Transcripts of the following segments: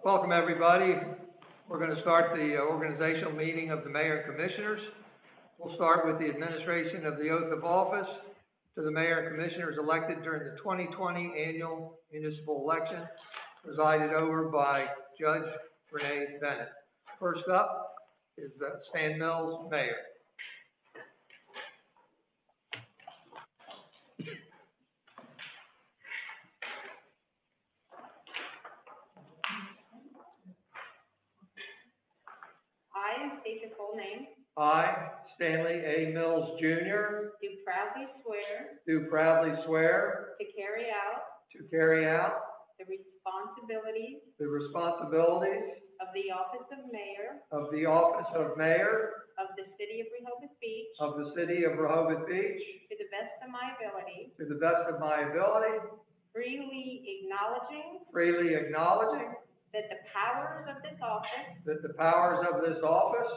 Welcome, everybody. We're going to start the organizational meeting of the Mayor and Commissioners. We'll start with the administration of the oath of office to the Mayor and Commissioners elected during the 2020 annual municipal election, presided over by Judge Renee Bennett. First up is Stan Mills, Mayor. State your full name. I, Stanley A. Mills, Jr. Do proudly swear. Do proudly swear. To carry out. To carry out. The responsibilities. The responsibilities. Of the office of mayor. Of the office of mayor. Of the city of Rehoboth Beach. Of the city of Rehoboth Beach. To the best of my ability. To the best of my ability. Freely acknowledging. Freely acknowledging. That the powers of this office. That the powers of this office.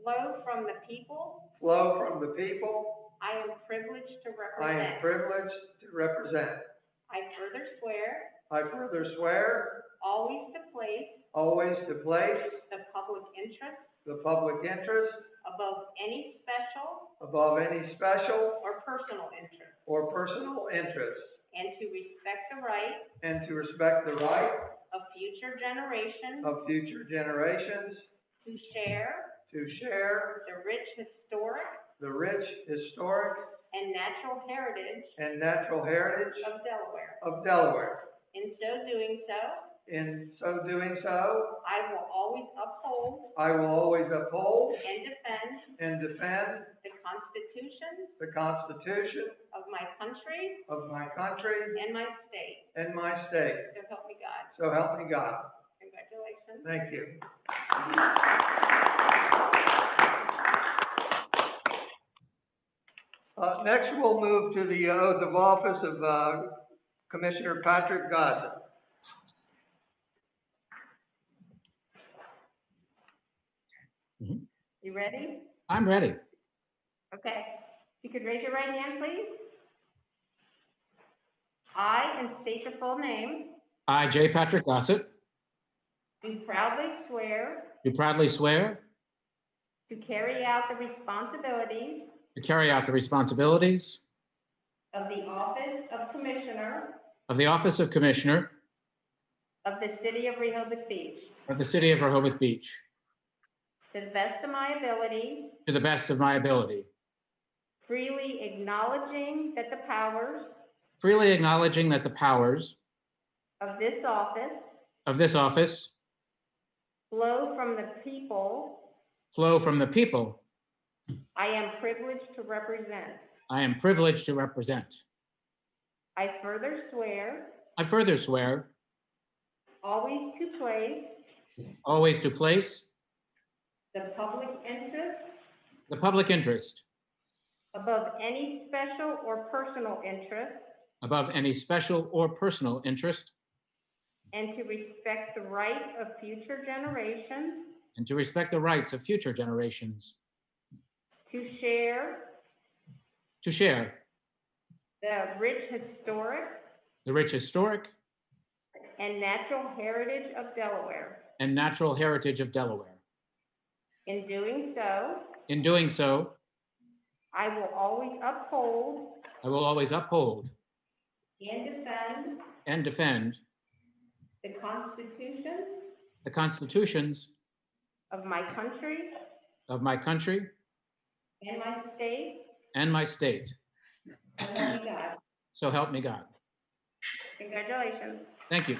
Flow from the people. Flow from the people. I am privileged to represent. I am privileged to represent. I further swear. I further swear. Always to place. Always to place. The public interest. The public interest. Above any special. Above any special. Or personal interest. Or personal interest. And to respect the right. And to respect the right. Of future generations. Of future generations. To share. To share. The rich historic. The rich historic. And natural heritage. And natural heritage. Of Delaware. Of Delaware. In so doing so. In so doing so. I will always uphold. I will always uphold. And defend. And defend. The Constitution. The Constitution. Of my country. Of my country. And my state. And my state. So help me God. So help me God. Congratulations. Thank you. Next, we'll move to the oath of office of Commissioner Patrick Gossett. You ready? I'm ready. Okay. You could raise your right hand, please. I, and state your full name. I, J. Patrick Gossett, Do proudly swear. do proudly swear To carry out the responsibilities. to carry out the responsibilities Of the office of Commissioner. of the office of Commissioner Of the city of Rehoboth Beach. of the city of Rehoboth Beach To the best of my ability. to the best of my ability, Freely acknowledging that the powers. freely acknowledging that the powers Of this office. of this office Flow from the people. flow from the people I am privileged to represent. I am privileged to represent. I further swear. I further swear Always to place. always to place The public interest. the public interest Above any special or personal interest. above any special or personal interest, And to respect the right of future generations. and to respect the rights of future generations, To share. to share The rich historic. the rich historic And natural heritage of Delaware. and natural heritage of Delaware. In doing so. In doing so, I will always uphold. I will always uphold And defend. and defend The Constitution. the constitutions Of my country. of my country And my state. and my state. So help me God. So help me God. Congratulations. Thank you.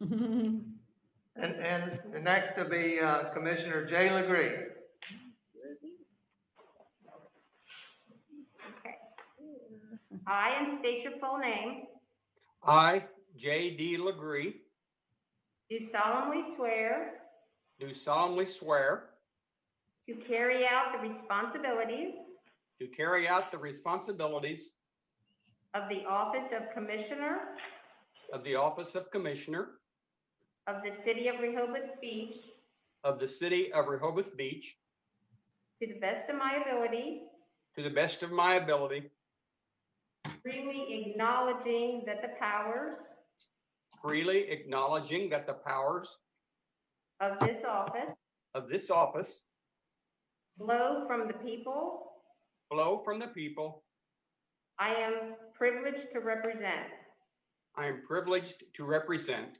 And the next to be Commissioner J. Lagree. Okay. I, and state your full name, I, J. D. Lagree, do solemnly swear do solemnly swear to carry out the responsibilities to carry out the responsibilities of the office of Commissioner of the office of Commissioner of the city of Rehoboth Beach of the city of Rehoboth Beach to the best of my ability, to the best of my ability, freely acknowledging that the powers freely acknowledging that the powers of this office flow from the people flow from the people I am privileged to represent. I am privileged to represent.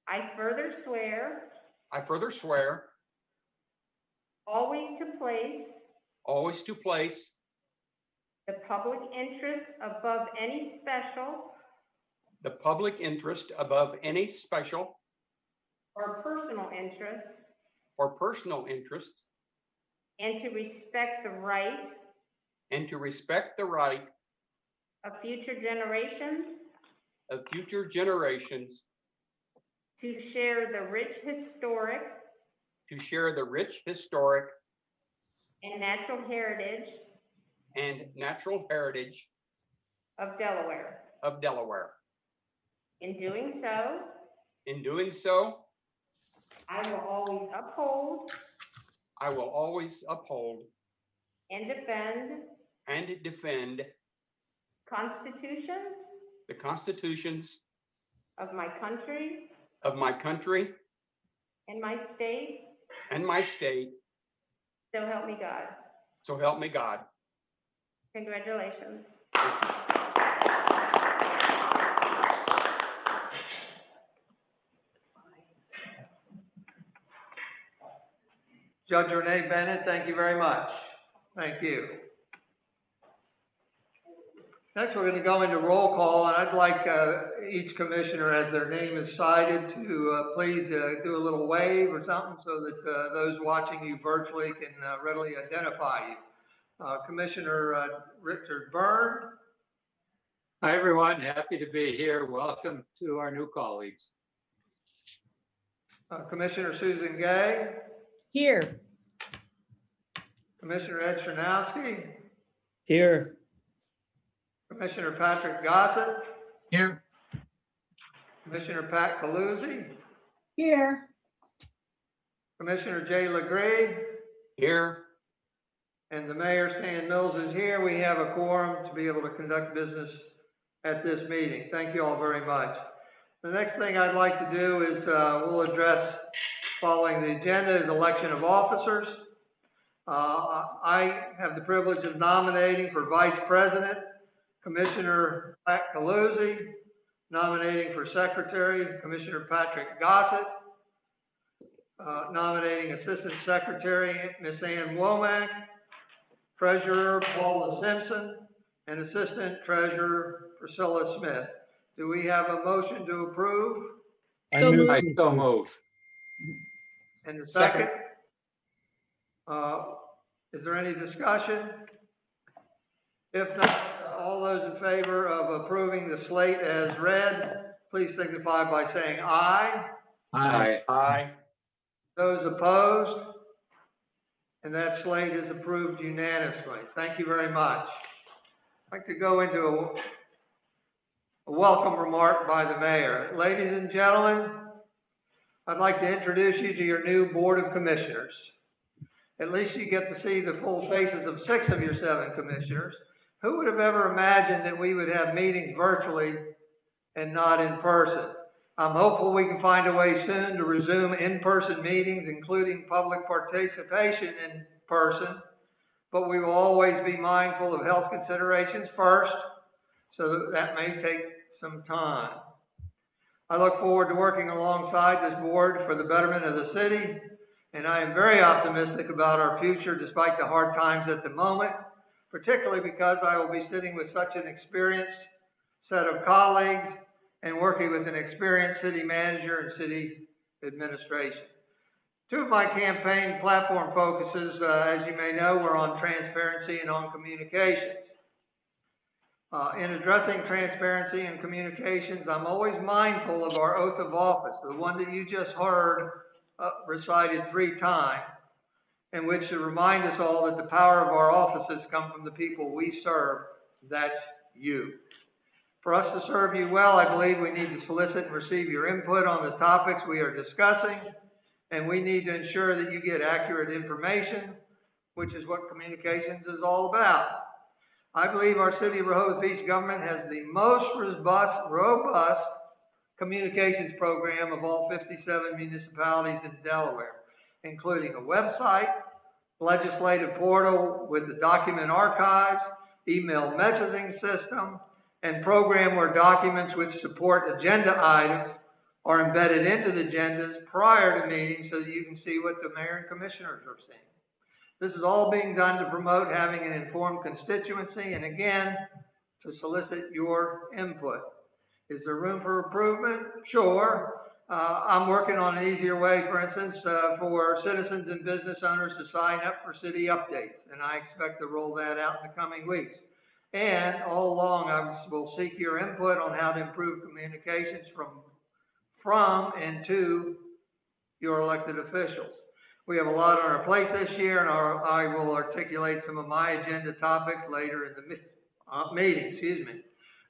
I further swear I further swear always to place the public interest above any special the public interest above any special or personal interest, or personal interests, and to respect the right and to respect the right of future generations to share the rich historic and natural heritage of Delaware. In doing so, I will always uphold and defend the constitutions of my country and my state, so help me God. So help me God. Congratulations. Judge Renee Bennett, thank you very much. Thank you. Next, we're going to go into roll call, and I'd like each commissioner, as their name is cited, to please do a little wave or something so that those watching you virtually can readily identify you. Commissioner Richard Byrne. Hi, everyone. Happy to be here. Welcome to our new colleagues. Commissioner Susan Gay. Here. Commissioner Ed Chernowski. Here. Commissioner Patrick Gossett. Here. Commissioner Pat Caluzzi. Here. Commissioner J Lagree. Here. And the mayor, Stan Mills, is here. We have a quorum to be able to conduct business at this meeting. Thank you all very much. The next thing I'd like to do is we'll address, following the agenda, is election of officers. I have the privilege of nominating for Vice President Commissioner Pat Caluzzi, nominating for Secretary Commissioner Patrick Gossett, nominating Assistant Secretary Ms. Ann Womack, Treasurer Paula Simpson, and Assistant Treasurer Priscilla Smith. Do we have a motion to approve? So moved. I so move. And the second? Is there any discussion? If not, all those in favor of approving the slate as read, please signify by saying aye. Aye. Aye. Those opposed? And that slate is approved unanimously. Thank you very much. I'd like to go into a welcome remark by the mayor. Ladies and gentlemen, I'd like to introduce you to your new Board of Commissioners. At least you get to see the full faces of 6 of your 7 commissioners. Who would have ever imagined that we would have meetings virtually and not in person? I'm hopeful we can find a way soon to resume in-person meetings, including public participation in person, but we will always be mindful of health considerations first, so that may take some time. I look forward to working alongside this board for the betterment of the city, and I am very optimistic about our future despite the hard times at the moment, particularly because I will be sitting with such an experienced set of colleagues and working with an experienced city manager and city administration. 2 of my campaign platform focuses, as you may know, were on transparency and on communications. In addressing transparency and communications, I'm always mindful of our oath of office, the one that you just heard recited 3 times, in which to remind us all that the power of our offices come from the people we serve. That's you. For us to serve you well, I believe we need to solicit and receive your input on the topics we are discussing, and we need to ensure that you get accurate information which is what communications is all about. I believe our City of Rehoboth Beach government has the most robust communications program of all 57 municipalities in Delaware, including a website, legislative portal with the document archives, email messaging system, and program where documents which support agenda items are embedded into the agendas prior to meetings so that you can see what the mayor and commissioners are seeing. This is all being done to promote having an informed constituency and, again, to solicit your input. Is there room for improvement? Sure. I'm working on an easier way, for instance, for citizens and business owners to sign up for city updates, and I expect to roll that out in the coming weeks. And all along, I will seek your input on how to improve communications from and to your elected officials. We have a lot on our plate this year, and I will articulate some of my agenda topics later in the meeting, excuse me.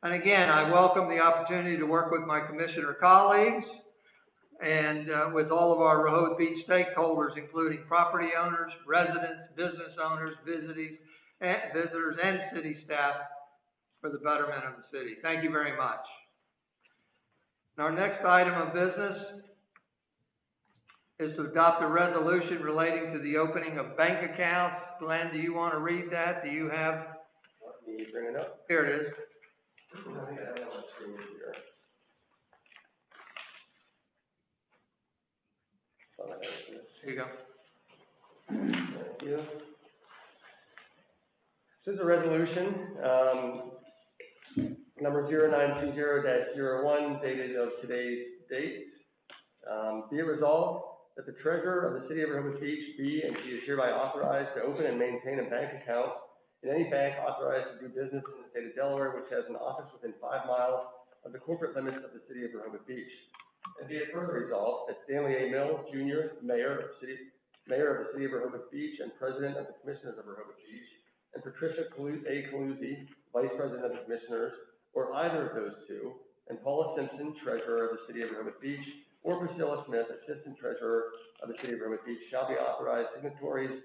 And again, I welcome the opportunity to work with my commissioner colleagues and with all of our Rehoboth Beach stakeholders, including property owners, residents, business owners, visitors, and city staff for the betterment of the city. Thank you very much. Our next item of business is to adopt a resolution relating to the opening of bank accounts. Glenn, do you want to read that? Do you have? Let me bring it up. Here it is. I think I have it on the screen here. Here you go. Thank you. This is a resolution, number 0920-01, dated of today's date. Be it resolved that the treasurer of the City of Rehoboth Beach be and she is hereby authorized to open and maintain a bank account in any bank authorized to do business in the state of Delaware which has an office within 5 miles of the corporate limits of the City of Rehoboth Beach. And be it further resolved that Stanley A. Mills, Jr., Mayor of the City of Rehoboth Beach and President of the Commissioners of Rehoboth Beach, and Patricia A. Calusi, Vice President of the Commissioners, or either of those two, and Paula Simpson, Treasurer of the City of Rehoboth Beach, or Priscilla Smith, Assistant Treasurer of the City of Rehoboth Beach, shall be authorized signatories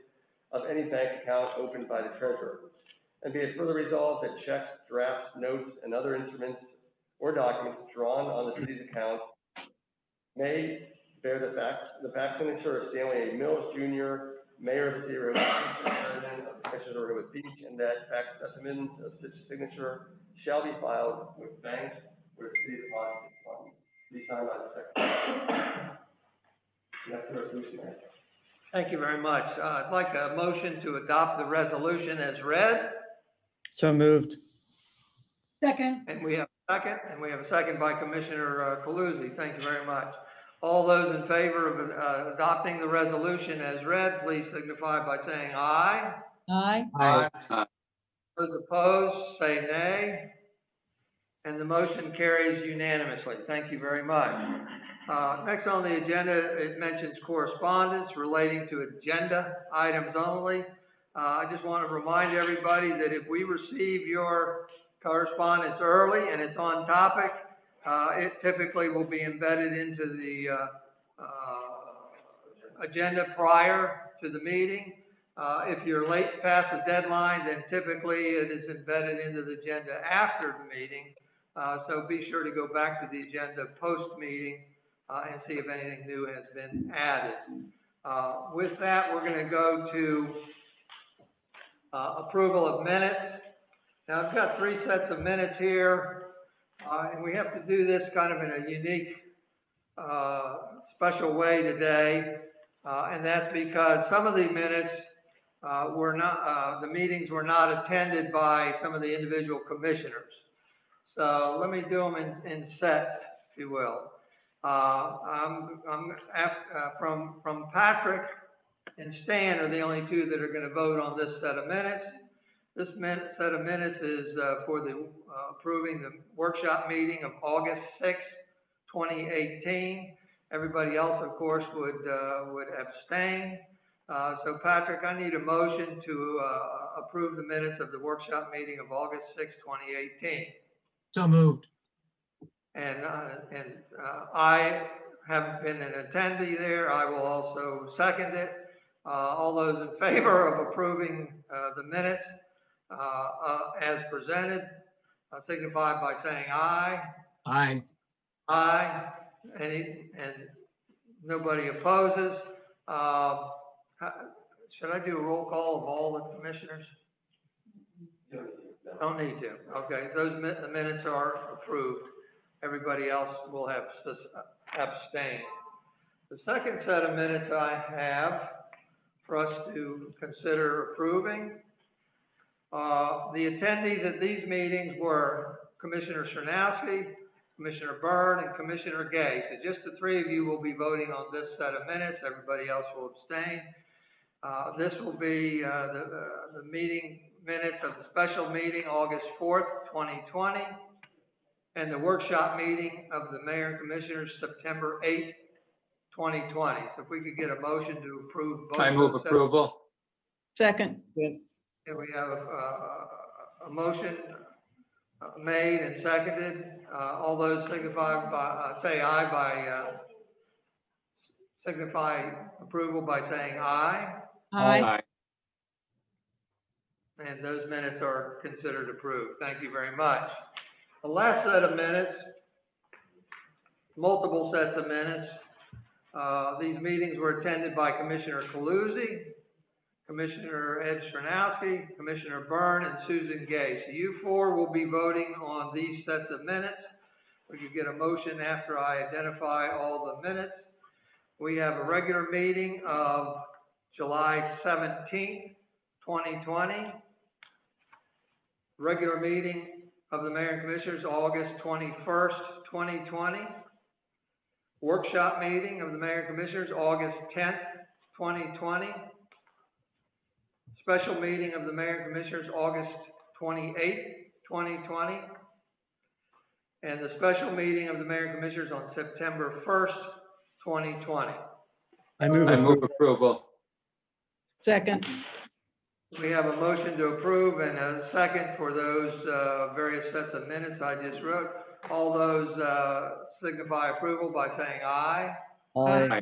of any bank account opened by the Treasurer. And be it further resolved that checks, drafts, notes, and other instruments or documents drawn on the city's account may bear the back signature of Stanley A. Mills, Jr., Mayor of the City of Rehoboth Beach, and President of the Commissioners of Rehoboth Beach, and that fact specimens of such signature shall be filed with banks where the city deposits funds. Be signed by the Secretary. That's the resolution. Thank you very much. I'd like a motion to adopt the resolution as read. So moved. Second. And we have a second by Commissioner Calusi. Thank you very much. All those in favor of adopting the resolution as read, please signify by saying aye. Aye. Aye. Those opposed, say nay. And the motion carries unanimously. Thank you very much. Next on the agenda, it mentions correspondence relating to agenda items only. I just want to remind everybody that if we receive your correspondence early and it's on topic, it typically will be embedded into the agenda prior to the meeting. If you're late past the deadline, then typically it is embedded into the agenda after the meeting. So be sure to go back to the agenda post-meeting and see if anything new has been added. With that, we're going to go to approval of minutes. Now, I've got 3 sets of minutes here, and we have to do this kind of in a unique, special way today, and that's because some of the minutes were not, the meetings were not attended by some of the individual commissioners. So let me do them in sets, if you will. From Patrick and Stan are the only 2 that are going to vote on this set of minutes. This set of minutes is for the approving the workshop meeting of August 6, 2018. Everybody else, of course, would abstain. So Patrick, I need a motion to approve the minutes of the workshop meeting of August 6, 2018. So moved. And I haven't been an attendee there. I will also second it. All those in favor of approving, the minutes, as presented, signify by saying aye. Aye. Aye. And nobody opposes. Should I do a roll call of all the commissioners? Don't need to. Okay, the minutes are approved. Everybody else will have abstained. The second set of minutes I have for us to consider approving. The attendees at these meetings were Commissioner Sernowski, Commissioner Byrne, and Commissioner Gay. So just the three of you will be voting on this set of minutes. Everybody else will abstain. This will be the meeting minutes of the special meeting, August 4th, 2020, and the workshop meeting of the Mayor and Commissioners, September 8th, 2020. So if we could get a motion to approve both. I move of those approval. Second. And we have a motion made and seconded. All those signify by, say aye by, signify approval by saying aye. Aye. And those minutes are considered approved. Thank you very much. The last set of minutes, multiple sets of minutes. These meetings were attended by Commissioner Coluzzi, Commissioner Ed Sernowski, Commissioner Byrne, and Susan Gay. So you four will be voting on these sets of minutes. We could get a motion after I identify all the minutes. We have a regular meeting of July 17th, 2020. Regular meeting of the Mayor and Commissioners, August 21st, 2020. Workshop meeting of the Mayor and Commissioners, August 10th, 2020. Special meeting of the Mayor and Commissioners, August 28th, 2020. And the special meeting of the Mayor and Commissioners on September 1st, 2020. I move I move approval. Second. We have a motion to approve and a second for those various sets of minutes I just wrote. All those signify approval by saying aye. Aye.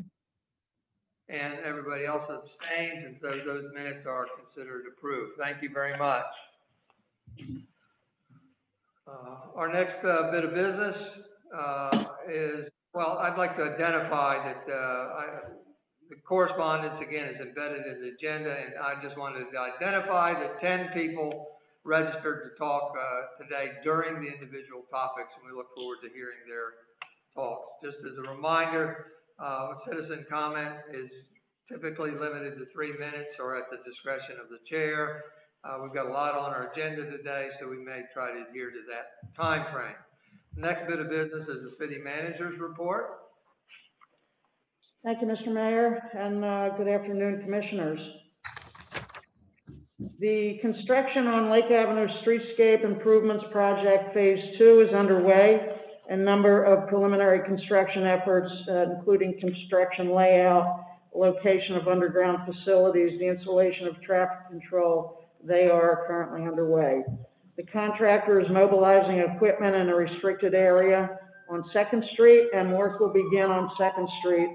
And everybody else abstains, and so those minutes are considered approved. Thank you very much. Our next bit of business is, well, I'd like to identify that the correspondence, again, is embedded in the agenda, and I just wanted to identify that 10 people registered to talk today during the individual topics, and we look forward to hearing their talks. Just as a reminder, citizen comment is typically limited to 3 minutes or at the discretion of the chair. We've got a lot on our agenda today, so we may try to adhere to that time frame. The next bit of business is the city manager's report. Thank you, Mr. Mayor, and good afternoon, commissioners. The construction on Lake Avenue Streetscape Improvements Project Phase 2 is underway. A number of preliminary construction efforts, including construction layout, location of underground facilities, the installation of traffic control, they are currently underway. The contractor is mobilizing equipment in a restricted area on 2nd Street, and work will begin on 2nd Street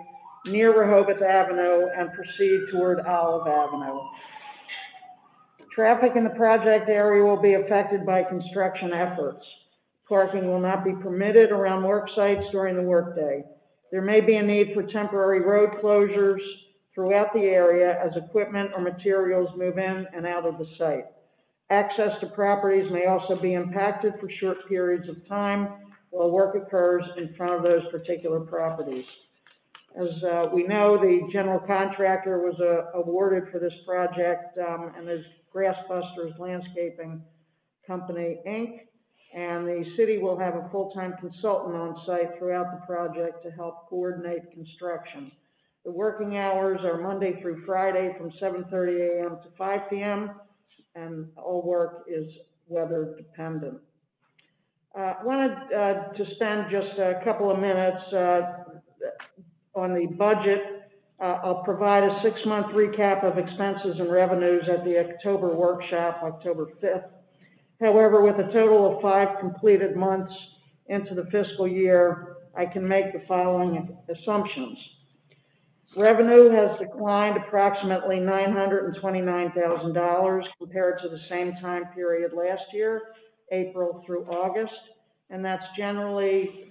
near Rehoboth Avenue and proceed toward Olive Avenue. Traffic in the project area will be affected by construction efforts. Parking will not be permitted around work sites during the workday. There may be a need for temporary road closures throughout the area as equipment or materials move in and out of the site. Access to properties may also be impacted for short periods of time while work occurs in front of those particular properties. As we know, the general contractor was awarded for this project and is Grassbusters Landscaping Company, Inc., and the city will have a full-time consultant on site throughout the project to help coordinate construction. The working hours are Monday through Friday from 7:30 a.m. to 5 p.m., and all work is weather dependent. I wanted to spend just a couple of minutes on the budget. I'll provide a 6-month recap of expenses and revenues at the October workshop, October 5th. However, with a total of 5 completed months into the fiscal year, I can make the following assumptions. Revenue has declined approximately $929,000 compared to the same time period last year, April through August, and that generally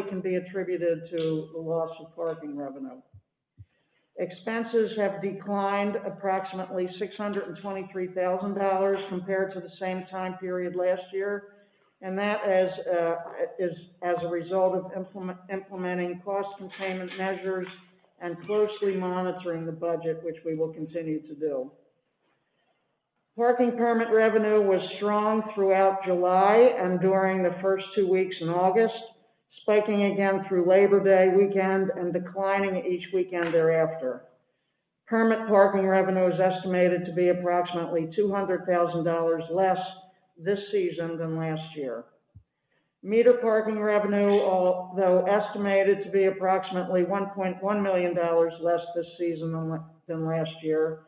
can be attributed to the loss of parking revenue. Expenses have declined approximately $623,000 compared to the same time period last year, and that is as a result of implementing cost containment measures and closely monitoring the budget, which we will continue to do. Parking permit revenue was strong throughout July and during the first 2 weeks in August, spiking again through Labor Day weekend and declining each weekend thereafter. Permit parking revenue is estimated to be approximately $200,000 less this season than last year. Meter parking revenue, although estimated to be approximately $1.1 million less this season than last year,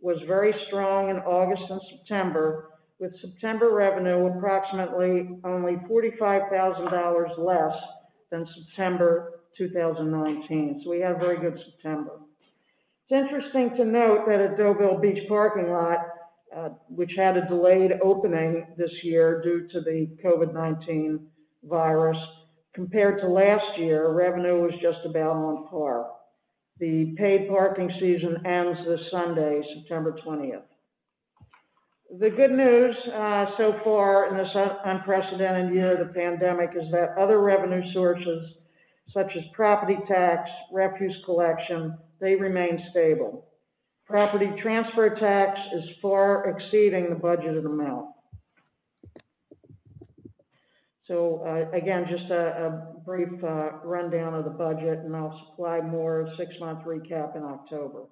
was very strong in August and September, with September revenue approximately only $45,000 less than September 2019. So we had a very good September. It's interesting to note that at Deauville Beach parking lot, which had a delayed opening this year due to the COVID-19 virus, compared to last year, revenue was just about on par. The paid parking season ends this Sunday, September 20th. The good news so far in this unprecedented year of the pandemic is that other revenue sources, such as property tax, refuse collection, they remain stable. Property transfer tax is far exceeding the budgeted amount. So again, just a brief rundown of the budget, and I'll supply more 6-month recap in October.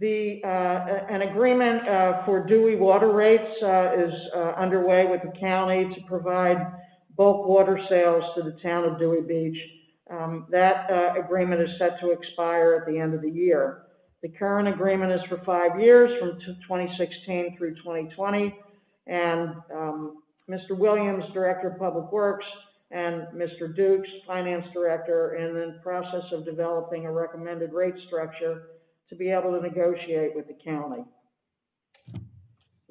An agreement for Dewey water rates is underway with the county to provide bulk water sales to the town of Dewey Beach. That agreement is set to expire at the end of the year. The current agreement is for 5 years, from 2016 through 2020, and Mr. Williams, Director of Public Works, and Mr. Dukes, Finance Director, are in the process of developing a recommended rate structure to be able to negotiate with the county.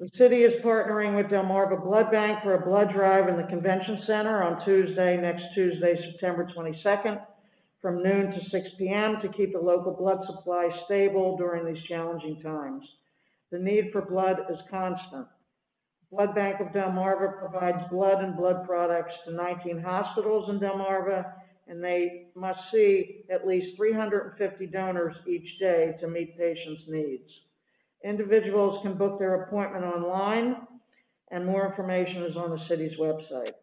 The city is partnering with Delmarva Blood Bank for a blood drive in the Convention Center on next Tuesday, September 22nd, from noon to 6 p.m. to keep the local blood supply stable during these challenging times. The need for blood is constant. Blood Bank of Delmarva provides blood and blood products to 19 hospitals in Delmarva, and they must see at least 350 donors each day to meet patients' needs. Individuals can book their appointment online, and more information is on the city's website.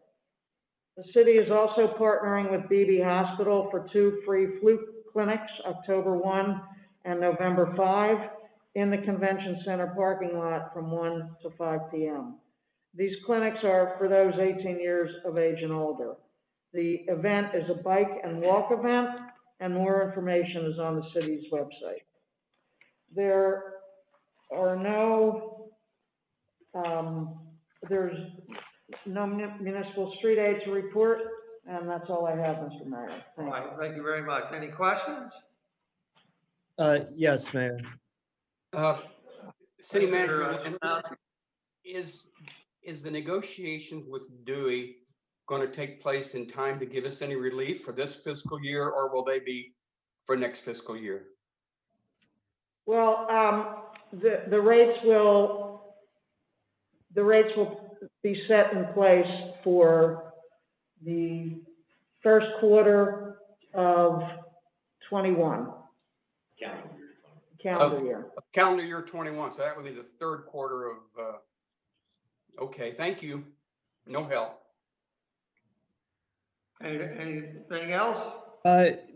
The city is also partnering with BB Hospital for 2 free flu clinics, October 1 and November 5, in the Convention Center parking lot from 1 to 5 p.m. These clinics are for those 18 years of age and older. The event is a bike and walk event, and more information is on the city's website. There are there's no municipal street aid to report, and that's all I have, Mr. Mayor. All right, thank you very much. Any questions? Yes, Mayor. City Manager, is the negotiations with Dewey going to take place in time to give us any relief for this fiscal year, or will they be for next fiscal year? Well, the rates will be set in place for the first quarter of 21. Calendar year. Calendar year 21, so that would be the third quarter of, okay, thank you. No help. Anything else?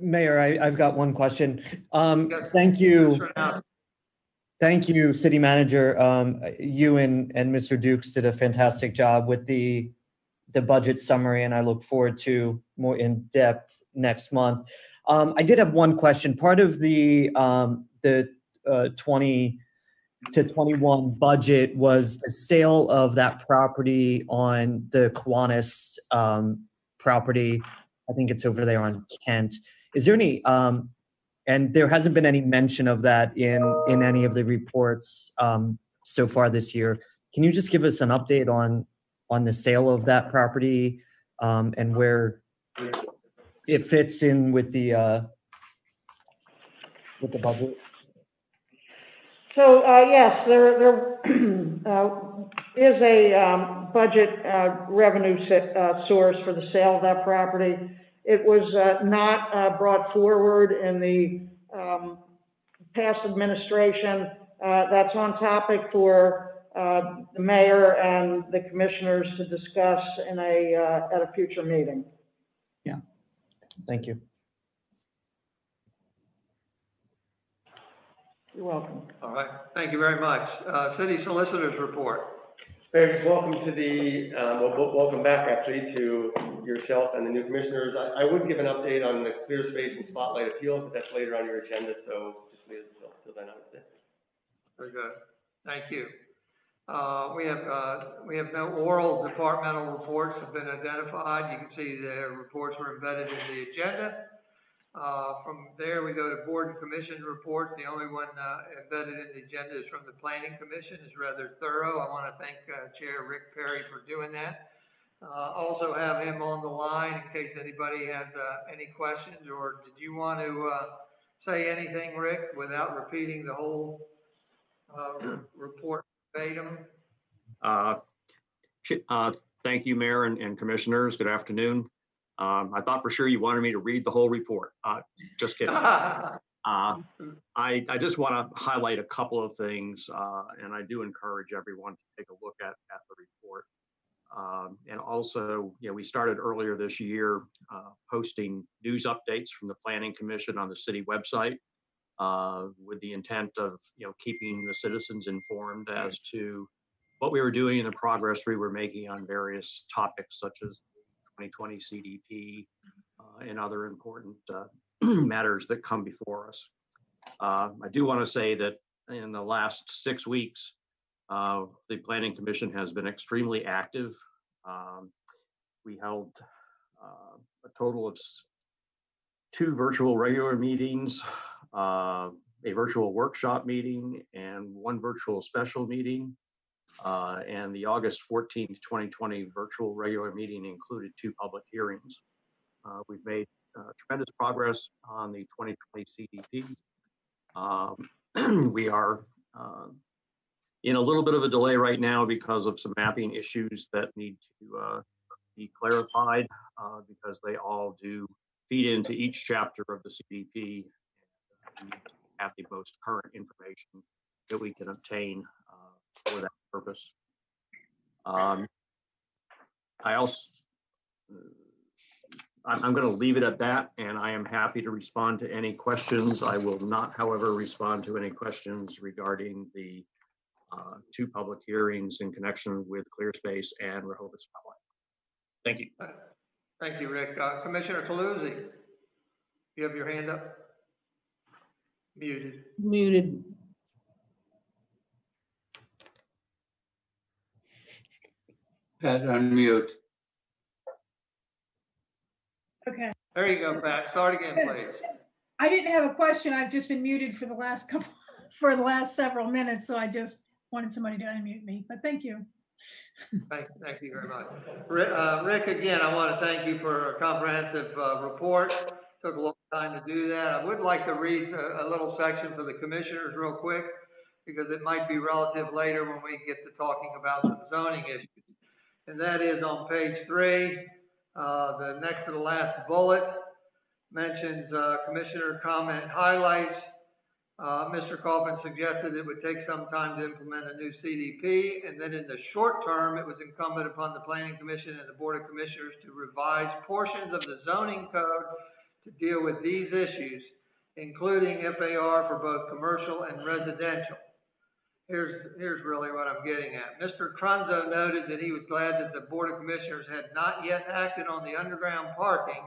Mayor, I've got one question. Yes. Thank you. Sure. Thank you, City Manager. You and Mr. Dukes did a fantastic job with the budget summary, and I look forward to more in depth next month. I did have one question. Part of the 20 to 21 budget was the sale of that property on the Kiwanis property. I think it's over there on Kent. Is there any And there hasn't been any mention of that in any of the reports so far this year. Can you just give us an update on the sale of that property and where it fits in with the budget? So, yes, there is a budget revenue source for the sale of that property. It was not brought forward in the past administration. That's on topic for the mayor and the commissioners to discuss in at a future meeting. Thank you. You're welcome. All right, thank you very much. City Solicitor's report. Mayor, just welcome to welcome back actually to yourself and the new commissioners. I would give an update on the clear space and spotlight appeals, but that's later on your agenda, so just leave it till then, I would say. Very good, thank you. We have no oral departmental reports have been identified. You can see the reports were embedded in the agenda. From there, we go to board and commission reports. The only one embedded in the agenda is from the Planning Commission. It's rather thorough. I want to thank Chair Rick Perry for doing that. Also have him on the line in case anybody has any questions, or did you want to say anything, Rick, without repeating the whole report verbatim? Thank you, Mayor and Commissioners. Good afternoon. I thought for sure you wanted me to read the whole report. Just kidding. I just want to highlight a couple of things, and I do encourage everyone to take a look at the report. And also, we started earlier this year posting news updates from the Planning Commission on the city website with the intent of keeping the citizens informed as to what we were doing and the progress we were making on various topics such as 2020 CDP and other important matters that come before us. I do want to say that in the last 6 weeks, the Planning Commission has been extremely active. We held a total of 2 virtual regular meetings, a virtual workshop meeting, and 1 virtual special meeting. And the August 14th, 2020 virtual regular meeting included 2 public hearings. We've made tremendous progress on the 2020 CDP. We are in a little bit of a delay right now because of some mapping issues that need to be clarified because they all do feed into each chapter of the CDP. And we need to have the most current information that we can obtain for that purpose. I'm going to leave it at that, and I am happy to respond to any questions. I will not, however, respond to any questions regarding the 2 public hearings in connection with ClearSpace and Rehoboth Spotlight. Thank you. Thank you, Rick. Commissioner Taluzzi, you have your hand up? Muted. Muted. Pat, unmute. Okay. There you go, Pat. Start again, please. I didn't have a question. I've just been muted for the last several minutes, so I just wanted somebody to unmute me, but thank you. Thank you very much. Rick, again, I want to thank you for a comprehensive report. Took a long time to do that. I would like to read a little section for the commissioners real quick, because it might be relative later when we get to talking about some zoning issues. And that is on page 3, the next to the last bullet mentions commissioner comment highlights. Mr. Kaufman suggested it would take some time to implement a new CDP, and then in the short term, it was incumbent upon the Planning Commission and the Board of Commissioners to revise portions of the zoning code to deal with these issues, including FAR for both commercial and residential. Here's really what I'm getting at. Mr. Crunzo noted that he was glad that the Board of Commissioners had not yet acted on the underground parking,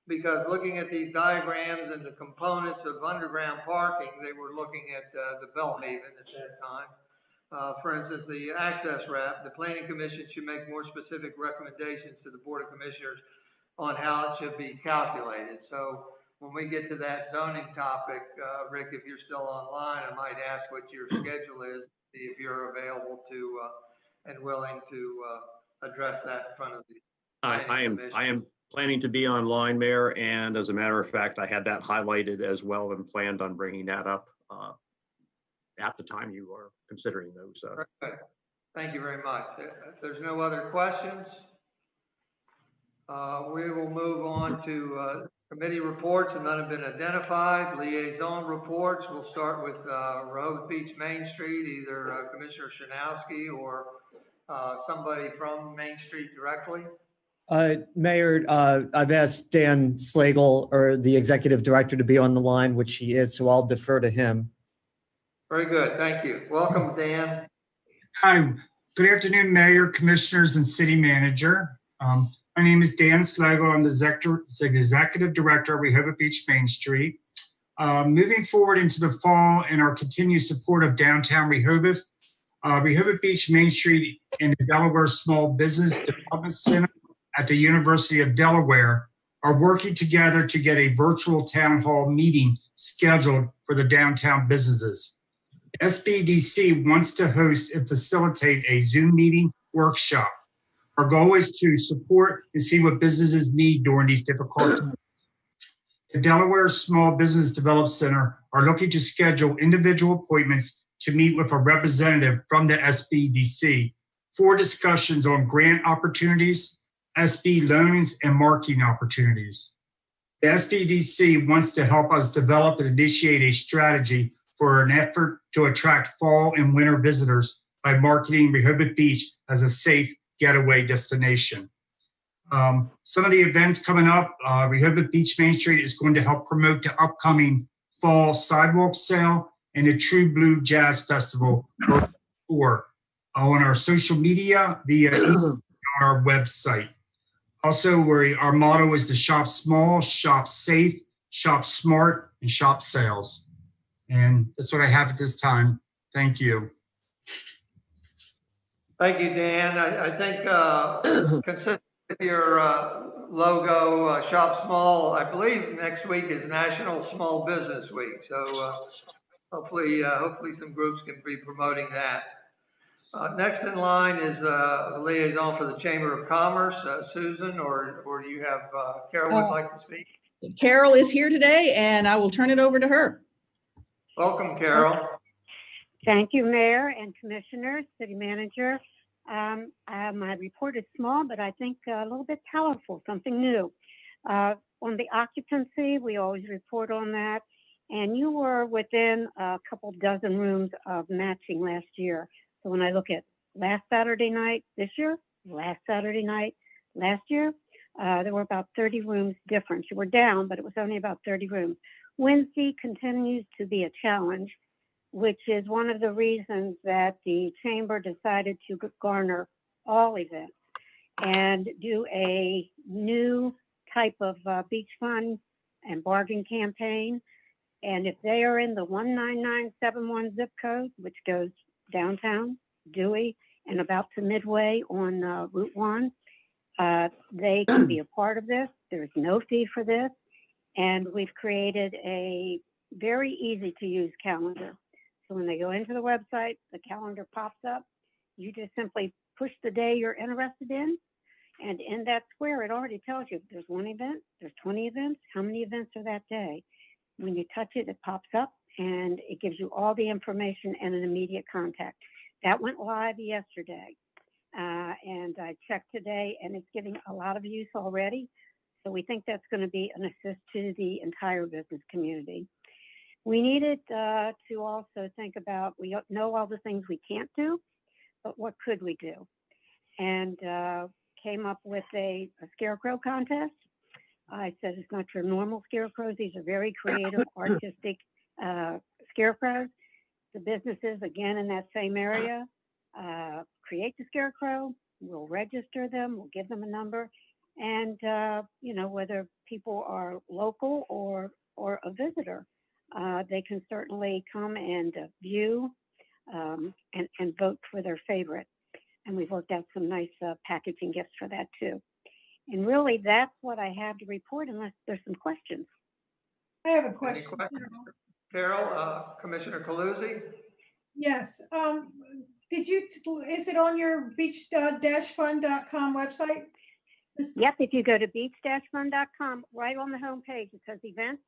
because looking at these diagrams and the components of underground parking, they were looking at the Bellhaven at that time. For instance, the access wrap, the Planning Commission should make more specific recommendations to the Board of Commissioners on how it should be calculated. So when we get to that zoning topic, Rick, if you're still online, I might ask what your schedule is, see if you're available to, and willing to, address that in front of the. I am planning to be online, Mayor, and as a matter of fact, I had that highlighted as well and planned on bringing that up at the time you are considering those. Perfect. Thank you very much. If there's no other questions, we will move on to committee reports, and none have been identified. Liaison reports, we'll start with Rehoboth Beach Main Street, either Commissioner Shanowski or somebody from Main Street directly. Mayor, I've asked Dan Slagle, or the executive director, to be on the line, which he is, so I'll defer to him. Very good, thank you. Welcome, Dan. Hi, good afternoon, Mayor, Commissioners, and City Manager. My name is Dan Slagle. I'm the Executive Director of Rehoboth Beach Main Street. Moving forward into the fall and our continued support of downtown Rehoboth, Rehoboth Beach Main Street and the Delaware Small Business Development Center at the University of Delaware are working together to get a virtual town hall meeting scheduled for the downtown businesses. SBDC wants to host and facilitate a Zoom meeting workshop. Our goal is to support and see what businesses need during these difficult times. The Delaware Small Business Development Center are looking to schedule individual appointments to meet with a representative from the SBDC for discussions on grant opportunities, SB loans, and marketing opportunities. The SBDC wants to help us develop and initiate a strategy for an effort to attract fall and winter visitors by marketing Rehoboth Beach as a safe getaway destination. Some of the events coming up, Rehoboth Beach Main Street is going to help promote the upcoming fall sidewalk sale and the True Blue Jazz Festival tour on our social media via on our website. Also, our motto is to shop small, shop safe, shop smart, and shop sales. And that's what I have at this time. Thank you. Thank you, Dan. I think consistent with your logo, Shop Small, I believe next week is National Small Business Week. So hopefully some groups can be promoting that. Next in line is the liaison for the Chamber of Commerce, Susan, or do you have Carol would like to speak? Carol is here today, and I will turn it over to her. Welcome, Carol. Thank you, Mayor and Commissioners, City Manager. My report is small, but I think a little bit powerful, something new. On the occupancy, we always report on that. And you were within a couple dozen rooms of matching last year. So when I look at last Saturday night this year, last Saturday night last year, there were about 30 rooms difference. You were down, but it was only about 30 rooms. Wednesday continues to be a challenge, which is one of the reasons that the Chamber decided to garner all events and do a new type of beach fun and bargain campaign. And if they are in the 19971 zip code, which goes downtown, Dewey, and about to Midway on Route 1, they can be a part of this. There's no fee for this. And we've created a very easy to use calendar. So when they go into the website, the calendar pops up. You just simply push the day you're interested in. And in that square, it already tells you if there's one event, there's 20 events, how many events are that day. When you touch it, it pops up and it gives you all the information and an immediate contact. That went live yesterday. And I checked today and it's getting a lot of use already. So we think that's going to be an assist to the entire business community. We needed to also think about, we know all the things we can't do, but what could we do? And came up with a scarecrow contest. I said, it's not your normal scarecrows. These are very creative, artistic scarecrows. The businesses, again, in that same area, create the scarecrow, we'll register them, we'll give them a number. And, whether people are local or a visitor, they can certainly come and view and vote for their favorite. And we've worked out some nice packaging gifts for that too. And really, that's what I have to report unless there's some questions. I have a Any question. questions? Carol, Commissioner Calusi? Yes, is it on your beach-fund.com website? Yep, if you go to beach-fund.com, right on the homepage, it says events.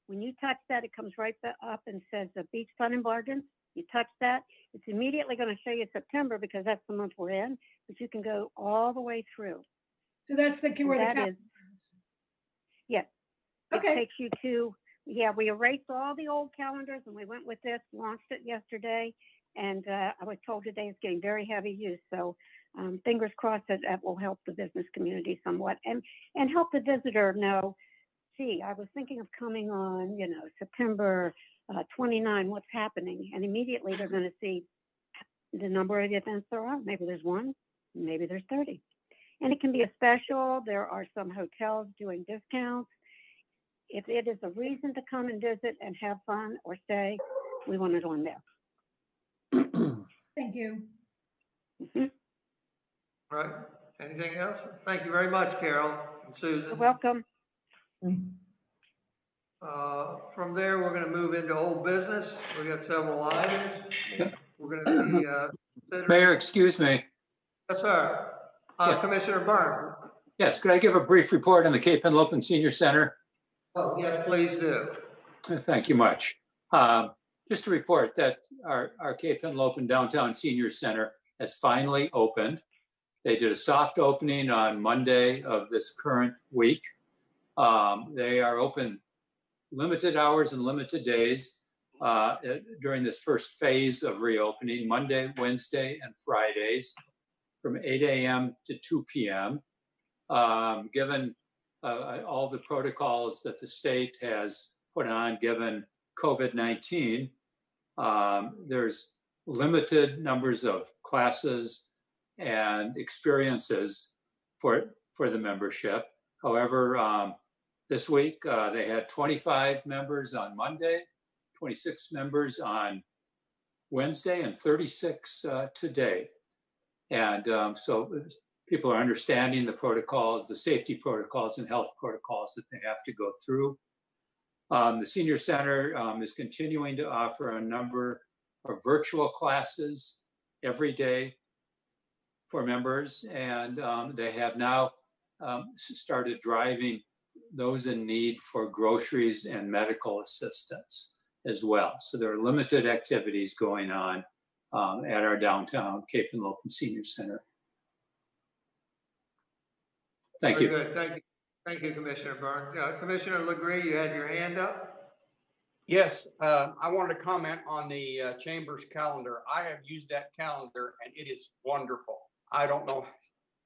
When you touch that, it comes right up and says the Beach Fun and Bargains. You touch that, it's immediately going to show you September because that's the month we're in, but you can go all the way through. So that's where the calendar is. Yes. Okay. It takes you to, yeah, we erased all the old calendars and we went with this, launched it yesterday. And I was told today it's getting very heavy use. So fingers crossed that that will help the business community somewhat and help the visitor know, gee, I was thinking of coming on, September 29, what's happening? And immediately they're going to see the number of events there are. Maybe there's one, maybe there's 30. And it can be a special. There are some hotels doing discounts. If it is a reason to come and visit and have fun or stay, we want it on there. Thank you. Mhm. Right. Anything else? Thank you very much, Carol and Susan. You're welcome. From there, we're going to move into old business. We got several items. We're going to be considering. Mayor, excuse me. Yes, sir. Yeah. Commissioner Burns. Yes, could I give a brief report on the Cape Henlopen Senior Center? Oh, yes, please do. Thank you much. Just to report that our Cape Henlopen Downtown Senior Center has finally opened. They did a soft opening on Monday of this current week. They are open limited hours and limited days during this first phase of reopening, Monday, Wednesday, and Fridays from 8 a.m. to 2 p.m. Given all the protocols that the state has put on, given COVID-19, there's limited numbers of classes and experiences for the membership. However, this week they had 25 members on Monday, 26 members on Wednesday, and 36 today. And so people are understanding the protocols, the safety protocols and health protocols that they have to go through. The Senior Center is continuing to offer a number of virtual classes every day for members, and they have now started driving those in need for groceries and medical assistance as well. So there are limited activities going on at our downtown Cape Henlopen Senior Center. Thank you. Very good. Thank you. Thank you, Commissioner Burns. Commissioner Lagree, you had your hand up. Yes, I wanted to comment on the Chamber's calendar. I have used that calendar and it is wonderful. I don't know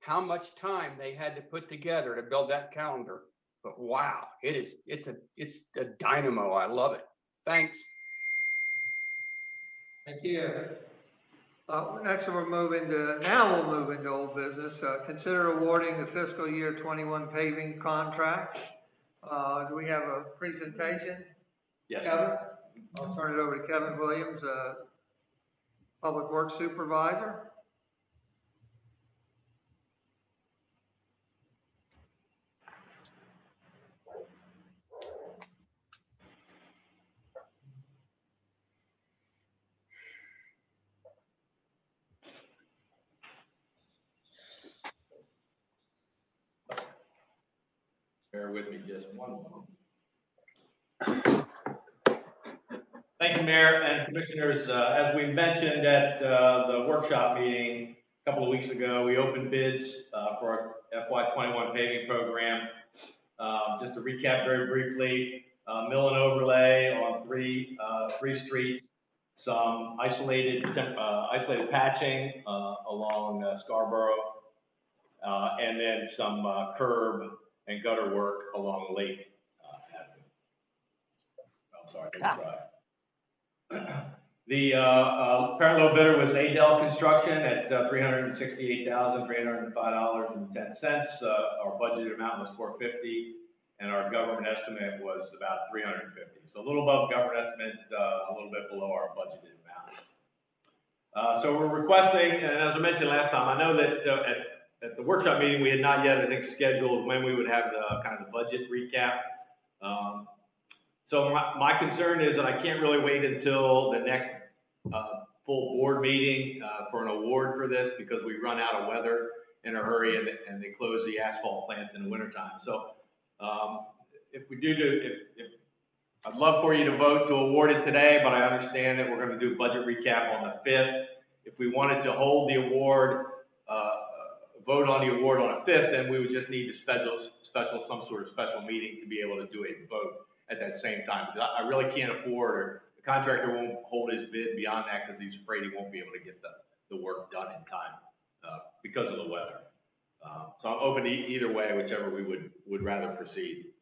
how much time they had to put together to build that calendar, but wow, it's a dynamo. I love it. Thanks. Thank you. Next, we'll move into old business. Consider awarding the fiscal year 21 paving contract. Do we have a presentation? Yes. Kevin? I'll turn it over to Kevin Williams, Public Works Supervisor. Bear with me just one moment. Thank you, Mayor and Commissioners. As we mentioned at the workshop meeting a couple of weeks ago, we opened bids for our FY21 paving program. Just to recap very briefly, mill and overlay on three streets, some isolated patching along Scarborough, and then some curb and gutter work along Lake Avenue. I'm sorry, Lake Drive. The current low bidder was Adel Construction at $368,305.10. Our budgeted amount was $450, and our government estimate was about $350. So a little above government estimate, a little bit below our budgeted amount. So we're requesting, and as I mentioned last time, I know that at the workshop meeting, we had not yet, I think, scheduled when we would have the kind of the budget recap. So my concern is that I can't really wait until the next full board meeting for an award for this, because we run out of weather in a hurry, and they close the asphalt plants in the wintertime. So if we if I'd love for you to vote to award it today, but I understand that we're going to do budget recap on the 5th. If we wanted to hold the award, vote on the award on the 5th, then we would just need to some sort of special meeting to be able to do a vote at that same time. Because I really can't afford, or the contractor won't hold his bid beyond that because he's afraid he won't be able to get the work done in time because of the weather. So I'm open to either way, whichever we would rather proceed.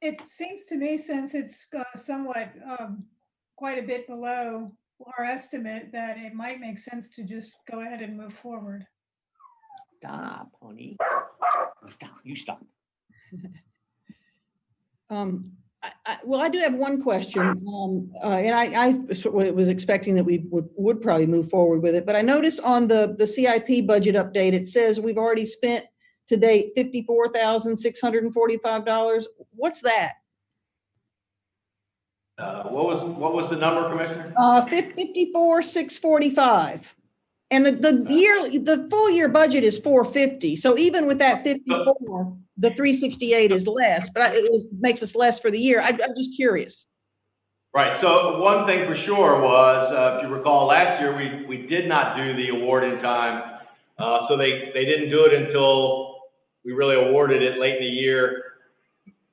It seems to me, since it's somewhat quite a bit below our estimate, that it might make sense to just go ahead and move forward. Stop, honey. Stop, you stop. Well, I do have one question, and I was expecting that we would probably move forward with it, but I noticed on the CIP budget update, it says we've already spent to date $54,645. What's that? What was the number, Commissioner? 54,645. And the full year budget is 450. So even with that 54, the 368 is less, but it makes us less for the year. I'm just curious. Right. So one thing for sure was, if you recall, last year we did not do the award in time. So they didn't do it until we really awarded it late in the year.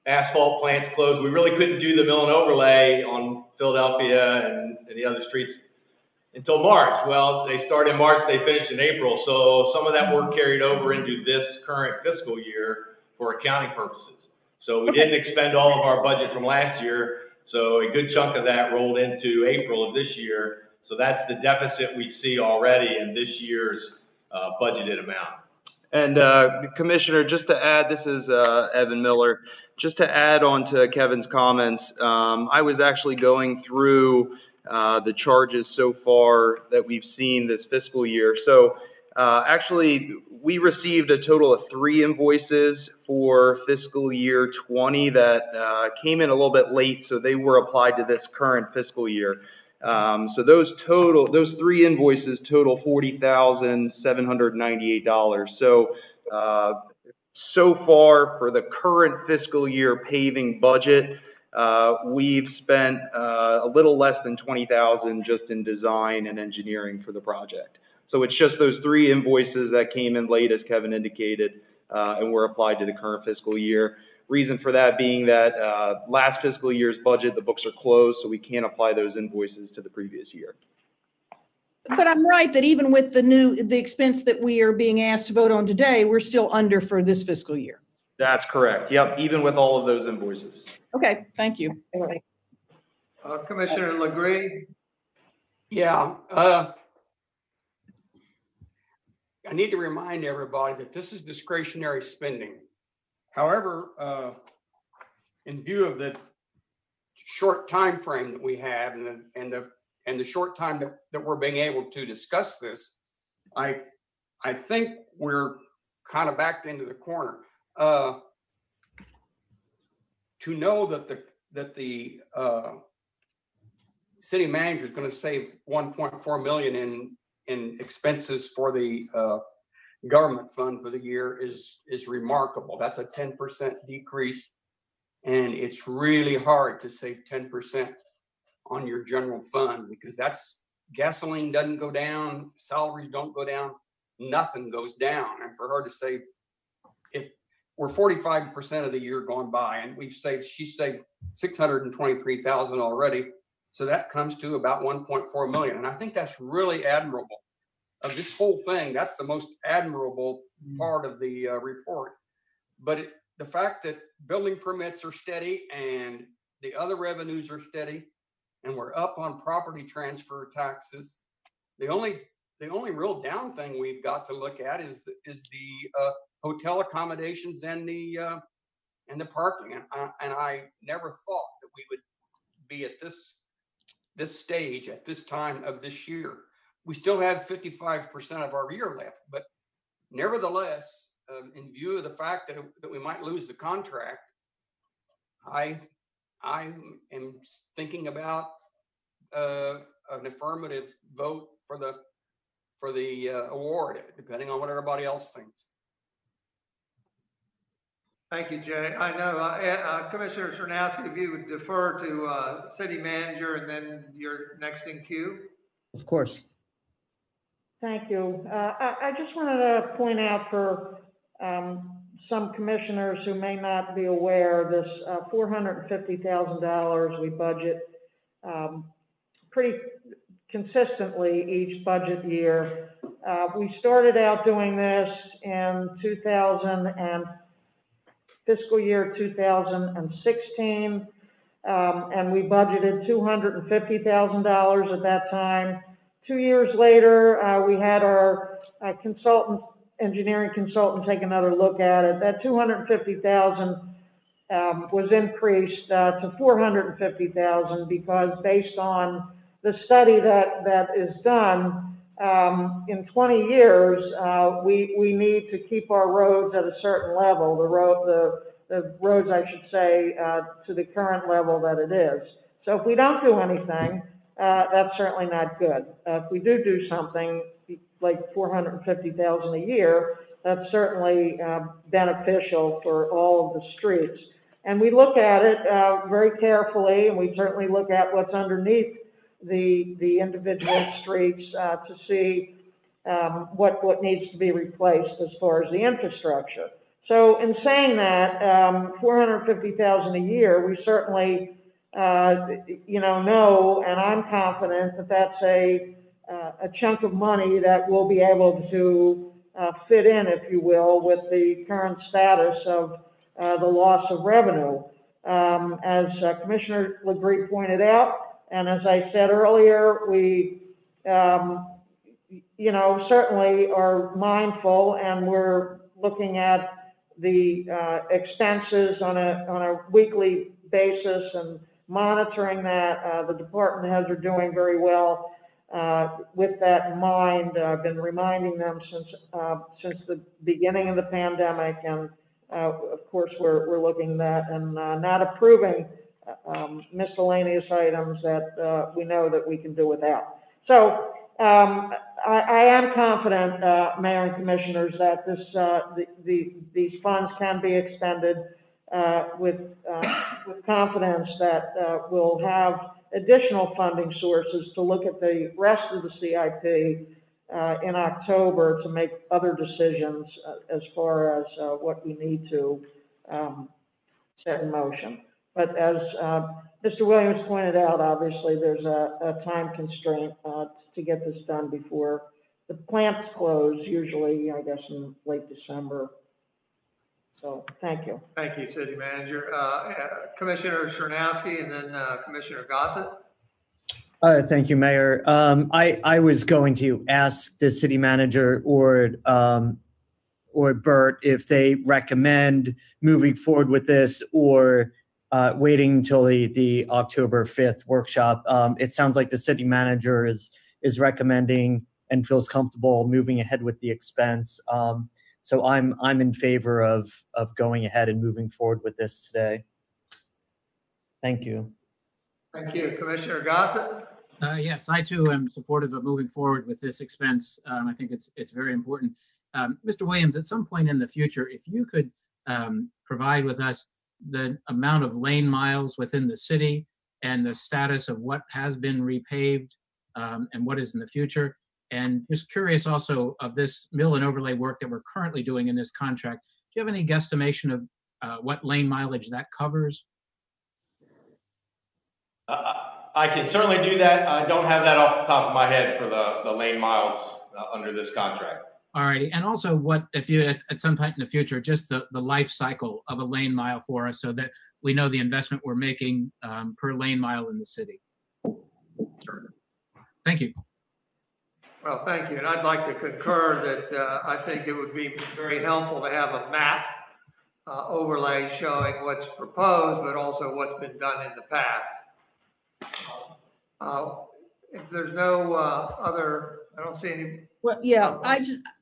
Asphalt plants closed. We really couldn't do the mill and overlay on Philadelphia and the other streets until March. Well, they started in March, they finished in April. So some of that work carried over into this current fiscal year for accounting purposes. So we didn't expend all of our budget from last year. So a good chunk of that rolled into April of this year. So that's the deficit we see already in this year's budgeted amount. And Commissioner, just to add, this is Evan Miller. Just to add on to Kevin's comments, I was actually going through the charges so far that we've seen this fiscal year. So actually, we received a total of 3 invoices for fiscal year 20 that came in a little bit late, so they were applied to this current fiscal year. So those 3 invoices total $40,798. So far for the current fiscal year paving budget, we've spent a little less than $20,000 just in design and engineering for the project. So it's just those 3 invoices that came in late, as Kevin indicated, and were applied to the current fiscal year. Reason for that being that last fiscal year's budget, the books are closed, so we can't apply those invoices to the previous year. But I'm right that even with the expense that we are being asked to vote on today, we're still under for this fiscal year. That's correct. Yep, even with all of those invoices. Okay, thank you. Commissioner Lagree? Yeah. I need to remind everybody that this is discretionary spending. However, in view of the short time frame that we have and the short time that we're being able to discuss this, I think we're kind of backed into the corner. To know that the city manager is going to save $1.4 million in expenses for the government fund for the year is remarkable. That's a 10% decrease, and it's really hard to save 10% on your general fund, because that's gasoline doesn't go down, salaries don't go down, nothing goes down. And for her to save, if we're 45% of the year gone by, and she saved $623,000 already, so that comes to about $1.4 million. And I think that's really admirable. Of this whole thing, that's the most admirable part of the report. But the fact that building permits are steady and the other revenues are steady, and we're up on property transfer taxes, the only real down thing we've got to look at is the hotel accommodations and the parking. And I never thought that we would be at this stage at this time of this year. We still have 55% of our year left, but nevertheless, in view of the fact that we might lose the contract, I am thinking about an affirmative vote for the award, depending on what everybody else thinks. Thank you, Jay. I know, Commissioner Sernowski, if you would defer to city manager and then you're next in queue. Of course. Thank you. I just wanted to point out for some commissioners who may not be aware, this $450,000 we budget pretty consistently each budget year. We started out doing this in fiscal year 2016, and we budgeted $250,000 at that time. 2 years later, we had our engineering consultant take another look at it. That $250,000 was increased to $450,000 because based on the study that is done, in 20 years, we need to keep our roads at a certain level, the roads, I should say, to the current level that it is. So if we don't do anything, that's certainly not good. If we do something like $450,000 a year, that's certainly beneficial for all of the streets. And we look at it very carefully, and we certainly look at what's underneath the individual streets to see what needs to be replaced as far as the infrastructure. So in saying that, $450,000 a year, we certainly know, and I'm confident that that's a chunk of money that we'll be able to fit in, if you will, with the current status of the loss of revenue. As Commissioner Lagree pointed out, and as I said earlier, we, certainly are mindful, and we're looking at the expenses on a weekly basis and monitoring that. The department heads are doing very well with that in mind. I've been reminding them since the beginning of the pandemic, and of course we're looking at that and not approving miscellaneous items that we know that we can do without. So I am confident, Mayor and Commissioners, that these funds can be expended with confidence that we'll have additional funding sources to look at the rest of the CIP in October to make other decisions as far as what we need to set in motion. But as Mr. Williams pointed out, obviously there's a time constraint to get this done before the plants close, usually, I guess, in late December. So, thank you. Thank you, City Manager. Commissioner Sernowski and then Commissioner Gossett. Thank you, Mayor. I was going to ask the city manager or Bert if they recommend moving forward with this or waiting until the October 5th workshop. It sounds like the city manager is recommending and feels comfortable moving ahead with the expense. So I'm in favor of going ahead and moving forward with this today. Thank you. Thank you. Commissioner Gossett? Yes, I too am supportive of moving forward with this expense. I think it's very important. Mr. Williams, at some point in the future, if you could provide with us the amount of lane miles within the city and the status of what has been repaved and what is in the future. And just curious also of this mill and overlay work that we're currently doing in this contract. Do you have any guesstimation of what lane mileage that covers? I can certainly do that. I don't have that off the top of my head for the lane miles under this contract. All righty. And also what, if you at some point in the future, just the life cycle of a lane mile for us so that we know the investment we're making per lane mile in the city. Sure. Thank you. Well, thank you. And I'd like to concur that I think it would be very helpful to have a map overlay showing what's proposed, but also what's been done in the past. If there's no other, I don't see any. Well, yeah,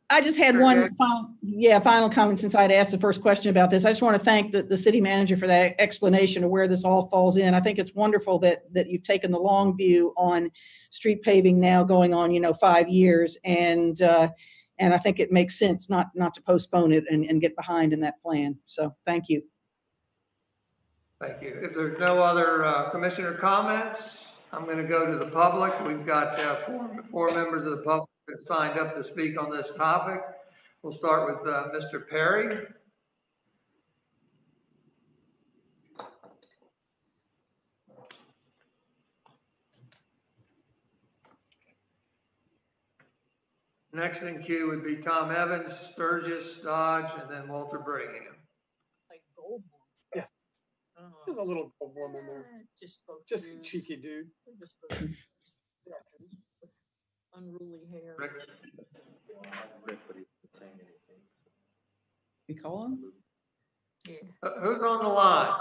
I just had one final comment since I'd asked the first question about this. I just want to thank the city manager for that explanation of where this all falls in. I think it's wonderful that you've taken the long view on street paving now going on, 5 years. And I think it makes sense not to postpone it and get behind in that plan. So thank you. Thank you. If there's no other commissioner comments, I'm going to go to the public. We've got four members of the public that signed up to speak on this topic. We'll start with Mr. Perry. Next in queue would be Tom Evans, Sturgis, Dodge, and then Walter Brigham. Yes. There's a little gold one in there. Just a cheeky dude. Unruly hair. We call him? Yeah. Who's on the line?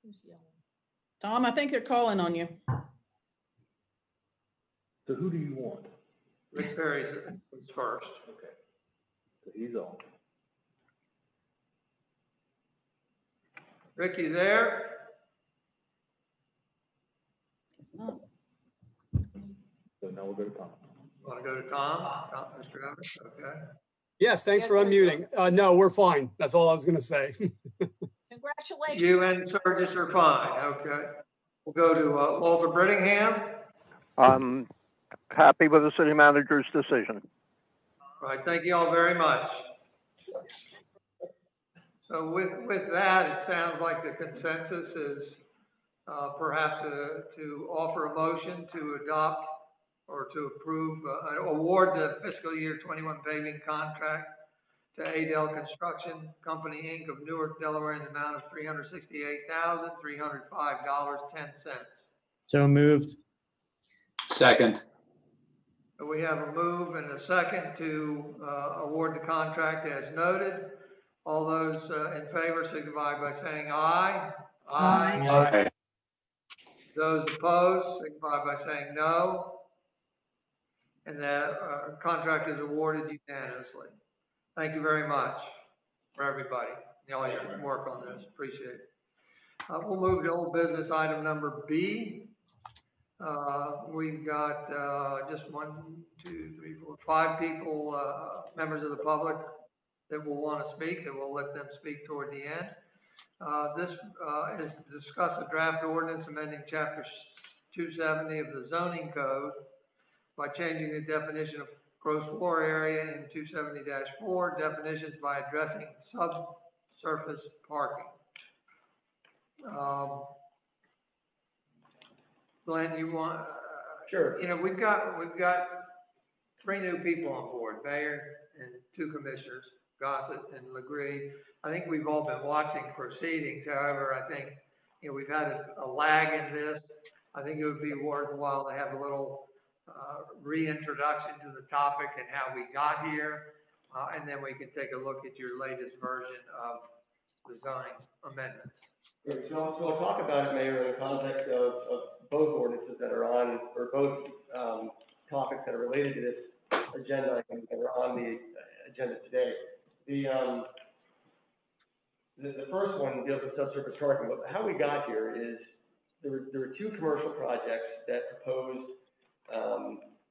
Who's yelling? Tom, I think they're calling on you. So who do you want? Rick Perry's first. Okay. So he's on. Rick, you there? So now we'll go to Tom. Want to go to Tom? Mr. Evans? Okay. Yes, thanks for unmuting. No, we're fine. That's all I was going to say. Congratulations. You and Sturgis are fine. Okay. We'll go to Walter Brittingham. I'm happy with the city manager's decision. All right. Thank you all very much. So with that, it sounds like the consensus is perhaps to offer a motion to adopt or to approve, award the fiscal year 21 paving contract to Adel Construction Company, Inc. of Newark, Delaware, in the amount of $368,305.10. So moved. Second. So we have a move and a second to award the contract as noted. All those in favor signify by saying aye. Aye. Aye. Those opposed signify by saying no. And that contract is awarded unanimously. Thank you very much for everybody. All your work on this. Appreciate it. We'll move to old business item number B. We've got just 5 people, members of the public that will want to speak, and we'll let them speak toward the end. This is to discuss a draft ordinance amending Chapter 270 of the zoning code by changing the definition of gross floor area in 270-4 definitions by addressing subsurface parking. Glenn, you want? Sure. We've got 3 new people on board, mayor and 2 commissioners, Gossett and Lagree. I think we've all been watching proceedings. However, I think we've had a lag in this. I think it would be worthwhile to have a little reintroduction to the topic and how we got here, and then we can take a look at your latest version of the zoning amendments. So I'll talk about it, Mayor, in the context of both ordinances that are on, or both topics that are related to this agenda items that are on the agenda today. The first one deals with subsurface parking. But how we got here is there were 2 commercial projects that proposed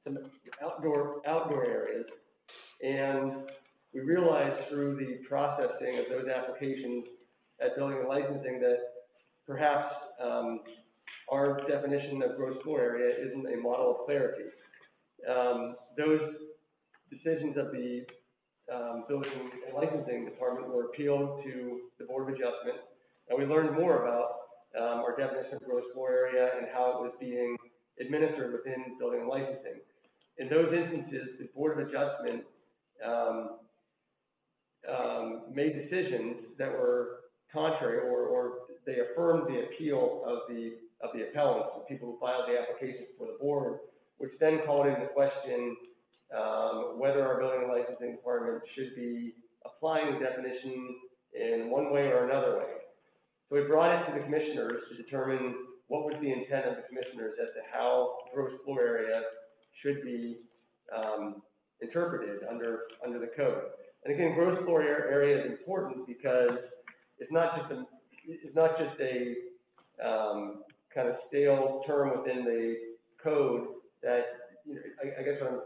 some outdoor areas, and we realized through the processing of those applications at building and licensing that perhaps our definition of gross floor area isn't a model of clarity. Those decisions of the building and licensing department were appealed to the Board of Adjustment, and we learned more about our definition of gross floor area and how it was being administered within building and licensing. In those instances, the Board of Adjustment made decisions that were contrary, or they affirmed the appeal of the appellants, the people who filed the applications for the board, which then called into question whether our building and licensing department should be applying the definition in one way or another way. So we brought it to the commissioners to determine what was the intent of the commissioners as to how gross floor area should be interpreted under the code. And again, gross floor area is important because it's not just a kind of stale term within the code that, you know, I guess what I'm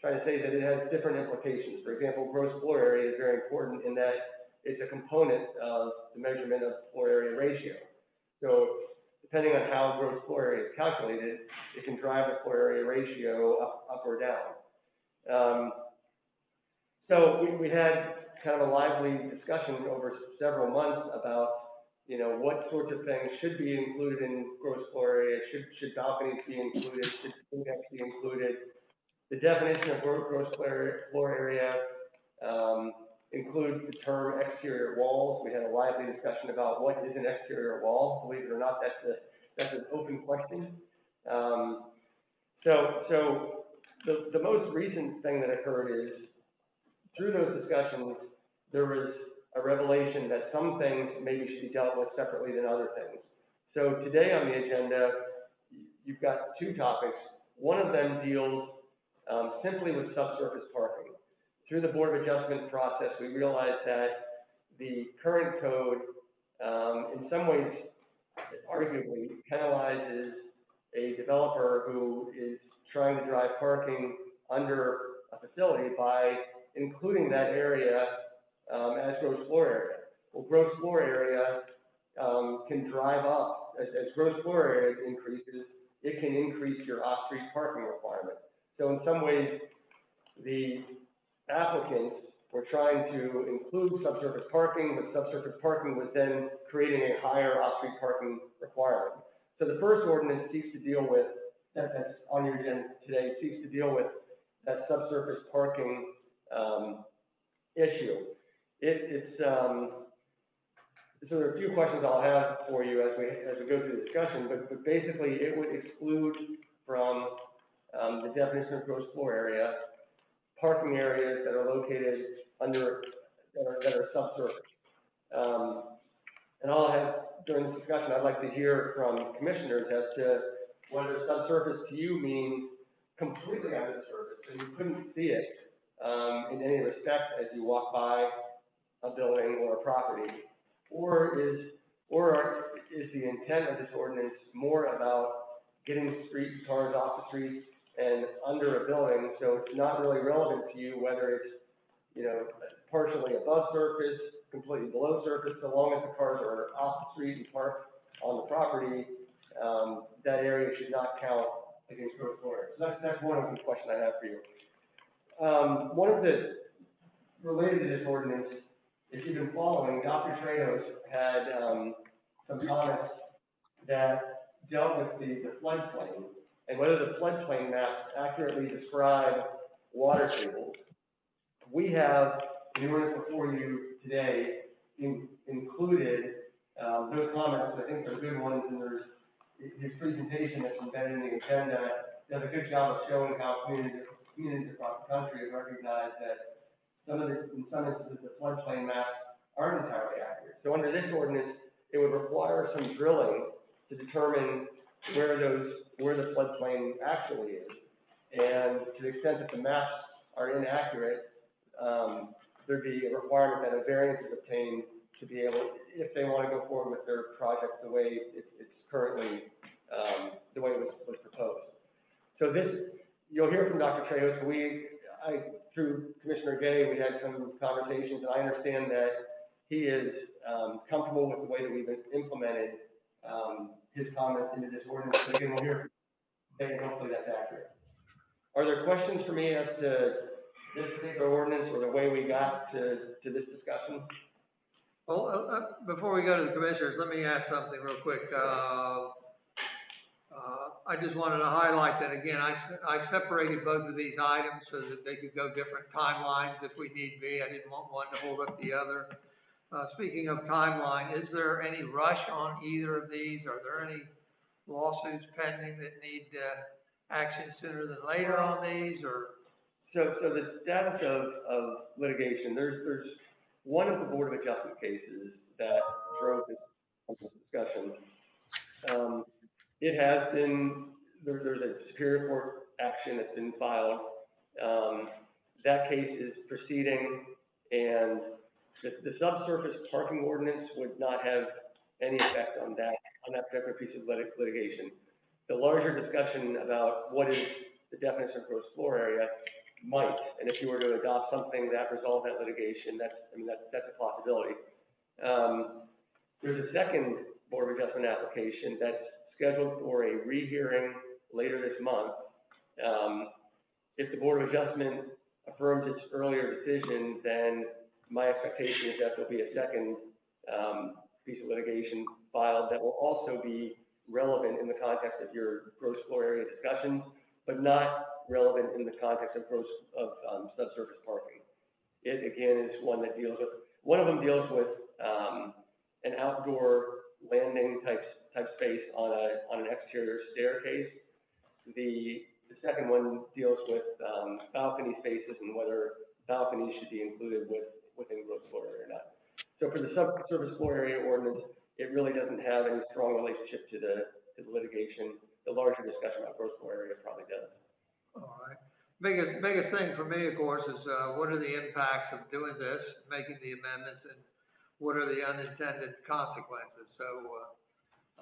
trying to say is that it has different implications. For example, gross floor area is very important in that it's a component of the measurement of floor area ratio. So depending on how gross floor area is calculated, it can drive the floor area ratio up or down. So we had kind of a lively discussion over several months about, you know, what sorts of things should be included in gross floor area, should balconies be included, should index be included. The definition of gross floor area includes the term exterior walls. We had a lively discussion about what is an exterior wall. Believe it or not, that's an open question. So the most recent thing that occurred is, through those discussions, there was a revelation that some things maybe should be dealt with separately than other things. So today on the agenda, you've got two topics. One of them deals simply with subsurface parking. Through the Board of Adjustment process, we realized that the current code, in some ways, arguably penalizes a developer who is trying to drive parking under a facility by including that area as gross floor area. Well, gross floor area can drive up, as gross floor area increases, it can increase your off-street parking requirement. So in some ways, the applicants were trying to include subsurface parking, but subsurface parking was then creating a higher off-street parking requirement. So the first ordinance seeks to deal with, that's on your agenda today, seeks to deal with that subsurface parking issue. So there are a few questions I'll have for you as we go through the discussion, but basically it would exclude from the definition of gross floor area parking areas that are located that are subsurface. And I'll have, during this discussion, I'd like to hear from commissioners as to whether subsurface to you means completely under the surface, so you couldn't see it in any respect as you walk by a building or a property, or is the intent of this ordinance more about getting cars off the streets and under a building, so it's not really relevant to you whether it's, you know, partially above surface, completely below surface, so long as the cars are off the street and parked on the property, that area should not count against gross floor area. So that's one of the questions I have for you. One of the, related to this ordinance, if you've been following, Dr. Trejos had some comments that dealt with the floodplain and whether the floodplain maps accurately describe water tables. We have, in the ordinance before you today, included those comments. I think they're good ones, and there's his presentation that's embedded in the agenda does a good job of showing how communities across the country have recognized that in some instances, the floodplain maps aren't entirely accurate. So under this ordinance, it would require some drilling to determine where the floodplain actually is. And to the extent that the maps are inaccurate, there'd be a requirement that a variance is obtained to be able, if they want to go forward with their project the way it's currently, the way it was proposed. So this, you'll hear from Dr. Trejos. Through Commissioner Gay, we had some conversations, and I understand that he is comfortable with the way that we've implemented his comments into this ordinance. So again, we'll hear from Gay, and hopefully that's accurate. Are there questions for me as to this particular ordinance or the way we got to this discussion? Well, before we go to the commissioners, let me ask something real quick. I just wanted to highlight that again, I separated both of these items so that they could go different timelines if we need be. I didn't want one to hold up the other. Speaking of timeline, is there any rush on either of these? Are there any lawsuits pending that need action sooner than later on these, or? So the status of litigation, there's one of the Board of Adjustment cases that drove this discussion. It has been, there's a Superior Court action that's been filed. that case is proceeding, and the subsurface parking ordinance would not have any effect on that particular piece of litigation. The larger discussion about what is the definition of gross floor area might, and if you were to adopt something that resolved that litigation, that's a possibility. There's a second Board of Adjustment application that's scheduled for a rehearing later this month. If the Board of Adjustment affirms its earlier decision, then my expectation is that there'll be a second piece of litigation filed that will also be relevant in the context of your gross floor area discussions, but not relevant in the context of subsurface parking. It again is one that deals with, one of them deals with an outdoor landing type space on an exterior staircase. The second one deals with balcony spaces and whether balconies should be included within gross floor area or not. So for the subsurface floor area ordinance, it really doesn't have any strong relationship to the litigation. The larger discussion about gross floor area probably does. All right. Biggest thing for me, of course, is what are the impacts of doing this, making the amendments, and what are the unintended consequences? So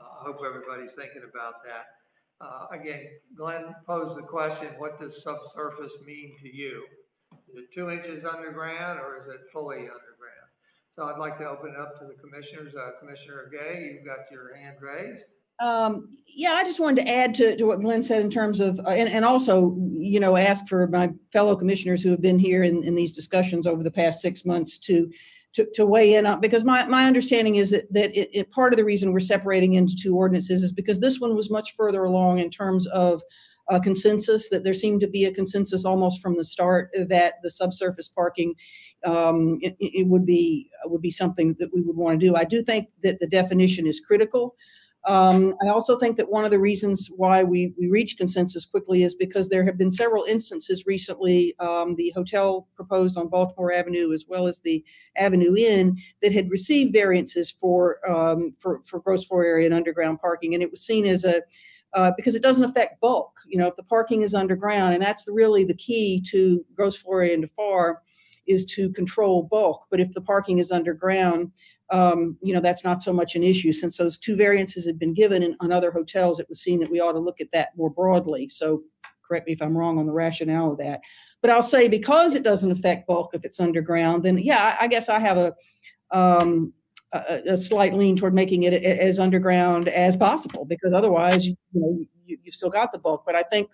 I hope everybody's thinking about that. Again, Glenn posed the question, what does subsurface mean to you? Is it 2 inches underground or is it fully underground? So I'd like to open it up to the commissioners. Commissioner Gay, you've got your hand raised. Yeah, I just wanted to add to what Glenn said in terms of, and also, you know, ask for my fellow commissioners who have been here in these discussions over the past 6 months to weigh in on, because my understanding is that part of the reason we're separating into 2 ordinances is because this one was much further along in terms of consensus, that there seemed to be a consensus almost from the start that the subsurface parking it would be something that we would want to do. I do think that the definition is critical. I also think that one of the reasons why we reached consensus quickly is because there have been several instances recently, the hotel proposed on Baltimore Avenue as well as the Avenue Inn, that had received variances for gross floor area and underground parking, and it was seen as because it doesn't affect bulk. You know, if the parking is underground, and that's really the key to gross floor area and FAR, is to control bulk. But if the parking is underground, you know, that's not so much an issue. Since those 2 variances had been given on other hotels, it was seen that we ought to look at that more broadly. So correct me if I'm wrong on the rationale of that. But I'll say, because it doesn't affect bulk if it's underground, then yeah, I guess I have a slight lean toward making it as underground as possible, because otherwise, you know, you've still got the bulk. But I think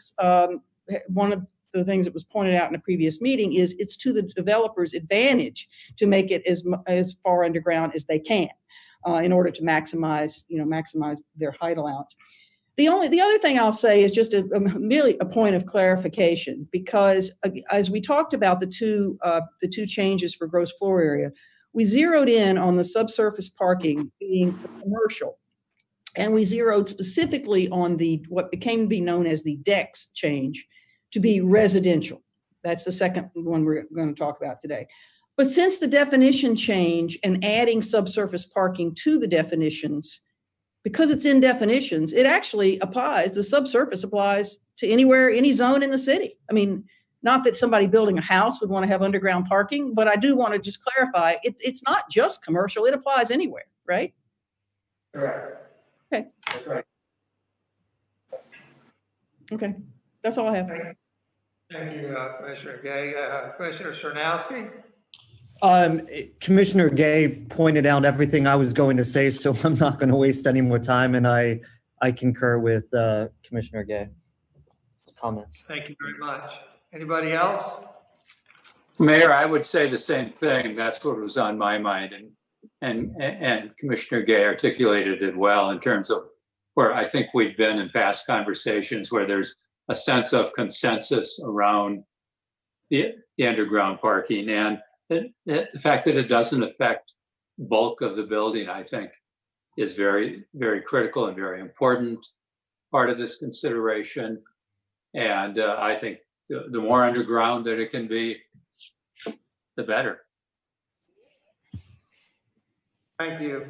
one of the things that was pointed out in a previous meeting is it's to the developer's advantage to make it as far underground as they can in order to maximize their height allowance. The other thing I'll say is just merely a point of clarification, because as we talked about the two changes for gross floor area, we zeroed in on the subsurface parking being for commercial, and we zeroed specifically on what became to be known as the decks change to be residential. That's the second one we're going to talk about today. But since the definition change and adding subsurface parking to the definitions, because it's in definitions, it actually applies, the subsurface applies to anywhere, any zone in the city. I mean, not that somebody building a house would want to have underground parking, but I do want to just clarify, it's not just commercial, it applies anywhere, right? Correct. Okay. That's right. Okay. That's all I have. Thank you, Commissioner Gay. Commissioner Sernowski? Commissioner Gay pointed out everything I was going to say, so I'm not going to waste any more time, and I concur with Commissioner Gay's comments. Thank you very much. Anybody else? Mayor, I would say the same thing. That's what was on my mind, and Commissioner Gay articulated it well in terms of where I think we've been in past conversations where there's a sense of consensus around the underground parking, and the fact that it doesn't affect bulk of the building, I think, is very, very critical and very important part of this consideration. And I think the more underground that it can be, the better. Thank you.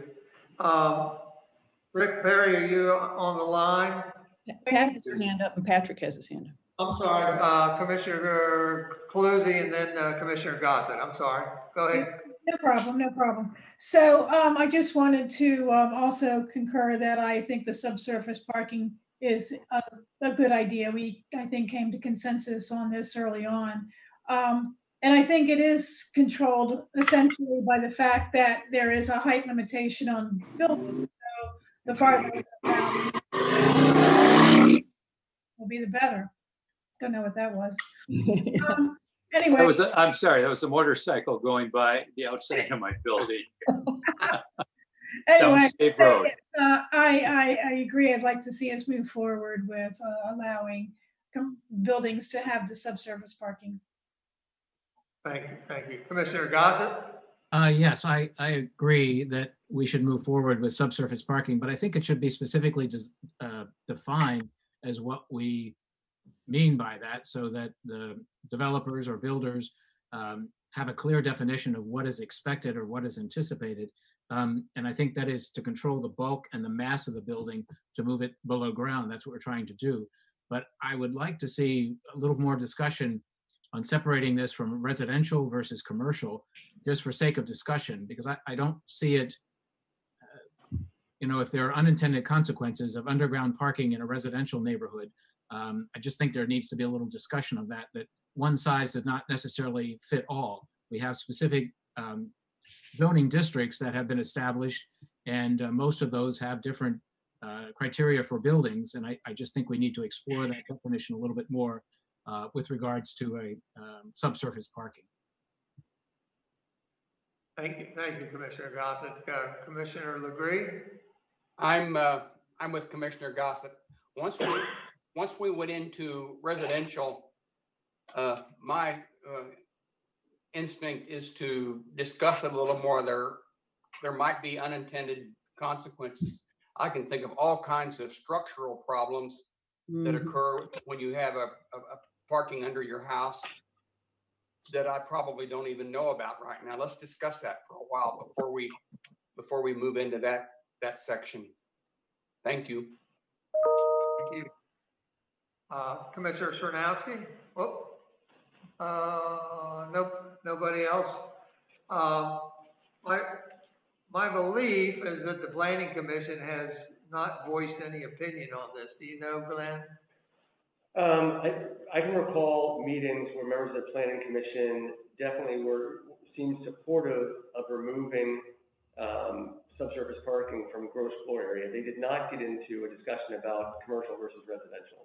Rick Perry, are you on the line? Pat has her hand up and Patrick has his hand up. I'm sorry, Commissioner Calusi and then Commissioner Gossett. I'm sorry. Go ahead. No problem, no problem. So I just wanted to also concur that I think the subsurface parking is a good idea. We, I think, came to consensus on this early on. And I think it is controlled essentially by the fact that there is a height limitation on buildings. So the farther down will be the better. Don't know what that was. Anyway. I'm sorry, that was a motorcycle going by the outside of my building. Anyway, Down State Road. I agree. I'd like to see us move forward with allowing buildings to have the subsurface parking. Thank you, thank you. Commissioner Gossett? Yes, I agree that we should move forward with subsurface parking, but I think it should be specifically defined as what we mean by that, so that the developers or builders have a clear definition of what is expected or what is anticipated. And I think that is to control the bulk and the mass of the building to move it below ground. That's what we're trying to do. But I would like to see a little more discussion on separating this from residential versus commercial, just for sake of discussion, because I don't see it, if there are unintended consequences of underground parking in a residential neighborhood, I just think there needs to be a little discussion of that one size does not necessarily fit all. We have specific zoning districts that have been established, and most of those have different criteria for buildings. And I just think we need to explore that definition a little bit more with regards to a subsurface parking. Thank you, Commissioner Gossett. Commissioner Lagree? I'm with Commissioner Gossett. Once we went into residential, my instinct is to discuss it a little more. There might be unintended consequences. I can think of all kinds of structural problems that occur when you have a parking under your house that I probably don't even know about right now. Let's discuss that for a while before we move into that section. Thank you. Thank you. Commissioner Sernowski? Nope, nobody else. My belief is that the Planning Commission has not voiced any opinion on this. Do you know, Glenn? I can recall meetings where members of the Planning Commission definitely seemed supportive of removing subsurface parking from gross floor area. They did not get into a discussion about commercial versus residential.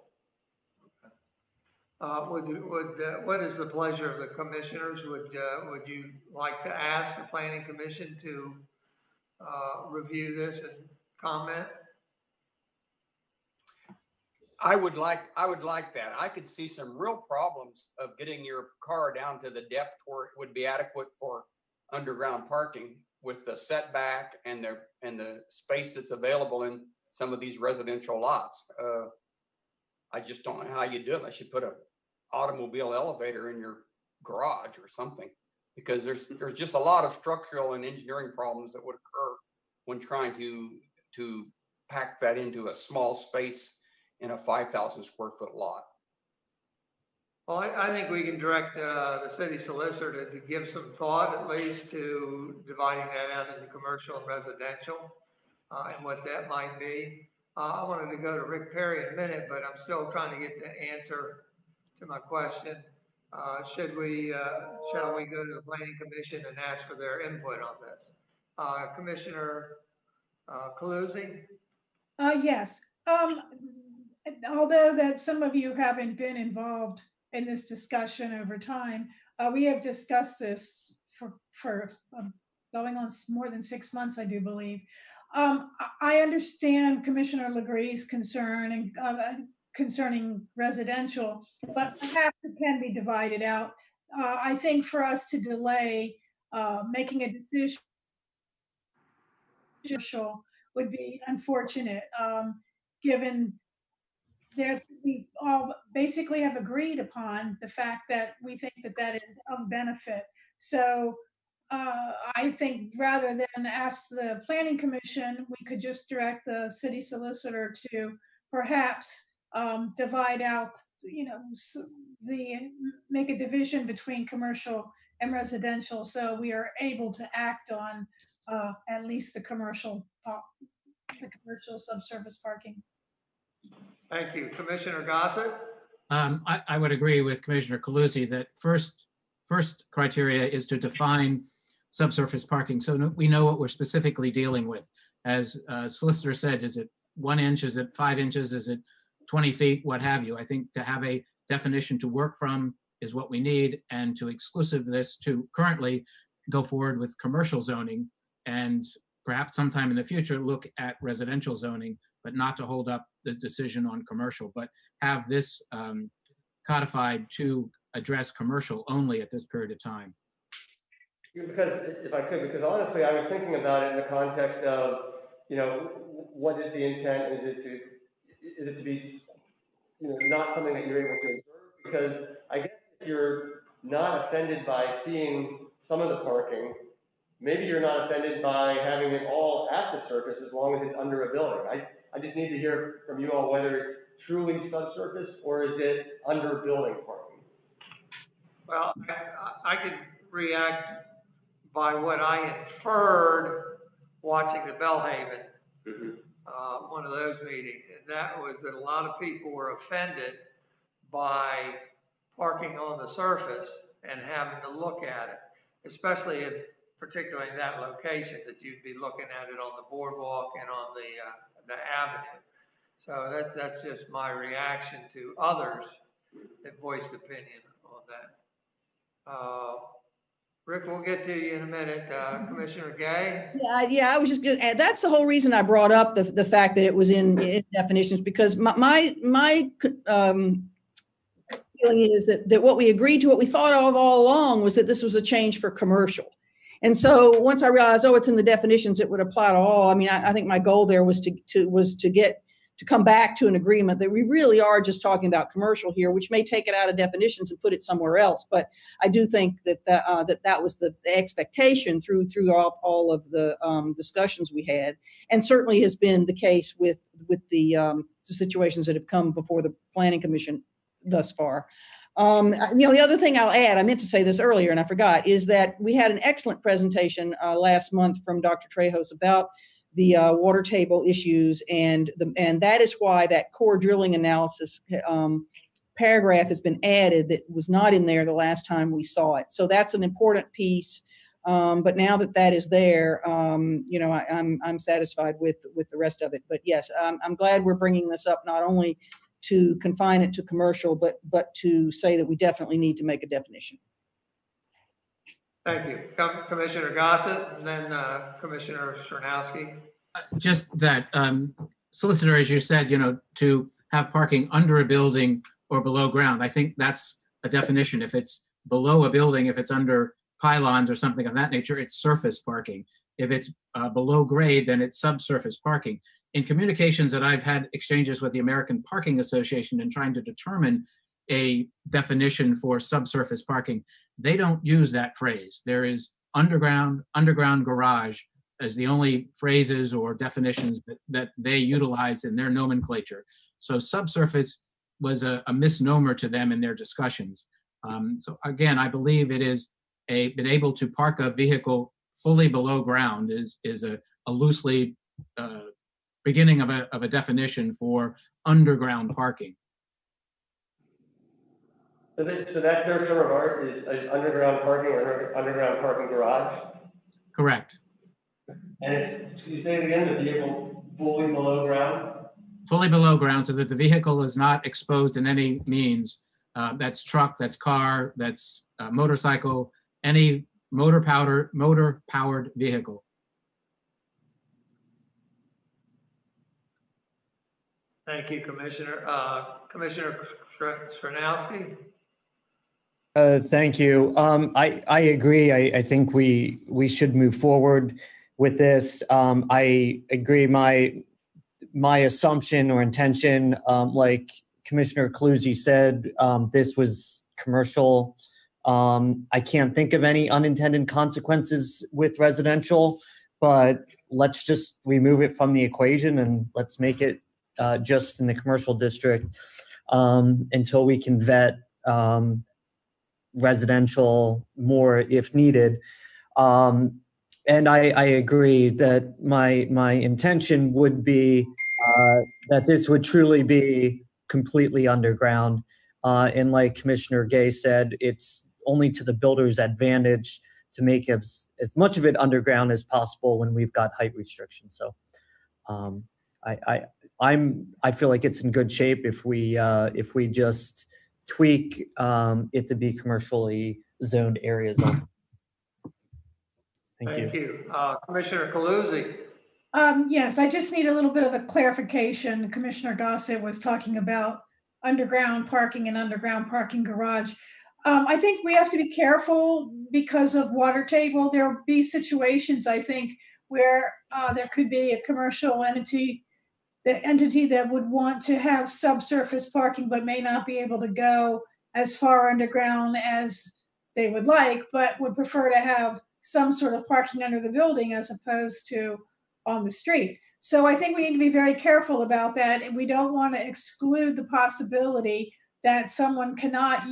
What is the pleasure of the commissioners? Would you like to ask the Planning Commission to review this and comment? I would like that. I could see some real problems of getting your car down to the depth where it would be adequate for underground parking with the setback and the space that's available in some of these residential lots. I just don't know how you do it unless you put an automobile elevator in your garage or something, because there's just a lot of structural and engineering problems that would occur when trying to pack that into a small space in a 5,000 square foot lot. Well, I think we can direct the city solicitor to give some thought at least to dividing that out into commercial and residential and what that might be. I wanted to go to Rick Perry in a minute, but I'm still trying to get the answer to my question. Shall we go to the Planning Commission and ask for their input on this? Commissioner Calusi? Yes. Although that some of you haven't been involved in this discussion over time, we have discussed this for going on more than 6 months, I do believe. I understand Commissioner Legree's concern and concerning residential, but perhaps it can be divided out. I think for us to delay making a decision would be unfortunate, given we all basically have agreed upon the fact that we think that is of benefit. So I think rather than ask the Planning Commission, we could just direct the city solicitor to perhaps divide out make a division between commercial and residential, so we are able to act on at least the commercial subsurface parking. Thank you. Commissioner Gossett? I would agree with Commissioner Calusi that first criteria is to define subsurface parking, so we know what we're specifically dealing with. As Solicitor said, is it 1 inch, is it 5 inches, is it 20 feet, what have you? I think to have a definition to work from is what we need, and to exclusive this to currently go forward with commercial zoning, and perhaps sometime in the future look at residential zoning, but not to hold up the decision on commercial, but have this codified to address commercial only at this period of time. Because, if I could, because honestly, I was thinking about it in the context of, what is the intent? Is it to be, not something that you're able to observe? Because I guess if you're not offended by seeing some of the parking, maybe you're not offended by having it all at the surface as long as it's under a building. I just need to hear from you all whether it's truly subsurface or is it under building parking? Well, I could react by what I inferred watching the Bellhaven, one of those meetings, and that was that a lot of people were offended by parking on the surface and having to look at it, especially particularly in that location, that you'd be looking at it on the boardwalk and on the avenue. So that's just my reaction to others that voiced opinion on that. Rick, we'll get to you in a minute. Commissioner Gay? Yeah, I was just going to add, that's the whole reason I brought up the fact that it was in definitions, because my feeling is that what we agreed to, what we thought of all along, was that this was a change for commercial. And so once I realized, it's in the definitions, it would apply to all. I mean, I think my goal there was to come back to an agreement that we really are just talking about commercial here, which may take it out of definitions and put it somewhere else. But I do think that was the expectation through all of the discussions we had, and certainly has been the case with the situations that have come before the Planning Commission thus far. The other thing I'll add, I meant to say this earlier and I forgot, is that we had an excellent presentation last month from Dr. Trejos about the water table issues, and that is why that core drilling analysis paragraph has been added that was not in there the last time we saw it. So that's an important piece. But now that is there, I'm satisfied with the rest of it. But yes, I'm glad we're bringing this up, not only to confine it to commercial, but to say that we definitely need to make a definition. Thank you. Commissioner Gossett, and then Commissioner Sernowski. Just that, Solicitor, as you said, to have parking under a building or below ground, I think that's a definition. If it's below a building, if it's under pylons or something of that nature, it's surface parking. If it's below grade, then it's subsurface parking. In communications that I've had exchanges with the American Parking Association in trying to determine a definition for subsurface parking, they don't use that phrase. There is underground garage as the only phrases or definitions that they utilize in their nomenclature. So subsurface was a misnomer to them in their discussions. So again, I believe it is been able to park a vehicle fully below ground is a loosely beginning of a definition for underground parking. So that's their term of art, is underground parking or underground parking garage? Correct. And you say it again, the vehicle fully below ground? Fully below ground, so that the vehicle is not exposed in any means. That's truck, that's car, that's motorcycle, any motor-powered vehicle. Thank you, Commissioner. Commissioner Sernowski? Thank you. I agree. I think we should move forward with this. I agree. My assumption or intention, like Commissioner Calusi said, this was commercial. I can't think of any unintended consequences with residential, but let's just remove it from the equation and let's make it just in the commercial district. until we can vet residential more if needed. And I agree that my intention would be that this would truly be completely underground. And like Commissioner Gay said, it's only to the builder's advantage to make as much of it underground as possible when we've got height restrictions. So I feel like it's in good shape if we just tweak it to be commercially zoned areas only. Thank you. Commissioner Calusi. Yes, I just need a little bit of a clarification. Commissioner Gossett was talking about underground parking and underground parking garage. I think we have to be careful because of water table. There will be situations, I think, where there could be a commercial entity that would want to have subsurface parking but may not be able to go as far underground as they would like, but would prefer to have some sort of parking under the building as opposed to on the street. So I think we need to be very careful about that, and we don't want to exclude the possibility that someone cannot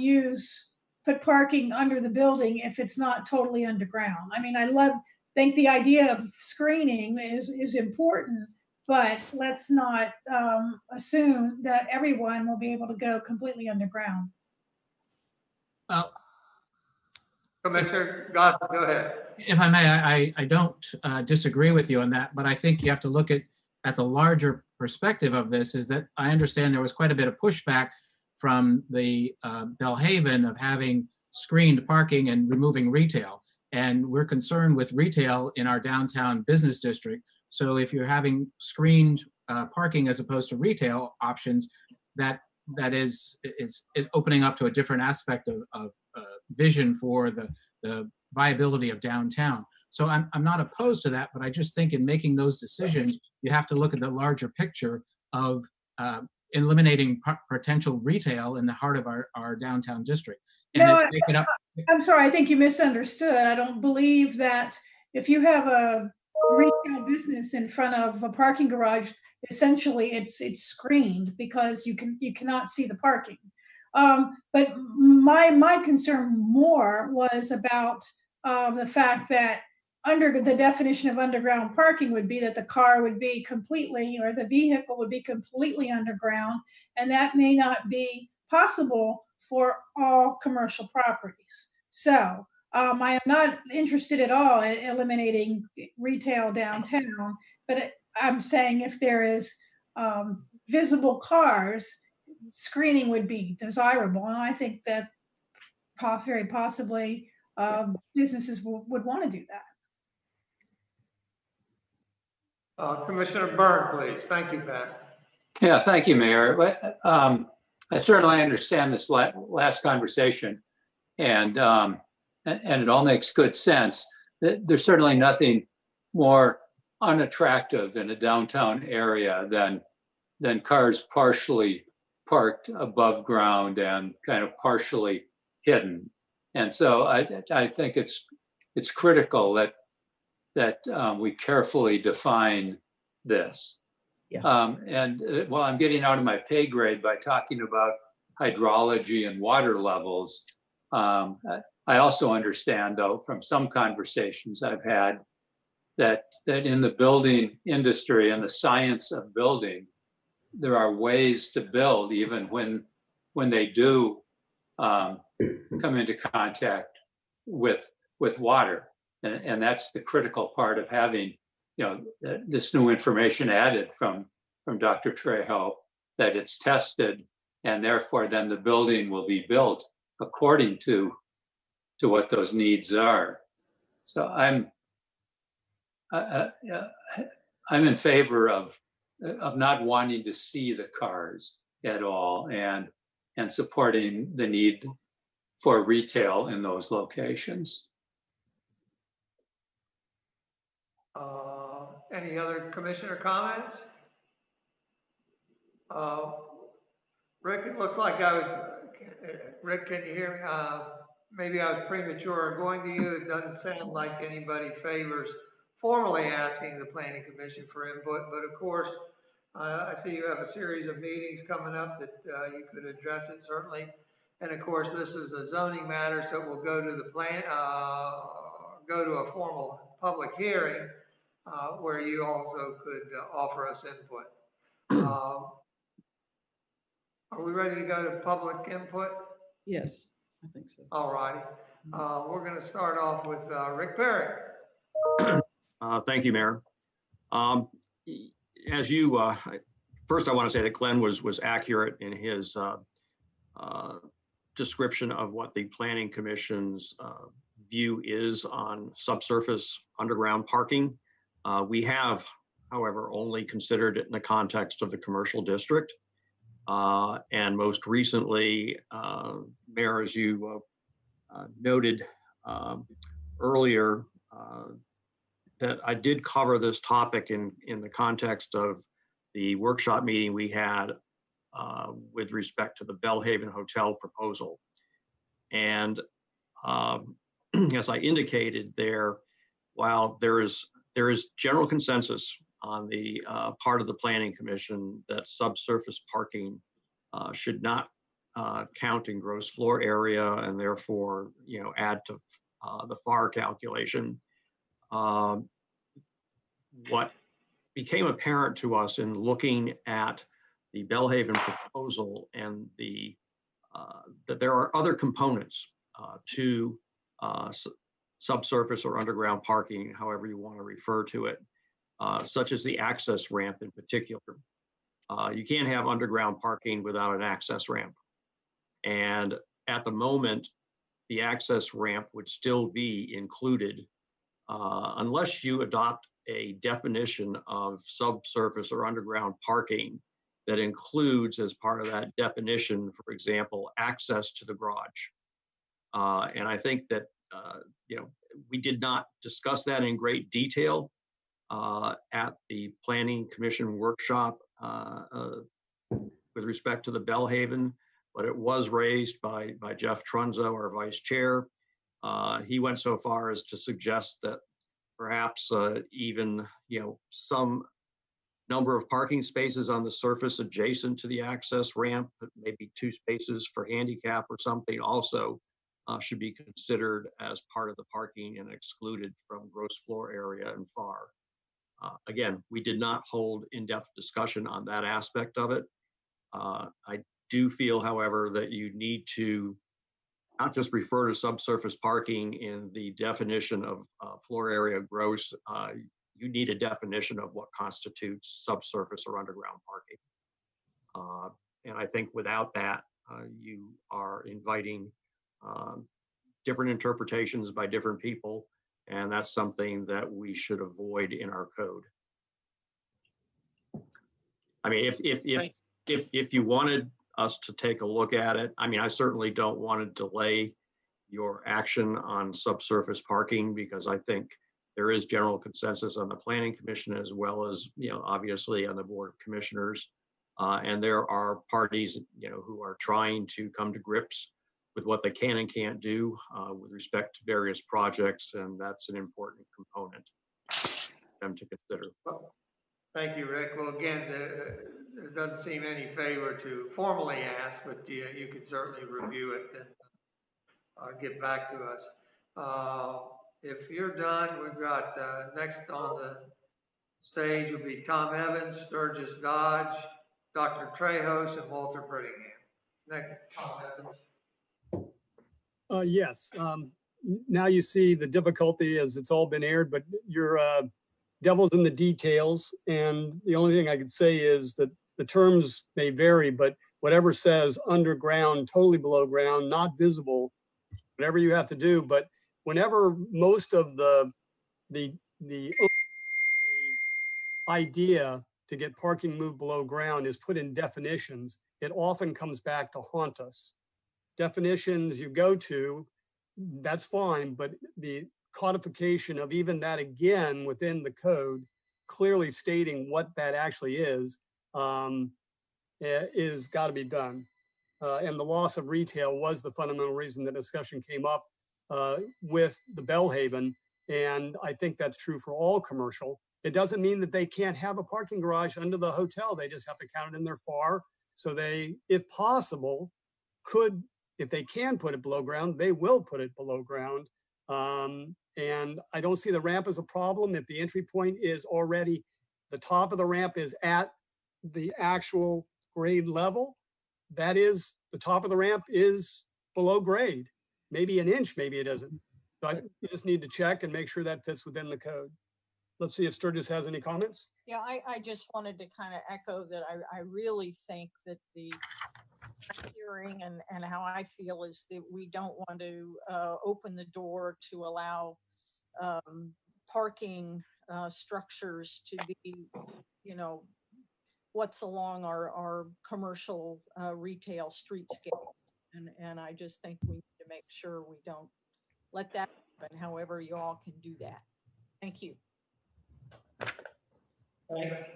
put parking under the building if it's not totally underground. I mean, think the idea of screening is important, but let's not assume that everyone will be able to go completely underground. Commissioner Gossett, go ahead. If I may, I don't disagree with you on that, but I think you have to look at the larger perspective of this. Is that I understand there was quite a bit of pushback from the Belhaven of having screened parking and removing retail. And we're concerned with retail in our downtown business district. So if you're having screened parking as opposed to retail options, that is opening up to a different aspect of vision for the viability of downtown. So I'm not opposed to that, but I just think in making those decisions, you have to look at the larger picture of eliminating potential retail in the heart of our downtown district. And No, I'm sorry, I think you misunderstood. I don't believe that if you have a retail business in front of a parking garage, essentially it's screened because you cannot see the parking. But my concern more was about the fact that under the definition of underground parking would be that the car would be completely, or the vehicle would be completely underground, and that may not be possible for all commercial properties. So I am not interested at all in eliminating retail downtown, but I'm saying if there is visible cars, screening would be desirable. And I think that very possibly businesses would want to do that. Commissioner Byrne, please. Thank you, Pat. Yeah, thank you, Mayor. I certainly understand this last conversation, and it all makes good sense. There's certainly nothing more unattractive in a downtown area than cars partially parked above ground and kind of partially hidden. And so I think it's critical that we carefully define this. Yes. While I'm getting out of my pay grade by talking about hydrology and water levels, I also understand, though, from some conversations I've had, that in the building industry and the science of building, there are ways to build even when they do come into contact with water, and that's the critical part of having this new information added from Dr. Trejo, that it's tested, and therefore then the building will be built according to what those needs are. So I'm in favor of not wanting to see the cars at all, and supporting the need for retail in those locations. Any other commissioner comments? Rick, it looks like Rick, can you hear me? Maybe I was premature. Going to you, it doesn't sound like anybody favors formally asking the Planning Commission for input, but of course, I see you have a series of meetings coming up that, you could address it certainly. And of course, this is a zoning matter, so it will go to the plan, go to a formal public hearing, where you also could offer us input. Are we ready to go to public input? Yes, I think so. All righty. We're gonna start off with, Rick Perry. Thank you, Mayor. As you, first I want to say that Glenn was accurate in his description of what the Planning Commission's view is on subsurface underground parking. We have, however, only considered it in the context of the commercial district. And most recently, Mayor, as you noted earlier, that I did cover this topic in the context of the workshop meeting we had with respect to the Bellhaven Hotel proposal. And as I indicated there, while there is general consensus on the part of the Planning Commission that subsurface parking should not count in gross floor area and therefore, add to the FAR calculation. What became apparent to us in looking at the Bellhaven proposal and that there are other components to subsurface or underground parking, however you want to refer to it, such as the access ramp in particular. You can't have underground parking without an access ramp. And at the moment, the access ramp would still be included unless you adopt a definition of subsurface or underground parking that includes as part of that definition, for example, access to the garage. And I think that, we did not discuss that in great detail at the Planning Commission workshop with respect to the Bellhaven, but it was raised by Jeff Trunzo, our vice chair. He went so far as to suggest that perhaps even, some number of parking spaces on the surface adjacent to the access ramp, maybe 2 spaces for handicap or something also should be considered as part of the parking and excluded from gross floor area and FAR. Again, we did not hold in-depth discussion on that aspect of it. I do feel, however, that you need to not just refer to subsurface parking in the definition of floor area gross. You need a definition of what constitutes subsurface or underground parking. And I think without that, you are inviting different interpretations by different people. And that's something that we should avoid in our code. I mean, if you wanted us to take a look at it, I mean, I certainly don't want to delay your action on subsurface parking because I think there is general consensus on the Planning Commission as well as, obviously on the Board of Commissioners. And there are parties, who are trying to come to grips with what they can and can't do with respect to various projects. And that's an important component for them to consider. Thank you, Rick. Well, again, there doesn't seem any favor to formally ask, but you could certainly review it and get back to us. If you're done, we've got next on the stage will be Tom Evans, Sturgis Dodge, Dr. Trejos, and Walter Brittingham. Next, Tom Evans. Yes. Now you see the difficulty as it's all been aired, but you're devil's in the details. And the only thing I could say is that the terms may vary, but whatever says underground, totally below ground, not visible, whatever you have to do. But whenever most of the idea to get parking moved below ground is put in definitions, it often comes back to haunt us. Definitions you go to, that's fine, but the codification of even that again within the code, clearly stating what that actually is got to be done. And the loss of retail was the fundamental reason the discussion came up with the Bellhaven. And I think that's true for all commercial. It doesn't mean that they can't have a parking garage under the hotel. They just have to count it in their FAR. So they, if possible, could, if they can put it below ground, they will put it below ground. And I don't see the ramp as a problem. If the entry point is already, the top of the ramp is at the actual grade level, that is, the top of the ramp is below grade. Maybe an inch, maybe it isn't. So you just need to check and make sure that fits within the code. Let's see if Sturgis has any comments. Yeah, I just wanted to kind of echo that I really think that the hearing and how I feel is that we don't want to open the door to allow parking structures to be, you know, what's along our commercial retail streetscape. And I just think we need to make sure we don't let that happen, however you all can do that. Thank you.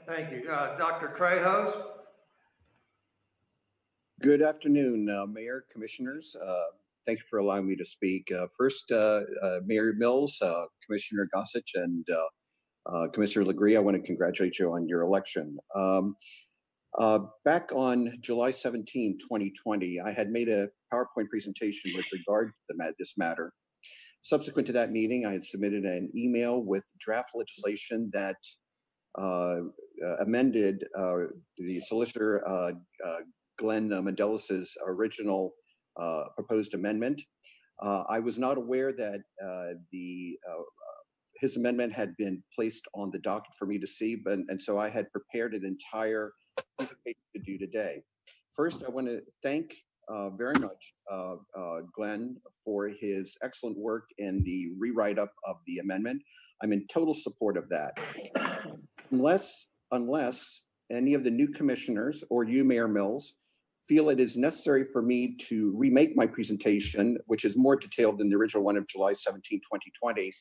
Thank you. Dr. Trejos? Good afternoon, Mayor, Commissioners. Thank you for allowing me to speak. First, Mayor Mills, Commissioner Gossett, and Commissioner Lagree, I want to congratulate you on your election. Back on July 17, 2020, I had made a PowerPoint presentation with regard to this matter. Subsequent to that meeting, I had submitted an email with draft legislation that amended the Solicitor Glenn Mendelis's original proposed amendment. I was not aware that his amendment had been placed on the docket for me to see, and so I had prepared an entire presentation to do today. First, I want to thank very much Glenn for his excellent work in the rewrite up of the amendment. I'm in total support of that. Unless any of the new commissioners or you, Mayor Mills, feel it is necessary for me to remake my presentation, which is more detailed than the original one of July 17, 2020,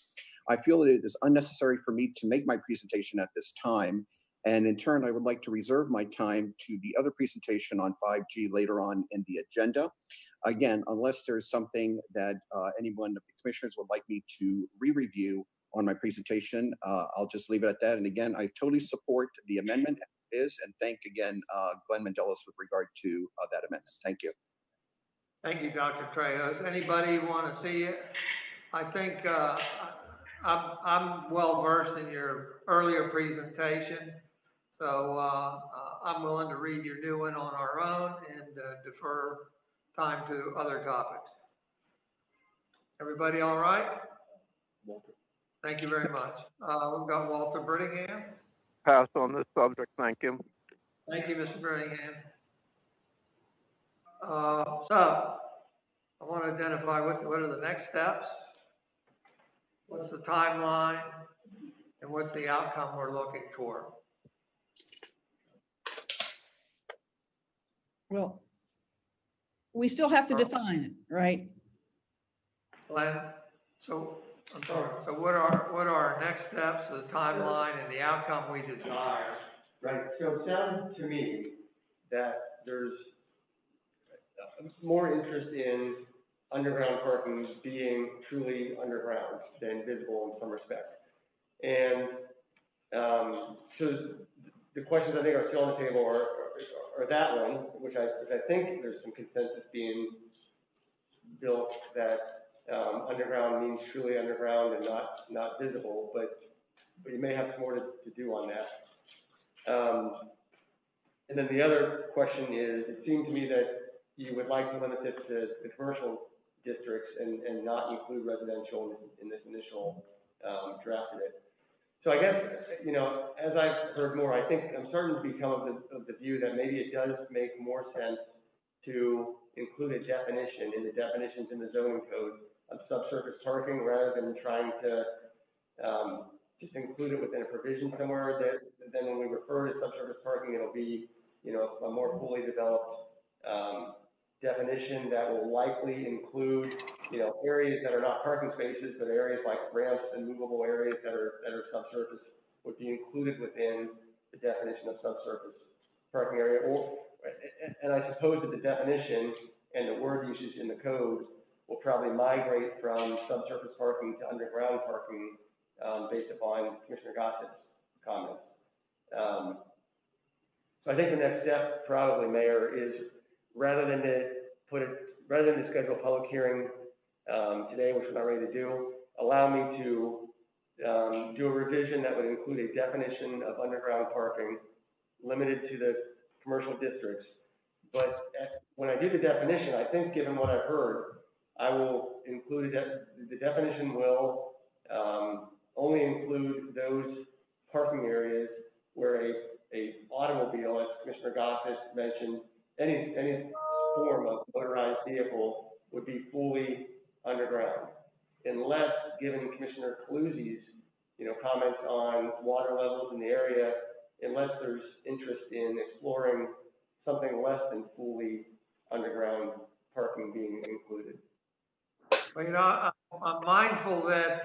I feel that it is unnecessary for me to make my presentation at this time. And in turn, I would like to reserve my time to the other presentation on 5G later on in the agenda. Again, unless there's something that anyone of the commissioners would like me to re-review on my presentation, I'll just leave it at that. And again, I totally support the amendment as is, and thank again Glenn Mendelis with regard to that amendment. Thank you. Thank you, Dr. Trejos. Anybody want to see it? I think I'm well versed in your earlier presentation, so I'm willing to read your new one on our own and defer time to other topics. Everybody all right? Walter. Thank you very much. We've got Walter Brittingham. Pass on this subject, thank you. Thank you, Mr. Brittingham. So I want to identify what are the next steps, what's the timeline, and what's the outcome we're looking for. Well, we still have to define it, right? Glenn, so I'm sorry. So what are our next steps, the timeline, and the outcome we desire? Right. So it sounds to me that there's more interest in underground parking being truly underground than visible in some respects. And so the questions I think are still on the table are that one, which I think there's some consensus being built that underground means truly underground and not visible, but you may have some more to do on that. And then the other question is, it seemed to me that you would like to limit it to the commercial districts and not include residential in this initial draft of it. So I guess, you know, as I've heard more, I think I'm starting to become of the view that maybe it does make more sense to include a definition in the definitions in the zoning code of subsurface parking rather than trying to just include it within a provision somewhere that then when we refer to subsurface parking, it'll be, you know, a more fully developed definition that will likely include, you know, areas that are not parking spaces, but areas like ramps and movable areas that are subsurface would be included within the definition of subsurface parking area. And I suppose that the definition and the word usage in the code will probably migrate from subsurface parking to underground parking based upon Commissioner Gossett's comments. So I think the next step, probably, Mayor, is rather than to schedule a public hearing today, which we're not ready to do, allow me to do a revision that would include a definition of underground parking limited to the commercial districts. But when I do the definition, I think, given what I've heard, I will include that the definition will only include those parking areas where a automobile, as Commissioner Gossett mentioned, any form of motorized vehicle would be fully underground, unless, given Commissioner Calusi's, comments on water levels in the area, unless there's interest in exploring something less than fully underground parking being included. Well, I'm mindful that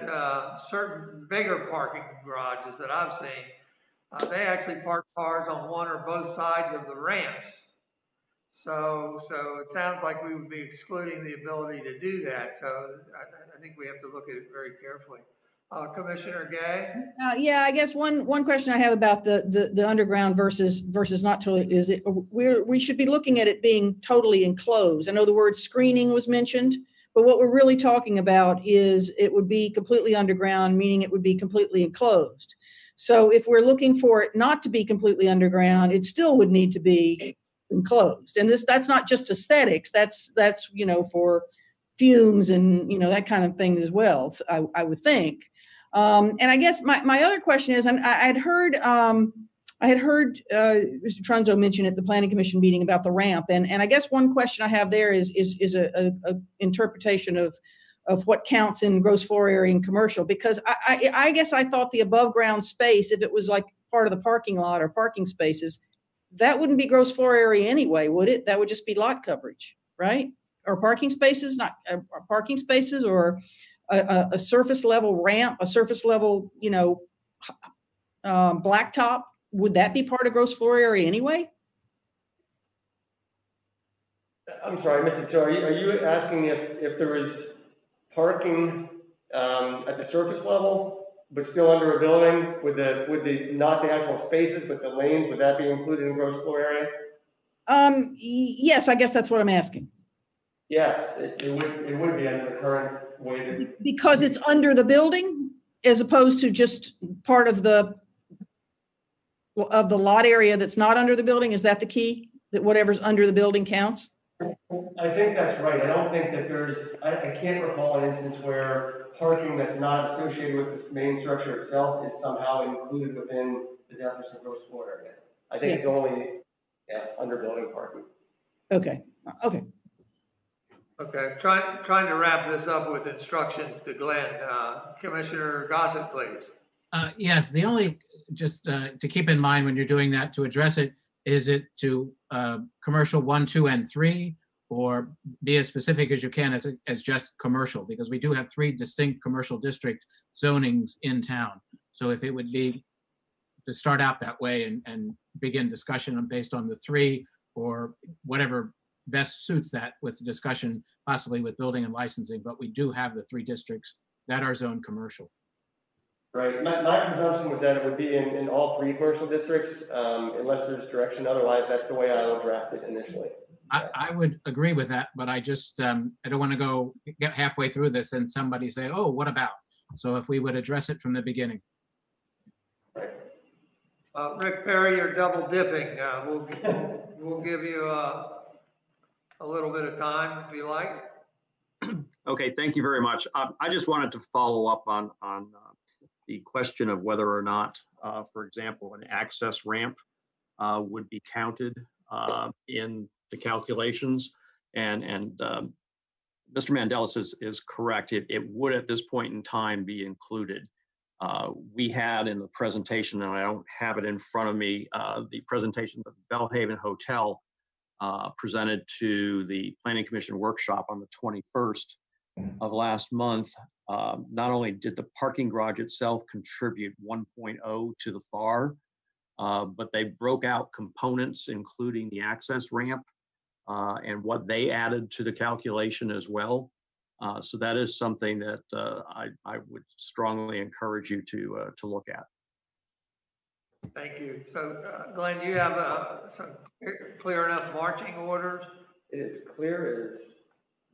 certain bigger parking garages that I've seen, they actually park cars on one or both sides of the ramps. So it sounds like we would be excluding the ability to do that. So I think we have to look at it very carefully. Commissioner Gay? Yeah, I guess one question I have about the underground versus not totally is we should be looking at it being totally enclosed. I know the word screening was mentioned, but what we're really talking about is it would be completely underground, meaning it would be completely enclosed. So if we're looking for it not to be completely underground, it still would need to be enclosed. And that's not just aesthetics. That's for fumes and that kind of thing as well. So I would think. And I guess my other question is, and I had heard Mr. Trunzo mention at the Planning Commission meeting about the ramp, and I guess one question I have there is a interpretation of what counts in gross floor area and commercial, because I guess I thought the above ground space, if it was like part of the parking lot or parking spaces, that wouldn't be gross floor area anyway, would it? That would just be lot coverage, right? Or parking spaces, not parking spaces, or a surface level ramp, a surface level, blacktop. Would that be part of gross floor area anyway? I'm sorry, Mr. So are you asking if there is parking at the surface level, but still under a building, with the not the actual spaces, but the lanes, would that be included in gross floor area? Yes, I guess that's what I'm asking. Yes, it would be under the current way that. Because it's under the building, as opposed to just part of the lot area that's not under the building. Is that the key? That whatever's under the building counts? I think that's right. I don't think that I can't recall an instance where parking that's not associated with the main structure itself is somehow included within the definition of gross floor area. I think it's only under building parking. Okay. Okay, trying to wrap this up with instructions to Glenn. Commissioner Gossett, please. Yes, the only, just to keep in mind when you're doing that, to address it, is it to commercial 1, 2, and 3, or be as specific as you can as just commercial, because we do have 3 distinct commercial district zonings in town. So if it would be to start out that way and begin discussion based on the 3, or whatever best suits that, with the discussion possibly with building and licensing, but we do have the 3 districts that are zoned commercial. Right. My presumption was that it would be in all 3 commercial districts, unless there's direction. Otherwise, that's the way I will draft it initially. I would agree with that, but I just, I don't want to get halfway through this and somebody say, oh, what about? So if we would address it from the beginning. Right. Rick Perry, you're double dipping. We'll give you a little bit of time if you like. Okay, thank you very much. I just wanted to follow up on the question of whether or not, for example, an access ramp would be counted in the calculations. And Mr. Mandelis is correct. It would at this point in time be included. We had in the presentation, and I don't have it in front of me, the presentation of the Bellhaven Hotel presented to the Planning Commission workshop on the 21st of last month. Not only did the parking garage itself contribute 1.0 to the FAR, but they broke out components, including the access ramp and what they added to the calculation as well. So that is something that I would strongly encourage you to look at. Thank you. So, Glenn, do you have some clear enough marching orders? It is clear as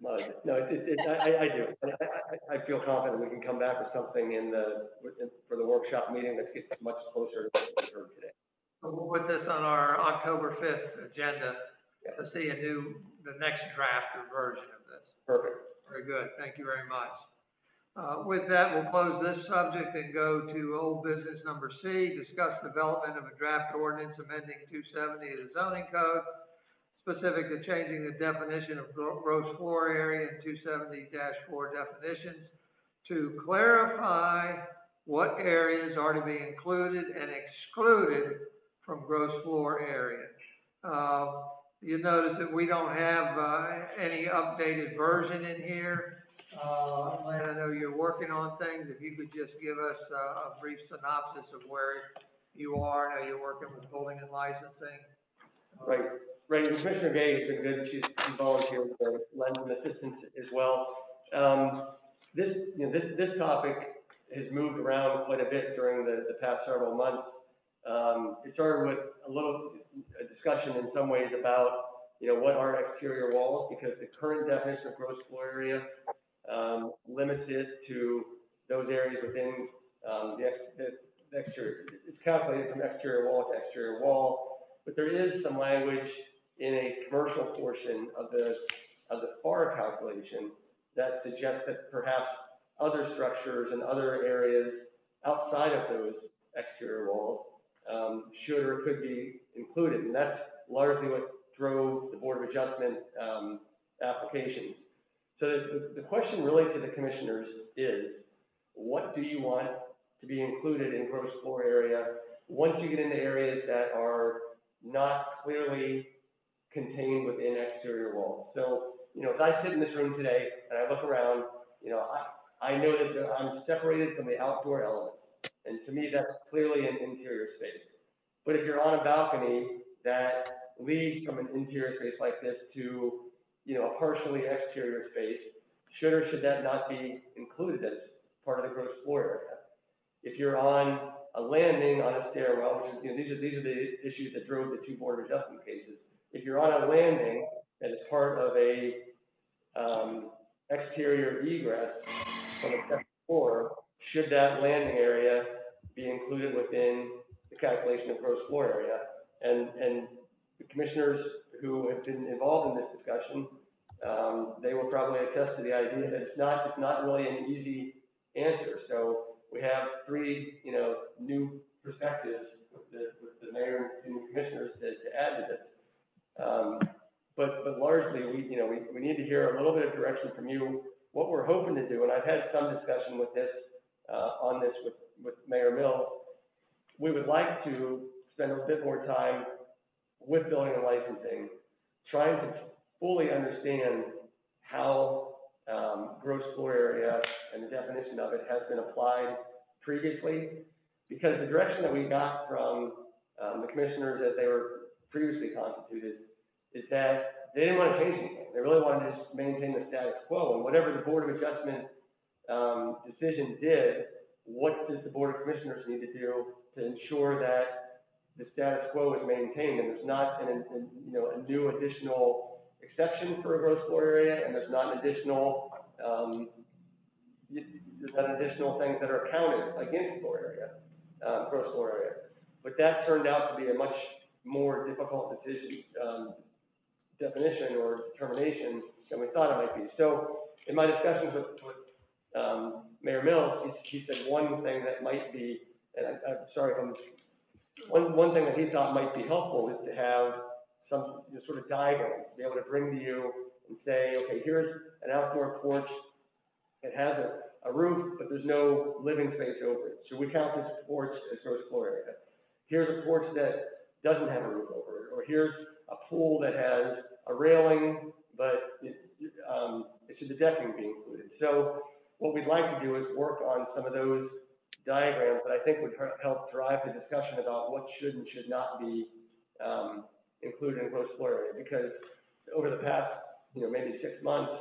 mud. No, I do. I feel confident we can come back with something for the workshop meeting that gets much closer to what we heard today. So we'll put this on our October 5th agenda to see the next draft or version of this. Perfect. Very good. Thank you very much. With that, we'll close this subject and go to old business number C, discuss development of a draft ordinance amending 270 of the zoning code, specific to changing the definition of gross floor area in 270-4 definitions to clarify what areas are to be included and excluded from gross floor area. You notice that we don't have any updated version in here. Glenn, I know you're working on things. If you could just give us a brief synopsis of where you are. I know you're working with building and licensing. Right. Commissioner Gay has been good. She's volunteered to lend some assistance as well. This topic has moved around quite a bit during the past several months. It started with a discussion in some ways about, what are exterior walls, because the current definition of gross floor area limits it to those areas within the exterior. It's calculated from exterior wall to exterior wall, but there is some language in a commercial portion of the FAR calculation that suggests that perhaps other structures and other areas outside of those exterior walls should or could be included, and that's largely what drove the Board of Adjustment applications. So the question really to the commissioners is, what do you want to be included in gross floor area once you get into areas that are not clearly contained within exterior walls? So, if I sit in this room today and I look around, I know that I'm separated from the outdoor elements. And to me, that's clearly an interior space. But if you're on a balcony that leads from an interior space like this to, a partially exterior space, should or should that not be included as part of the gross floor area? If you're on a landing on a stairwell, which is, these are the issues that drove the 2 Board of Adjustment cases. If you're on a landing that is part of a exterior egress from the second floor, should that landing area be included within the calculation of gross floor area? And the commissioners who have been involved in this discussion, they will probably attest to the idea that it's not really an easy answer. So we have 3, new perspectives with the mayor and the commissioners to add to this. But largely, we need to hear a little bit of direction from you. What we're hoping to do, and I've had some discussion with this on this with Mayor Mills, we would like to spend a bit more time with building and licensing, trying to fully understand how gross floor area and the definition of it has been applied previously, because the direction that we got from the commissioners as they were previously constituted is that they didn't want to change anything. They really wanted to just maintain the status quo, and whatever the Board of Adjustment decision did, what does the Board of Commissioners need to do to ensure that the status quo is maintained and there's not a new additional exception for a gross floor area, and there's not an additional things that are counted against floor area, gross floor area. But that turned out to be a much more difficult decision, definition or determination than we thought it might be. So in my discussions with Mayor Mills, he said one thing that might be, and I'm sorry if I'm, one thing that he thought might be helpful is to have some sort of diagram, to be able to bring to you and say, okay, here's an outdoor porch. It has a roof, but there's no living space over it. Should we count this porch as gross floor area? Here's a porch that doesn't have a roof over it, or here's a pool that has a railing, but should the decking be included? So what we'd like to do is work on some of those diagrams that I think would help drive the discussion about what should and should not be included in gross floor area. Because over the past, maybe 6 months,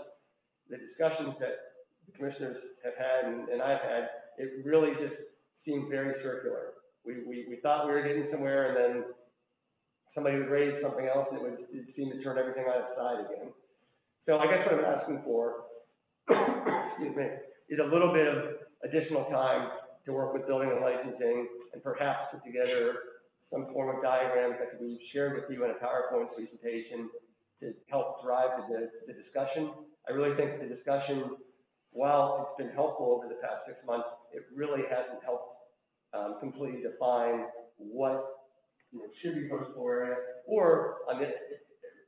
the discussions that the commissioners have had and I've had, it really just seemed very circular. we thought we were getting somewhere, and then somebody would raise something else, and it seemed to turn everything on its side again. So I guess what I'm asking for, excuse me, is a little bit of additional time to work with building and licensing, and perhaps put together some form of diagrams that could be shared with you in a PowerPoint presentation to help drive the discussion. I really think the discussion, while it's been helpful over the past 6 months, it really hasn't helped completely define what should be gross floor area, or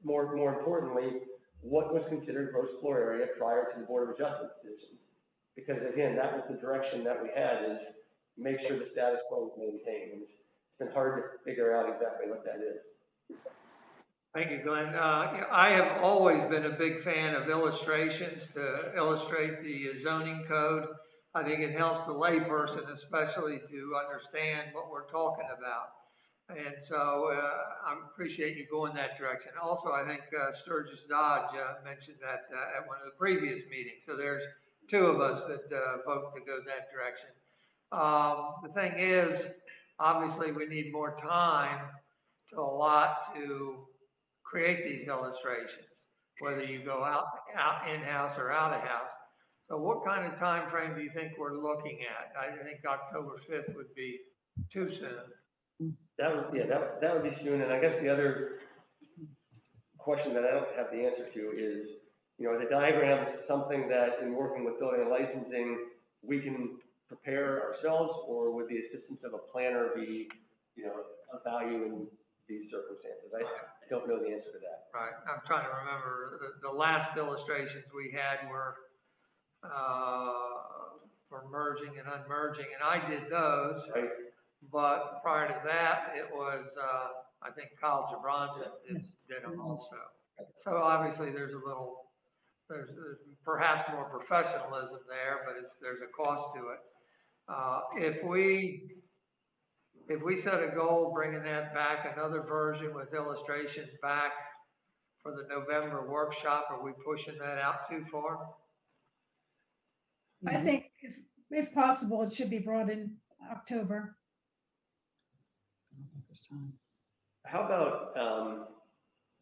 more importantly, what was considered gross floor area prior to the Board of Adjustment decision. Because again, that was the direction that we had, is make sure the status quo is maintained. It's been hard to figure out exactly what that is. Thank you, Glenn. I have always been a big fan of illustrations to illustrate the zoning code. I think it helps the layperson especially to understand what we're talking about. And so I appreciate you going that direction. Also, I think Sturgis Dodge mentioned that at one of the previous meetings. So there's two of us that vote to go that direction. The thing is, obviously, we need more time to allot to create these illustrations, whether you go out in-house or out-of-house. So what kind of time frame do you think we're looking at? I think October 5th would be too soon. That would be soon. And I guess the other question that I don't have the answer to is, the diagram is something that, in working with building and licensing, we can prepare ourselves, or would the assistance of a planner be, a value in these circumstances? I don't know the answer to that. Right. I'm trying to remember. The last illustrations we had were for merging and unmerging, and I did those. Right. But prior to that, it was, I think Kyle Jabronza did them also. So obviously there's perhaps more professionalism there, but there's a cost to it. If we set a goal, bringing that back, another version with illustrations back for the November workshop, are we pushing that out too far? I think if possible, it should be brought in October. How about,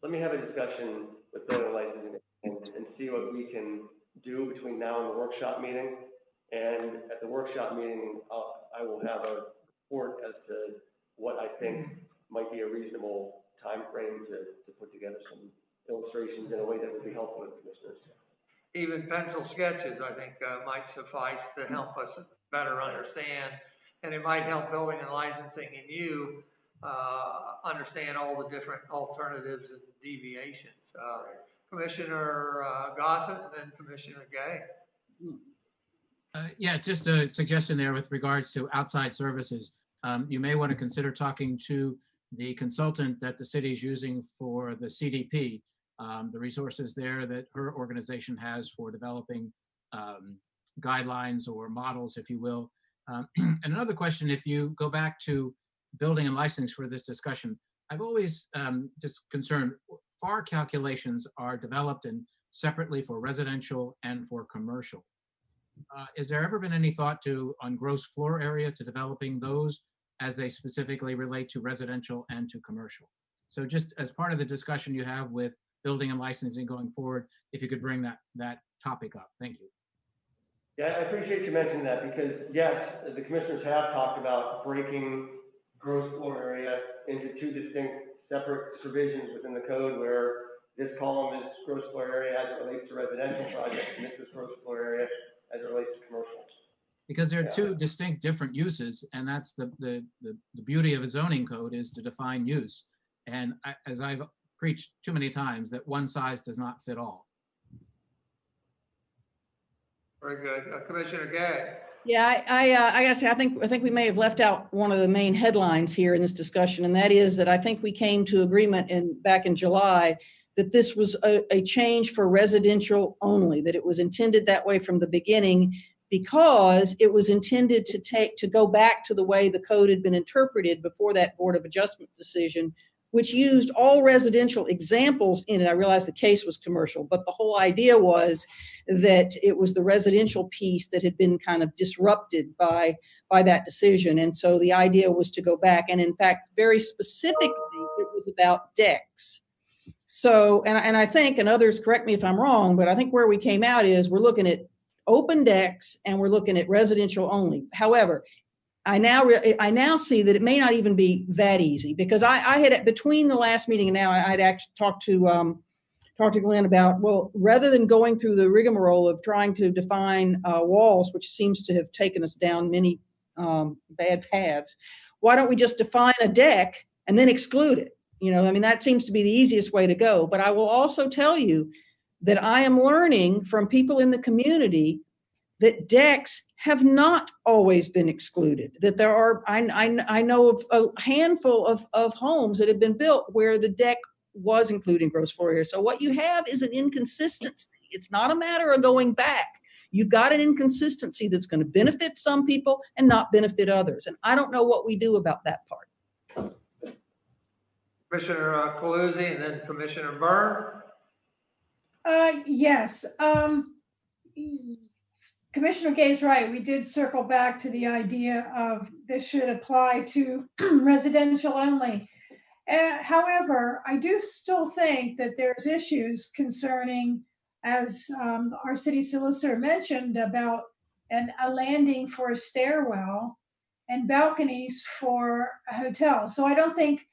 let me have a discussion with building and licensing and see what we can do between now and the workshop meeting. And at the workshop meeting, I will have a report as to what I think might be a reasonable time frame to put together some illustrations in a way that would be helpful to commissioners. Even pencil sketches, I think, might suffice to help us better understand, and it might help building and licensing and you understand all the different alternatives and deviations. Commissioner Gossett and then Commissioner Gay. Yeah, just a suggestion there with regards to outside services. You may want to consider talking to the consultant that the city is using for the CDP, the resources there that her organization has for developing guidelines or models, if you will. And another question, if you go back to building and licensing for this discussion, I've always just concerned, FAR calculations are developed and separately for residential and for commercial. Has there ever been any thought on gross floor area to developing those as they specifically relate to residential and to commercial? So just as part of the discussion you have with building and licensing going forward, if you could bring that topic up. Thank you. Yeah, I appreciate you mentioning that, because yes, the commissioners have talked about breaking gross floor area into two distinct separate provisions within the code, where this column is gross floor area as it relates to residential projects, and this is gross floor area as it relates to commercial. Because there are two distinct different uses, and that's the beauty of a zoning code, is to define use. And as I've preached too many times, that one size does not fit all. Very good. Commissioner Gay. Yeah, I gotta say, I think we may have left out one of the main headlines here in this discussion, and that is that I think we came to agreement back in July that this was a change for residential only, that it was intended that way from the beginning, because it was intended to go back to the way the code had been interpreted before that Board of Adjustment decision which used all residential examples in it. I realized the case was commercial, but the whole idea was that it was the residential piece that had been kind of disrupted by that decision. And so the idea was to go back. And in fact, very specifically, it was about decks. So, and I think, and others correct me if I'm wrong, but I think where we came out is we're looking at open decks and we're looking at residential only. However, I now see that it may not even be that easy, because I had, between the last meeting and now, I had actually talked to Glenn about, well, rather than going through the rigmarole of trying to define walls, which seems to have taken us down many bad paths, why don't we just define a deck and then exclude it? You know, I mean, that seems to be the easiest way to go. But I will also tell you that I am learning from people in the community that decks have not always been excluded, that there are, I know of a handful of homes that have been built where the deck was including gross floor area. So what you have is an inconsistency. It's not a matter of going back. You've got an inconsistency that's going to benefit some people and not benefit others. And I don't know what we do about that part. Commissioner Calusi and then Commissioner Byrne. Yes. Commissioner Gay's right. We did circle back to the idea of this should apply to residential only. However, I do still think that there's issues concerning, as our city solicitor mentioned, about a landing for a stairwell and balconies for a hotel. So I don't think,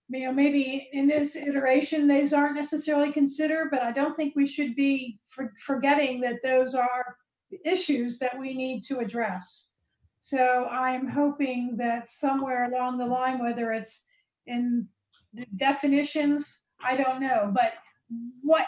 you know, maybe in this iteration, those aren't necessarily considered, but I don't think we should be forgetting that those are issues that we need to address. So I'm hoping that somewhere along the line, whether it's in the definitions, I don't know, but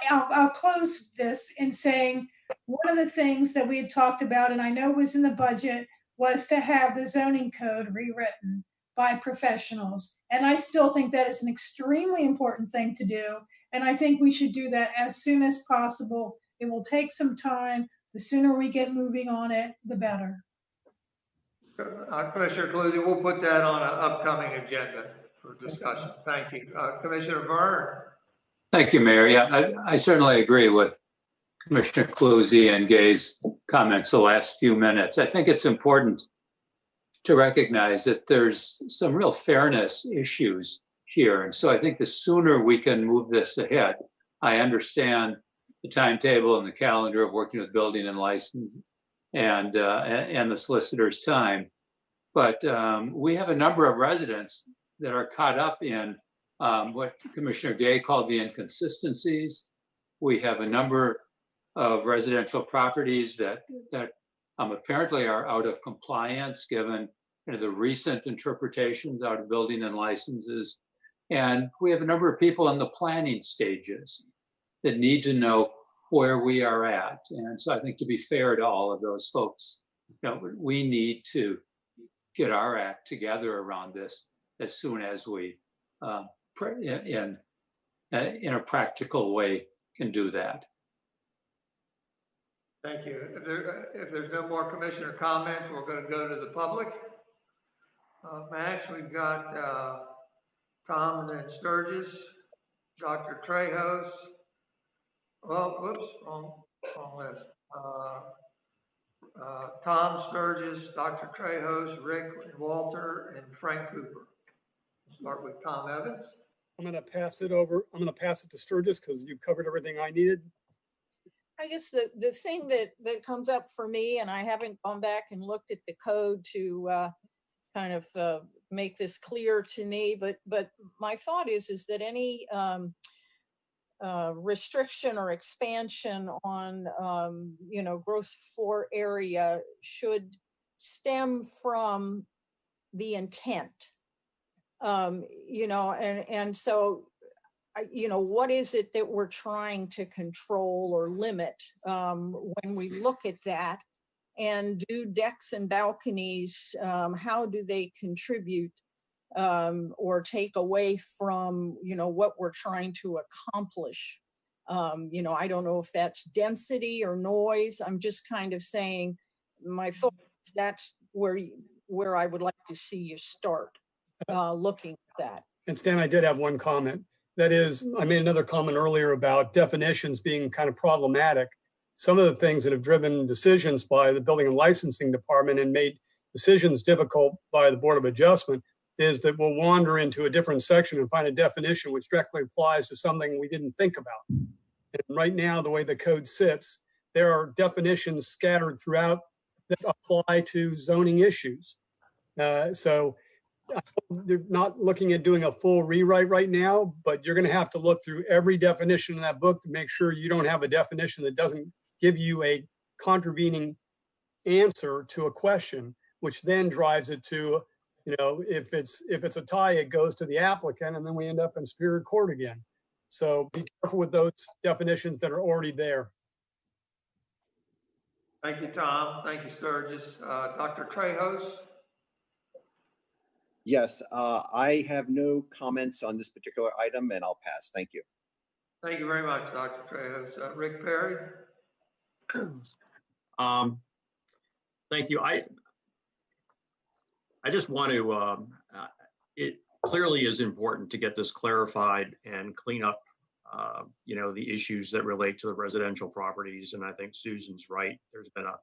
I'll close this in saying one of the things that we had talked about, and I know was in the budget, was to have the zoning code rewritten by professionals. And I still think that is an extremely important thing to do. And I think we should do that as soon as possible. It will take some time. The sooner we get moving on it, the better. Commissioner Calusi, we'll put that on an upcoming agenda for discussion. Thank you. Commissioner Byrne. Thank you, Mayor. Yeah, I certainly agree with Commissioner Calusi and Gay's comments the last few minutes. I think it's important to recognize that there's some real fairness issues here. And so I think the sooner we can move this ahead, I understand the timetable and the calendar of working with building and license and the solicitor's time. But we have a number of residents that are caught up in what Commissioner Gay called the inconsistencies. We have a number of residential properties that apparently are out of compliance given the recent interpretations out of building and licenses. And we have a number of people in the planning stages that need to know where we are at. And so I think to be fair to all of those folks, you know, we need to get our act together around this as soon as we, in a practical way, can do that. Thank you. If there's no more commissioner comments, we're going to go to the public. Max, we've got Tom and then Sturgis, Dr. Trejos. Well, whoops, wrong list. Tom Sturgis, Dr. Trejos, Rick Walter, and Frank Cooper. We'll start with Tom Evans. I'm going to pass it over. I'm going to pass it to Sturgis because you've covered everything I needed. I guess the thing that comes up for me, and I haven't gone back and looked at the code to kind of make this clear to me, but my thought is that any restriction or expansion on gross floor area should stem from the intent. And so what is it that we're trying to control or limit when we look at that? And do decks and balconies, how do they contribute or take away from, what we're trying to accomplish? I don't know if that's density or noise. I'm just kind of saying my thought that's where I would like to see you start looking at that. And Stan, I did have one comment. That is, I made another comment earlier about definitions being kind of problematic. Some of the things that have driven decisions by the Building and Licensing Department and made decisions difficult by the Board of Adjustment is that we'll wander into a different section and find a definition which directly applies to something we didn't think about. And right now, the way the code sits, there are definitions scattered throughout that apply to zoning issues. So they're not looking at doing a full rewrite right now, but you're going to have to look through every definition in that book to make sure you don't have a definition that doesn't give you a contravening answer to a question, which then drives it to, you know, if it's a tie, it goes to the applicant, and then we end up in Superior Court again. So be careful with those definitions that are already there. Thank you, Tom. Thank you, Sturgis. Dr. Trejos? Yes, I have no comments on this particular item, and I'll pass. Thank you. Thank you very much, Dr. Trejos. Rick Perry? Thank you. I just want to, it clearly is important to get this clarified and clean up, you know, the issues that relate to the residential properties. And I think Susan's right. There's been a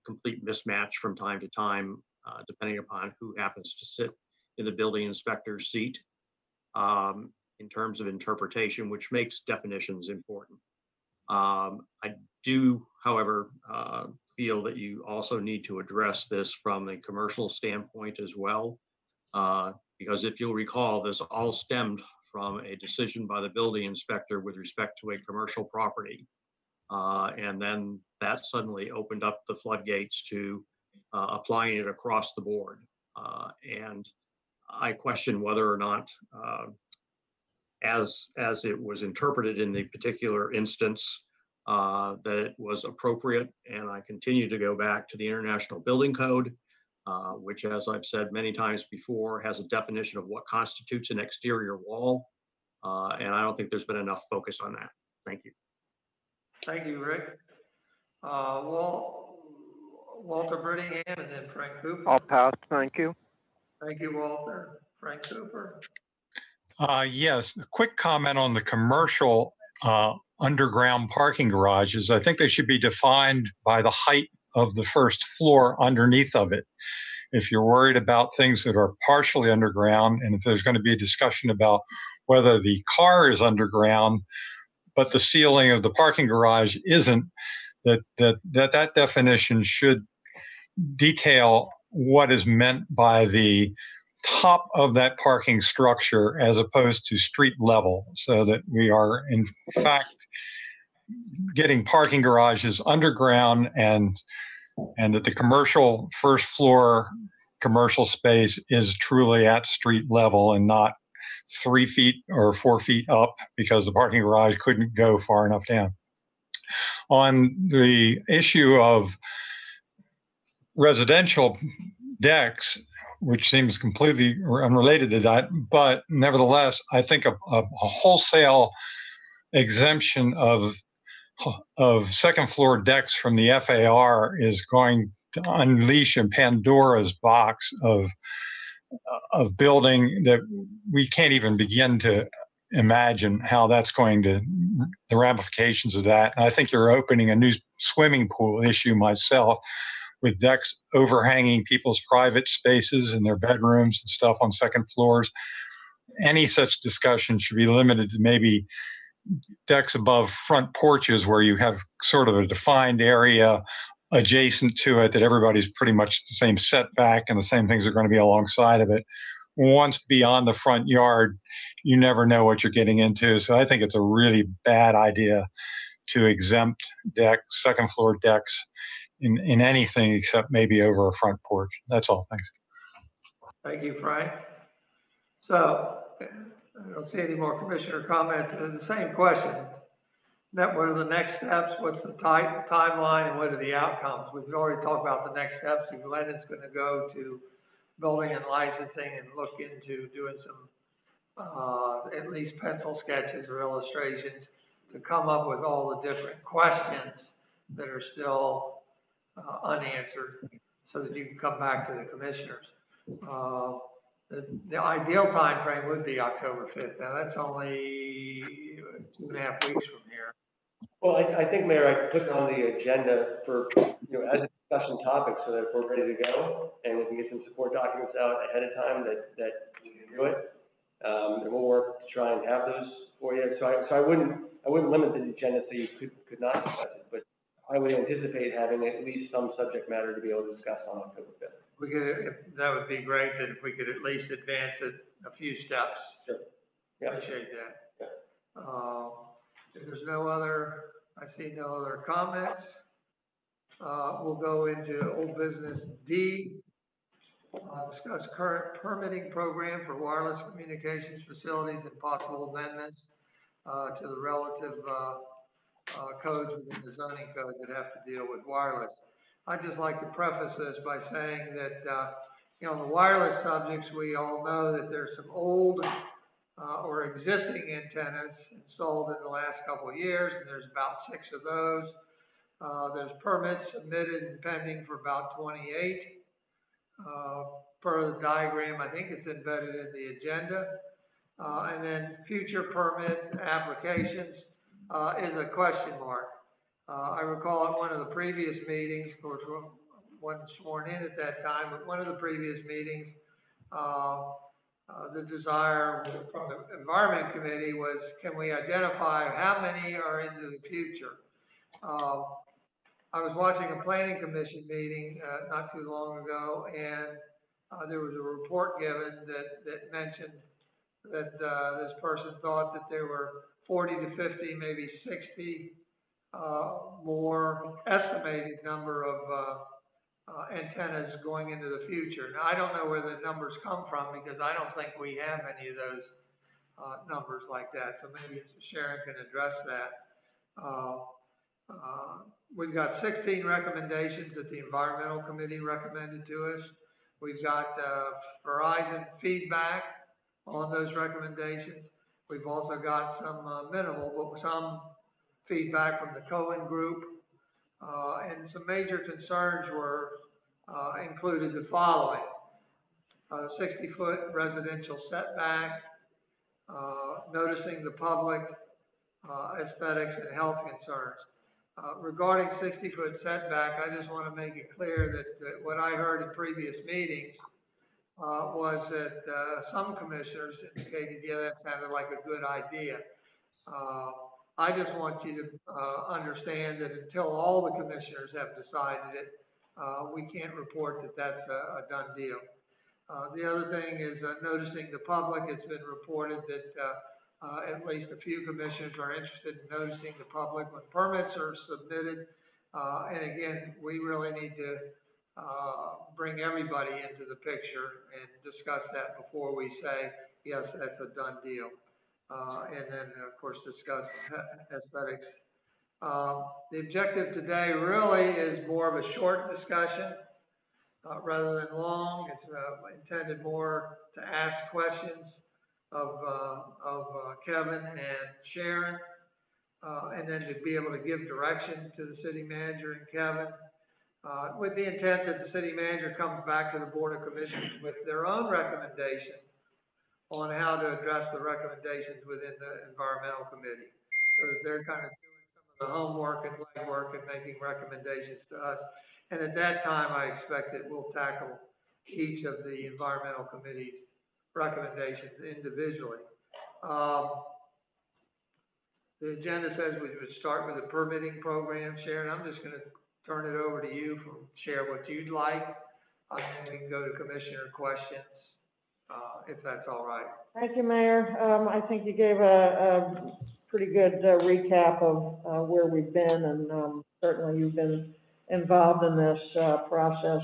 complete mismatch from time to time, depending upon who happens to sit in the building inspector's seat in terms of interpretation, which makes definitions important. I do, however, feel that you also need to address this from a commercial standpoint as well, because if you'll recall, this all stemmed from a decision by the building inspector with respect to a commercial property. And then that suddenly opened up the floodgates to applying it across the board. And I question whether or not, as it was interpreted in the particular instance, that it was appropriate. And I continue to go back to the International Building Code, which, as I've said many times before, has a definition of what constitutes an exterior wall. And I don't think there's been enough focus on that. Thank you. Thank you, Rick. Walter Brittingham and then Frank Cooper. I'll pass, thank you. Thank you, Walter. Frank Cooper. Yes, a quick comment on the commercial underground parking garages. I think they should be defined by the height of the first floor underneath of it. If you're worried about things that are partially underground, and if there's going to be a discussion about whether the car is underground, but the ceiling of the parking garage isn't, that definition should detail what is meant by the top of that parking structure as opposed to street level, so that we are in fact getting parking garages underground, and that the commercial first floor commercial space is truly at street level and not 3 feet or 4 feet up because the parking garage couldn't go far enough down. On the issue of residential decks, which seems completely unrelated to that, but nevertheless, I think a wholesale exemption of second floor decks from the FAR is going to unleash a Pandora's box of building that we can't even begin to imagine how that's going to, the ramifications of that. And I think you're opening a new swimming pool issue myself, with decks overhanging people's private spaces and their bedrooms and stuff on second floors. Any such discussion should be limited to maybe decks above front porches where you have sort of a defined area adjacent to it that everybody's pretty much the same setback and the same things are going to be alongside of it. Once beyond the front yard, you never know what you're getting into. So I think it's a really bad idea to exempt decks, second floor decks, in anything except maybe over a front porch. That's all. Thanks. Thank you, Frank. So I don't see any more commissioner comments. The same question. What are the next steps? What's the timeline, and what are the outcomes? We've already talked about the next steps. Glennon's going to go to building and licensing and look into doing some at least pencil sketches or illustrations to come up with all the different questions that are still unanswered, so that you can come back to the commissioners. the ideal time frame would be October 5th. Now, that's only 2.5 weeks from here. Well, I think, Mayor, I put it on the agenda for, as a discussion topic so that if we're ready to go and we can get some support documents out ahead of time that we can do it. And we'll work to try and have those for you. So I wouldn't limit the agenda so you could not discuss it, but I would anticipate having at least some subject matter to be able to discuss on October 5th. We could, that would be great, that if we could at least advance it a few steps. Sure. Yeah. Appreciate that. Yeah. If there's no other, I see no other comments. We'll go into old business D. Discuss current permitting program for wireless communications facilities and possible amendments to the relative codes within the zoning code that have to deal with wireless. I'd just like to preface this by saying that, on the wireless subjects, we all know that there's some old or existing antennas installed in the last couple of years, and there's about 6 of those. There's permits submitted and pending for about 28. Per the diagram, I think it's embedded in the agenda. And then future permit applications is a question mark. I recall at one of the previous meetings, of course, wasn't sworn in at that time, but one of the previous meetings, the desire from the Environment Committee was, can we identify how many are into the future? I was watching a Planning Commission meeting not too long ago, and there was a report given that mentioned that this person thought that there were 40 to 50, maybe 60 more estimated number of antennas going into the future. Now, I don't know where the numbers come from because I don't think we have any of those numbers like that. So maybe Sharon can address that. We've got 16 recommendations that the Environmental Committee recommended to us. We've got Verizon feedback on those recommendations. We've also got some minimal, but some feedback from the Cohen Group. And some major concerns were included the following: 60-foot residential setback, noticing the public, aesthetics and health concerns. Regarding 60-foot setback, I just want to make it clear that what I heard in previous meetings was that some commissioners indicated, yeah, that sounded like a good idea. I just want you to understand that until all the commissioners have decided it, we can't report that that's a done deal. The other thing is noticing the public. It's been reported that at least a few commissioners are interested in noticing the public when permits are submitted. And again, we really need to bring everybody into the picture and discuss that before we say, yes, that's a done deal. And then, of course, discuss aesthetics. The objective today really is more of a short discussion rather than long. It's intended more to ask questions of Kevin and Sharon, and then to be able to give direction to the city manager and Kevin, with the intent that the city manager comes back to the Board of Commissioners with their own recommendations on how to address the recommendations within the Environmental Committee. So that they're kind of doing some of the homework and legwork and making recommendations to us. And at that time, I expect that we'll tackle each of the Environmental Committee's recommendations individually. The agenda says we would start with the permitting program. Sharon, I'm just going to turn it over to you to share what you'd like. And then we can go to commissioner questions, if that's all right. Thank you, Mayor. I think you gave a pretty good recap of where we've been, and certainly you've been involved in this process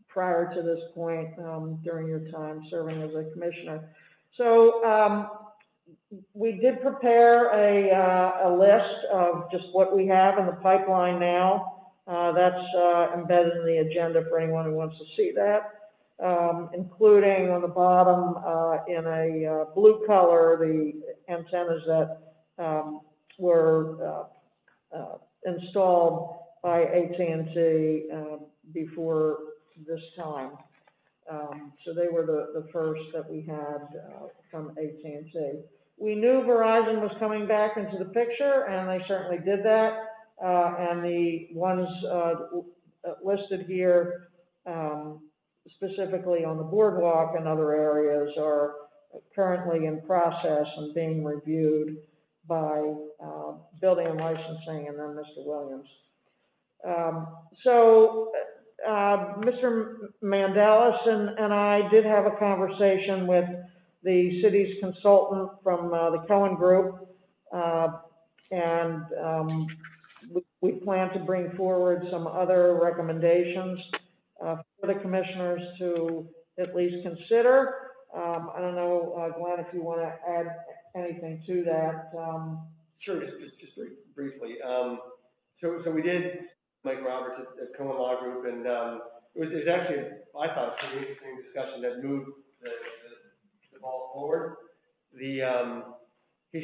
prior to this point during your time serving as a commissioner. So we did prepare a list of just what we have in the pipeline now. That's embedded in the agenda for anyone who wants to see that. Including on the bottom in a blue color, the antennas that were installed by AT&T before this time. So So they were the first that we had from AT&T. We knew Verizon was coming back into the picture, and they certainly did that. And the ones listed here, specifically on the boardwalk and other areas, are currently in process and being reviewed by Building and Licensing and then Mr. Williams. Mr. Mandalis and I did have a conversation with the city's consultant from the Cohen Group, and we plan to bring forward some other recommendations for the commissioners to at least consider. I don't know, Glenn, if you want to add anything to that. Sure, just briefly. So we did Mike Roberts at Cohen Law Group, and it was actually, I thought, a pretty interesting discussion that moved the ball forward. He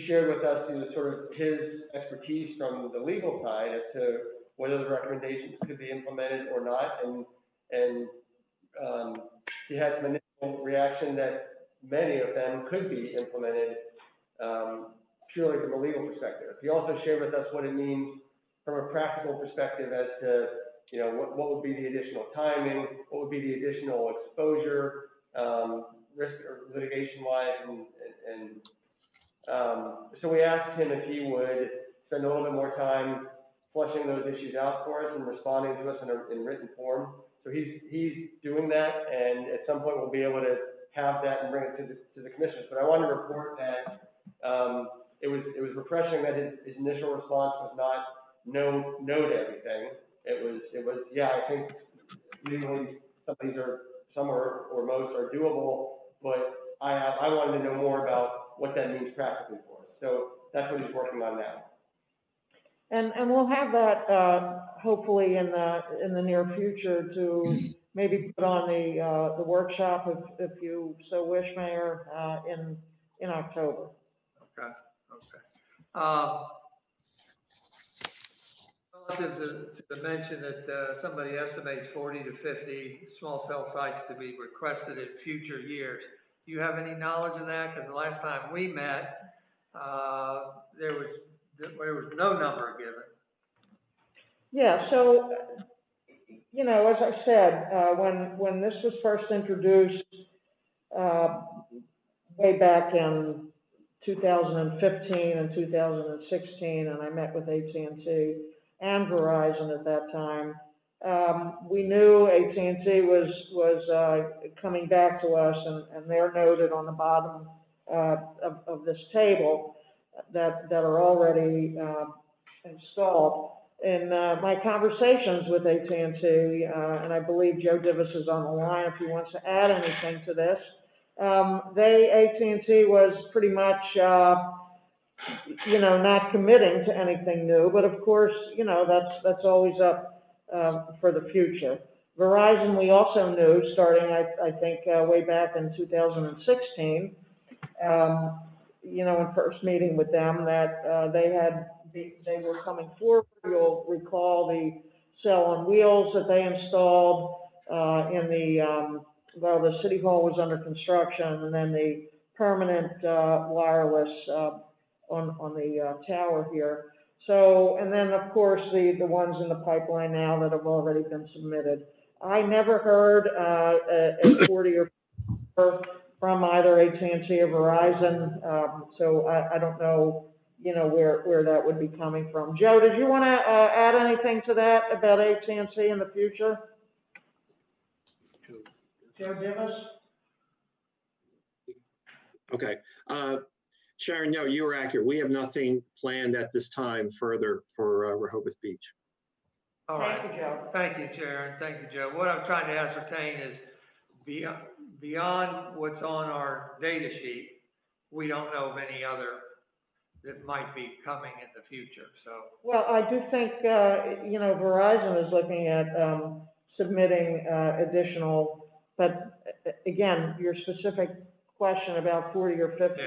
shared with us sort of his expertise from the legal side as to whether the recommendations could be implemented or not, and he had some initial reaction that many of them could be implemented purely from a legal perspective. He also shared with us what it means from a practical perspective as to, what would be the additional timing, what would be the additional exposure, risk or litigation-wise, and so we asked him if he would spend a little bit more time fleshing those issues out for us and responding to us in written form. So he's doing that, and at some point we'll be able to have that and bring it to the commissioners. But I wanted to report that it was refreshing that his initial response was not no to everything. It was yeah, I think legally some or most are doable, but I wanted to know more about what that means practically for us. So that's what he's working on now. And we'll have that hopefully in the near future to maybe put on the workshop if you so wish, Mayor, in October. Okay. Relative to the mention that somebody estimates 40 to 50 small cell sites to be requested in future years. Do you have any knowledge of that? Because the last time we met, there was no number given. Yeah, so, as I said, when this was first introduced way back in 2015 and 2016, and I met with AT&T and Verizon at that time, we knew AT&T was coming back to us, and they're noted on the bottom of this table that are already installed. In my conversations with AT&T, and I believe Joe Divis is on the line if he wants to add anything to this, AT&T was pretty much, not committing to anything new, but of course, that's always up for the future. Verizon, we also knew, starting, I think, way back in 2016, in first meeting with them, that they were coming forward. You'll recall the cell on wheels that they installed while the city hall was under construction, and then the permanent wireless on the tower here. So, and then of course the ones in the pipeline now that have already been submitted. I never heard a 40 or 50 from either AT&T or Verizon, so I don't know, where that would be coming from. Joe, did you want to add anything to that about AT&T in the future? Joe Divis? Okay. Sharon, no, you were accurate. We have nothing planned at this time further for Rehoboth Beach. All right. Thank you, Joe. Thank you, Sharon. Thank you, Joe. What I'm trying to ascertain is beyond what's on our data sheet, we don't know of any other that might be coming in the future. So. Well, I do think, Verizon is looking at submitting additional, but again, your specific question about 40 or 50,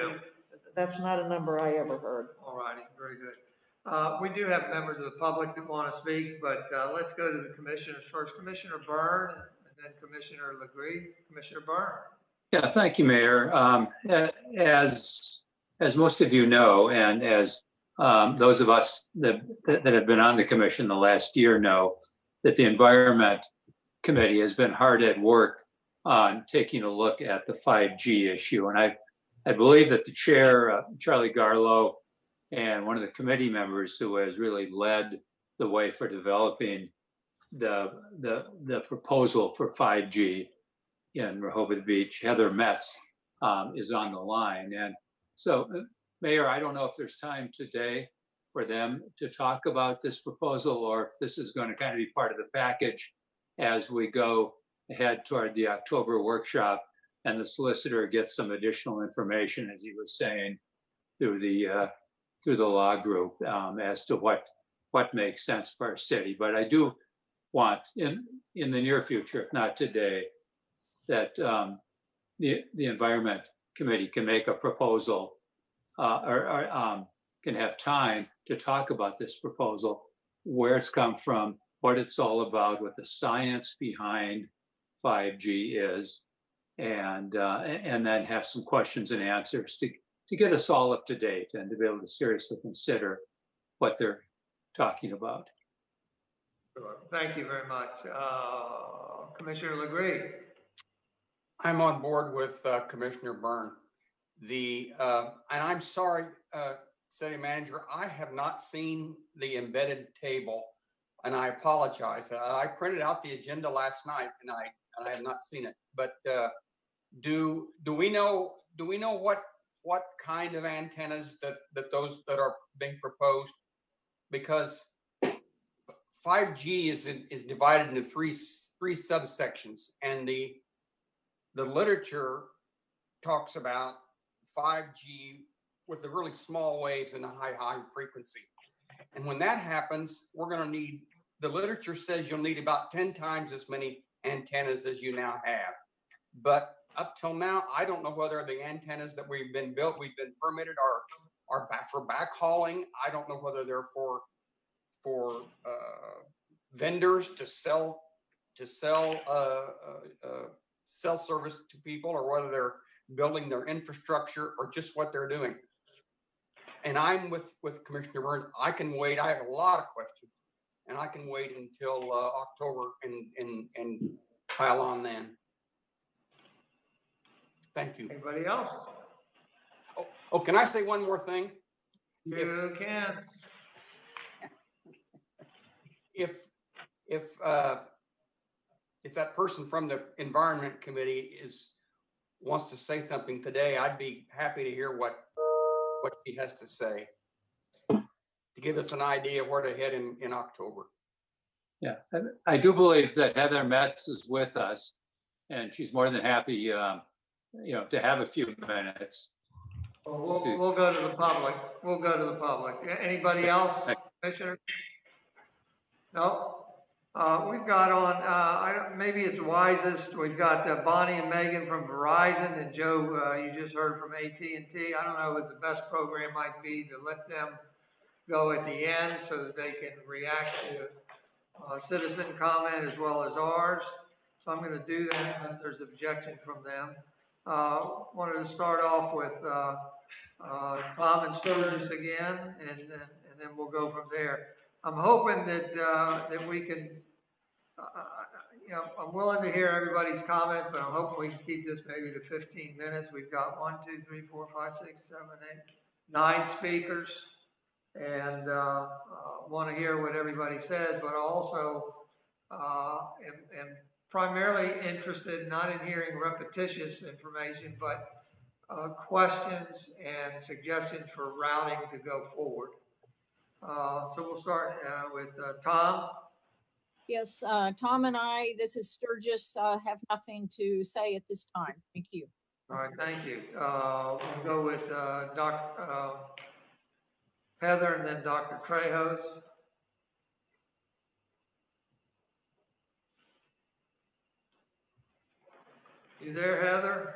that's not a number I ever heard. All righty, very good. We do have members of the public that want to speak, but let's go to the commissioners first. Commissioner Byrne, and then Commissioner Lagree, Commissioner Byrne. Yeah, thank you, Mayor. As most of you know, and as those of us that have been on the commission the last year know, that the Environment Committee has been hard at work on taking a look at the 5G issue. And I believe that the chair, Charlie Garlow, and one of the committee members who has really led the way for developing the proposal for 5G in Rehoboth Beach, Heather Metz, is on the line. And so, Mayor, I don't know if there's time today for them to talk about this proposal, or if this is going to kind of be part of the package as we go ahead toward the October workshop and the solicitor gets some additional information, as he was saying, through the law group as to what makes sense for our city. But I do want in the near future, if not today, that the Environment Committee can make a proposal or can have time to talk about this proposal, where it's come from, what it's all about, what the science behind 5G is, and then have some questions and answers to get us all up to date and to be able to seriously consider what they're talking about. Thank you very much. Commissioner Lagree. I'm on board with Commissioner Byrne. And I'm sorry, City Manager, I have not seen the embedded table, and I apologize. I printed out the agenda last night, and I have not seen it. But do we know what kind of antennas that those that are being proposed? Because 5G is divided into three subsections, and the literature talks about 5G with the really small waves and the high frequency. And when that happens, we're going to need, the literature says you'll need about 10 times as many antennas as you now have. But up till now, I don't know whether the antennas that we've been permitted are for backhauling. I don't know whether they're for vendors to sell cell service to people, or whether they're building their infrastructure, or just what they're doing. And I'm with Commissioner Byrne. I can wait. I have a lot of questions, and I can wait until October and pile on then. Thank you. Anybody else? Oh, can I say one more thing? You can. If that person from the Environment Committee wants to say something today, I'd be happy to hear what she has to say, to give us an idea where to head in October. Yeah, I do believe that Heather Metz is with us, and she's more than happy, to have a few minutes. We'll go to the public. We'll go to the public. Anybody else, Commissioner? No. We've got on, maybe it's wisest, we've got Bonnie and Megan from Verizon, and Joe, you just heard from AT&T. I don't know what the best program might be to let them go at the end so that they can react to citizen comment as well as ours. So I'm going to do that unless there's objection from them. Wanted to start off with Tom and Sturgis again, and then we'll go from there. I'm hoping that we can, I'm willing to hear everybody's comments, but I'm hoping we can keep this maybe to 15 minutes. We've got 1, 2, 3, 4, 5, 6, 7, 8, 9 speakers, and want to hear what everybody says, but also am primarily interested not in hearing repetitious information, but questions and suggestions for routing to go forward. So we'll start with Tom. Yes, Tom and I, this is Sturgis, have nothing to say at this time. Thank you. All right, thank you. We'll go with Heather and then Dr. Trejos. You there, Heather?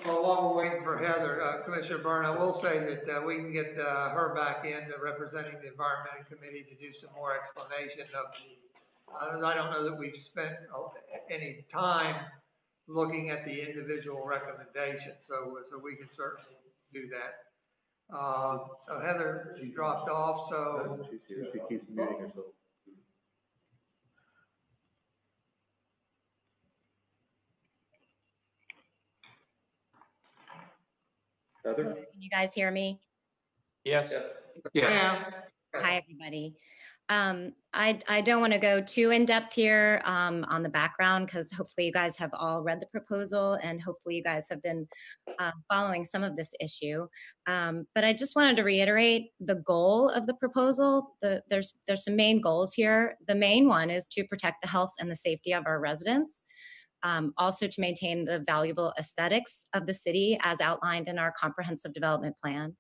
Well, while we're waiting for Heather, Commissioner Byrne, I will say that we can get her back in representing the Environmental Committee to do some more explanation of the, I don't know that we've spent any time looking at the individual recommendations, so we can certainly do that. So Heather, she dropped off, so. She keeps muting herself. Hello, can you guys hear me? Yes. Yes. Hi, everybody. I don't want to go too in depth here on the background because hopefully you guys have all read the proposal and hopefully you guys have been following some of this issue. But I just wanted to reiterate the goal of the proposal. There's some main goals here. The main one is to protect the health and the safety of our residents. Also to maintain the valuable aesthetics of the city as outlined in our comprehensive development plan,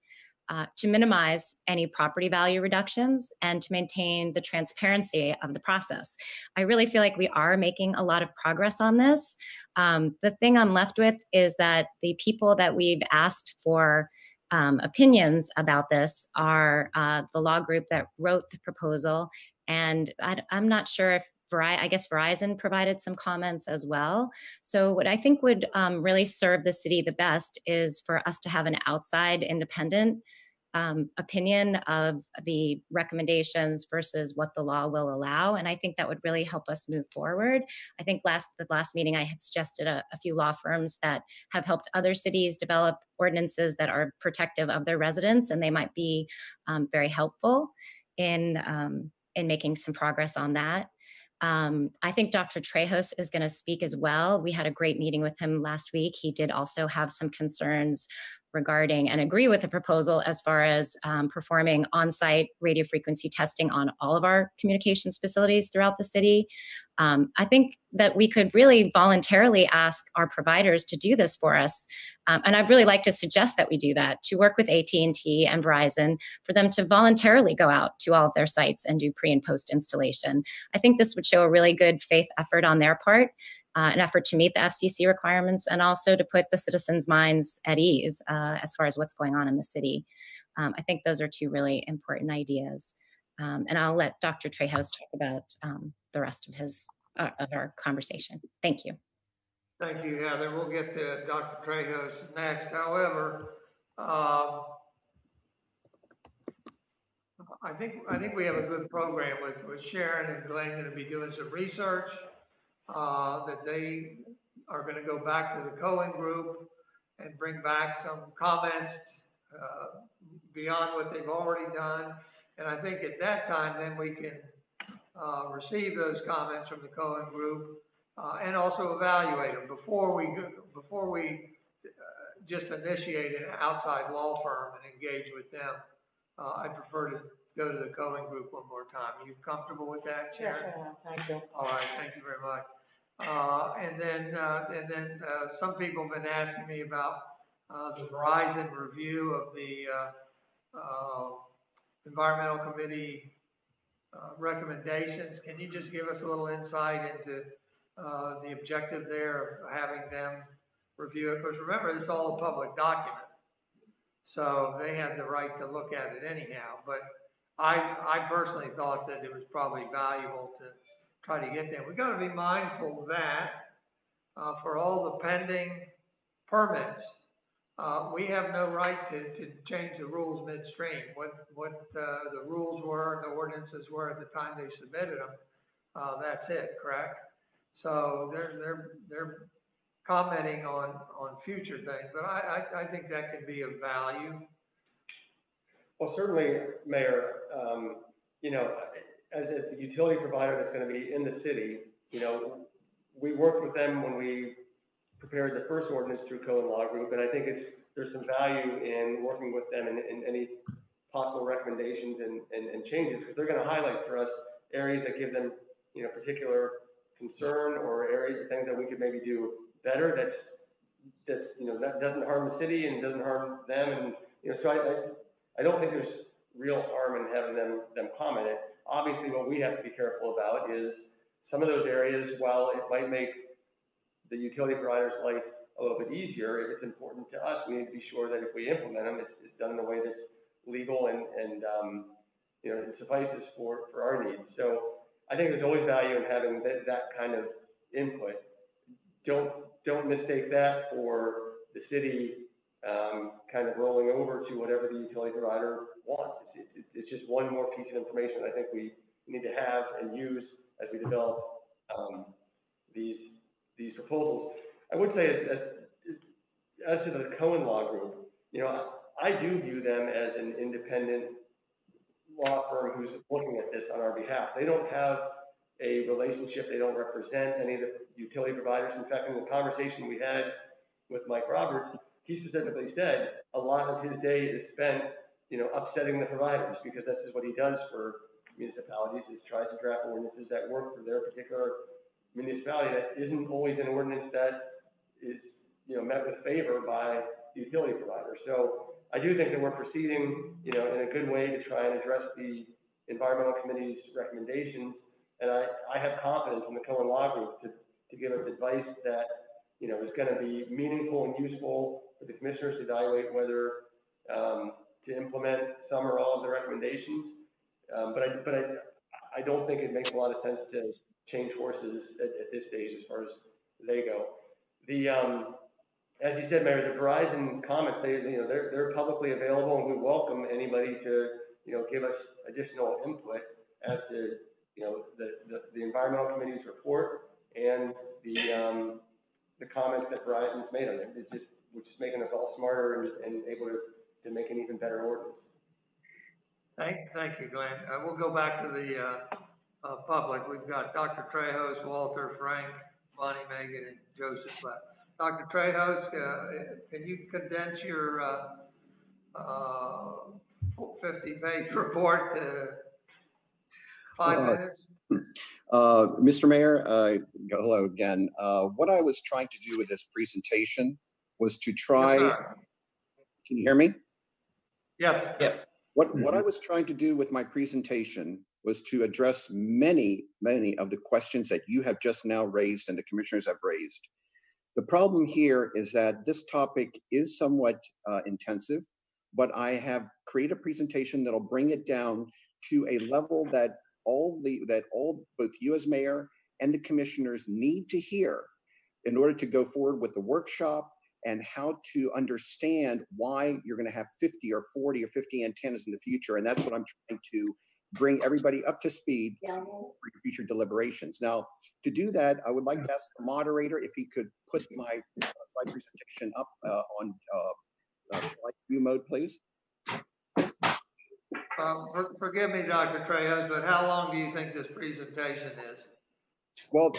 to minimize any property value reductions and to maintain the transparency of the process. I really feel like we are making a lot of progress on this. The thing I'm left with is that the people that we've asked for opinions about this are the law group that wrote the proposal. And I'm not sure if I guess Verizon provided some comments as well. So what I think would really serve the city the best is for us to have an outside independent opinion of the recommendations versus what the law will allow. And I think that would really help us move forward. I think the last meeting I had suggested a few law firms that have helped other cities develop ordinances that are protective of their residents, and they might be very helpful in making some progress on that. I think Dr. Trejos is going to speak as well. We had a great meeting with him last week. He did also have some concerns regarding and agree with the proposal as far as performing on-site radio frequency testing on all of our communications facilities throughout the city. I think that we could really voluntarily ask our providers to do this for us. And I'd really like to suggest that we do that, to work with AT&T and Verizon for them to voluntarily go out to all of their sites and do pre and post installation. I think this would show a really good faith effort on their part, an effort to meet the FCC requirements and also to put the citizens' minds at ease as far as what's going on in the city. I think those are two really important ideas. And I'll let Dr. Trejos talk about the rest of our conversation. Thank you. Thank you, Heather. We'll get to Dr. Trejos next. However, I think we have a good program with Sharon and Glenn going to be doing some research. That they are going to go back to the Cohen group and bring back some comments beyond what they've already done. And I think at that time, then we can receive those comments from the Cohen group and also evaluate them before we just initiate an outside law firm and engage with them. I prefer to go to the Cohen group one more time. Are you comfortable with that, Sharon? Yes, thank you. All right, thank you very much. And then some people have been asking me about the Verizon review of the Environmental Committee recommendations. Can you just give us a little insight into the objective there of having them review it? Because remember, it's all a public document, so they had the right to look at it anyhow. But I personally thought that it was probably valuable to try to get them. We've got to be mindful of that for all the pending permits. We have no right to change the rules midstream. What the rules were and the ordinances were at the time they submitted them, that's it, correct? So they're commenting on future things, but I think that could be of value. Well, certainly, Mayor, you know, as a utility provider that's going to be in the city, you know, we worked with them when we prepared the first ordinance through Cohen Law Group, and I think there's some value in working with them in any possible recommendations and changes, because they're going to highlight for us areas that give them, you know, particular concern or areas of things that we could maybe do better that's you know, that doesn't harm the city and doesn't harm them. And you know, so I don't think there's real harm in having them comment it. Obviously, what we have to be careful about is some of those areas, while it might make the utility provider's life a little bit easier, if it's important to us, we need to be sure that if we implement them, it's done in a way that's legal and you know, it suffices for our needs. So I think there's always value in having that kind of input. Don't mistake that for the city kind of rolling over to whatever the utility provider wants. It's just one more piece of information I think we need to have and use as we develop these proposals. I would say as to the Cohen Law Group, you know, I do view them as an independent law firm who's looking at this on our behalf. They don't have a relationship. They don't represent any of the utility providers. In fact, in the conversation we had with Mike Roberts, he specifically said a lot of his day is spent, you know, upsetting the providers, because that's just what he does for municipalities, is tries to draft ordinances that work for their particular municipality that isn't always an ordinance that is, you know, met with favor by the utility provider. So I do think that we're proceeding, you know, in a good way to try and address the environmental committee's recommendations. And I have confidence in the Cohen Law Group to give us advice that, you know, is going to be meaningful and useful for the commissioners to evaluate whether to implement some or all of the recommendations. But I don't think it makes a lot of sense to change horses at this stage as far as they go. As you said, Mayor, the Verizon comments, they're publicly available, and we welcome anybody to, you know, give us additional input as to, you know, the environmental committee's report and the comments that Verizon's made on it. We're just making us all smarter and able to make an even better ordinance. Thank you, Glenn. We'll go back to the public. We've got Dr. Trejos, Walter, Frank, Bonnie, Megan, and Joseph left. Dr. Trejos, can you condense your 50-page report to 5 minutes? Mr. Mayor, hello again. What I was trying to do with this presentation was to try. Yes, can you hear me? Yes. Yes. What I was trying to do with my presentation was to address many of the questions that you have just now raised and the commissioners have raised. The problem here is that this topic is somewhat intensive, but I have created a presentation that'll bring it down to a level that both you as mayor and the commissioners need to hear in order to go forward with the workshop and how to understand why you're going to have 50 or 40 or 50 antennas in the future. And that's what I'm trying to bring everybody up to speed for future deliberations. Now, to do that, I would like to ask the moderator if he could put my slide presentation up on slide view mode, please. Forgive me, Dr. Trejos, but how long do you think this presentation is? Well,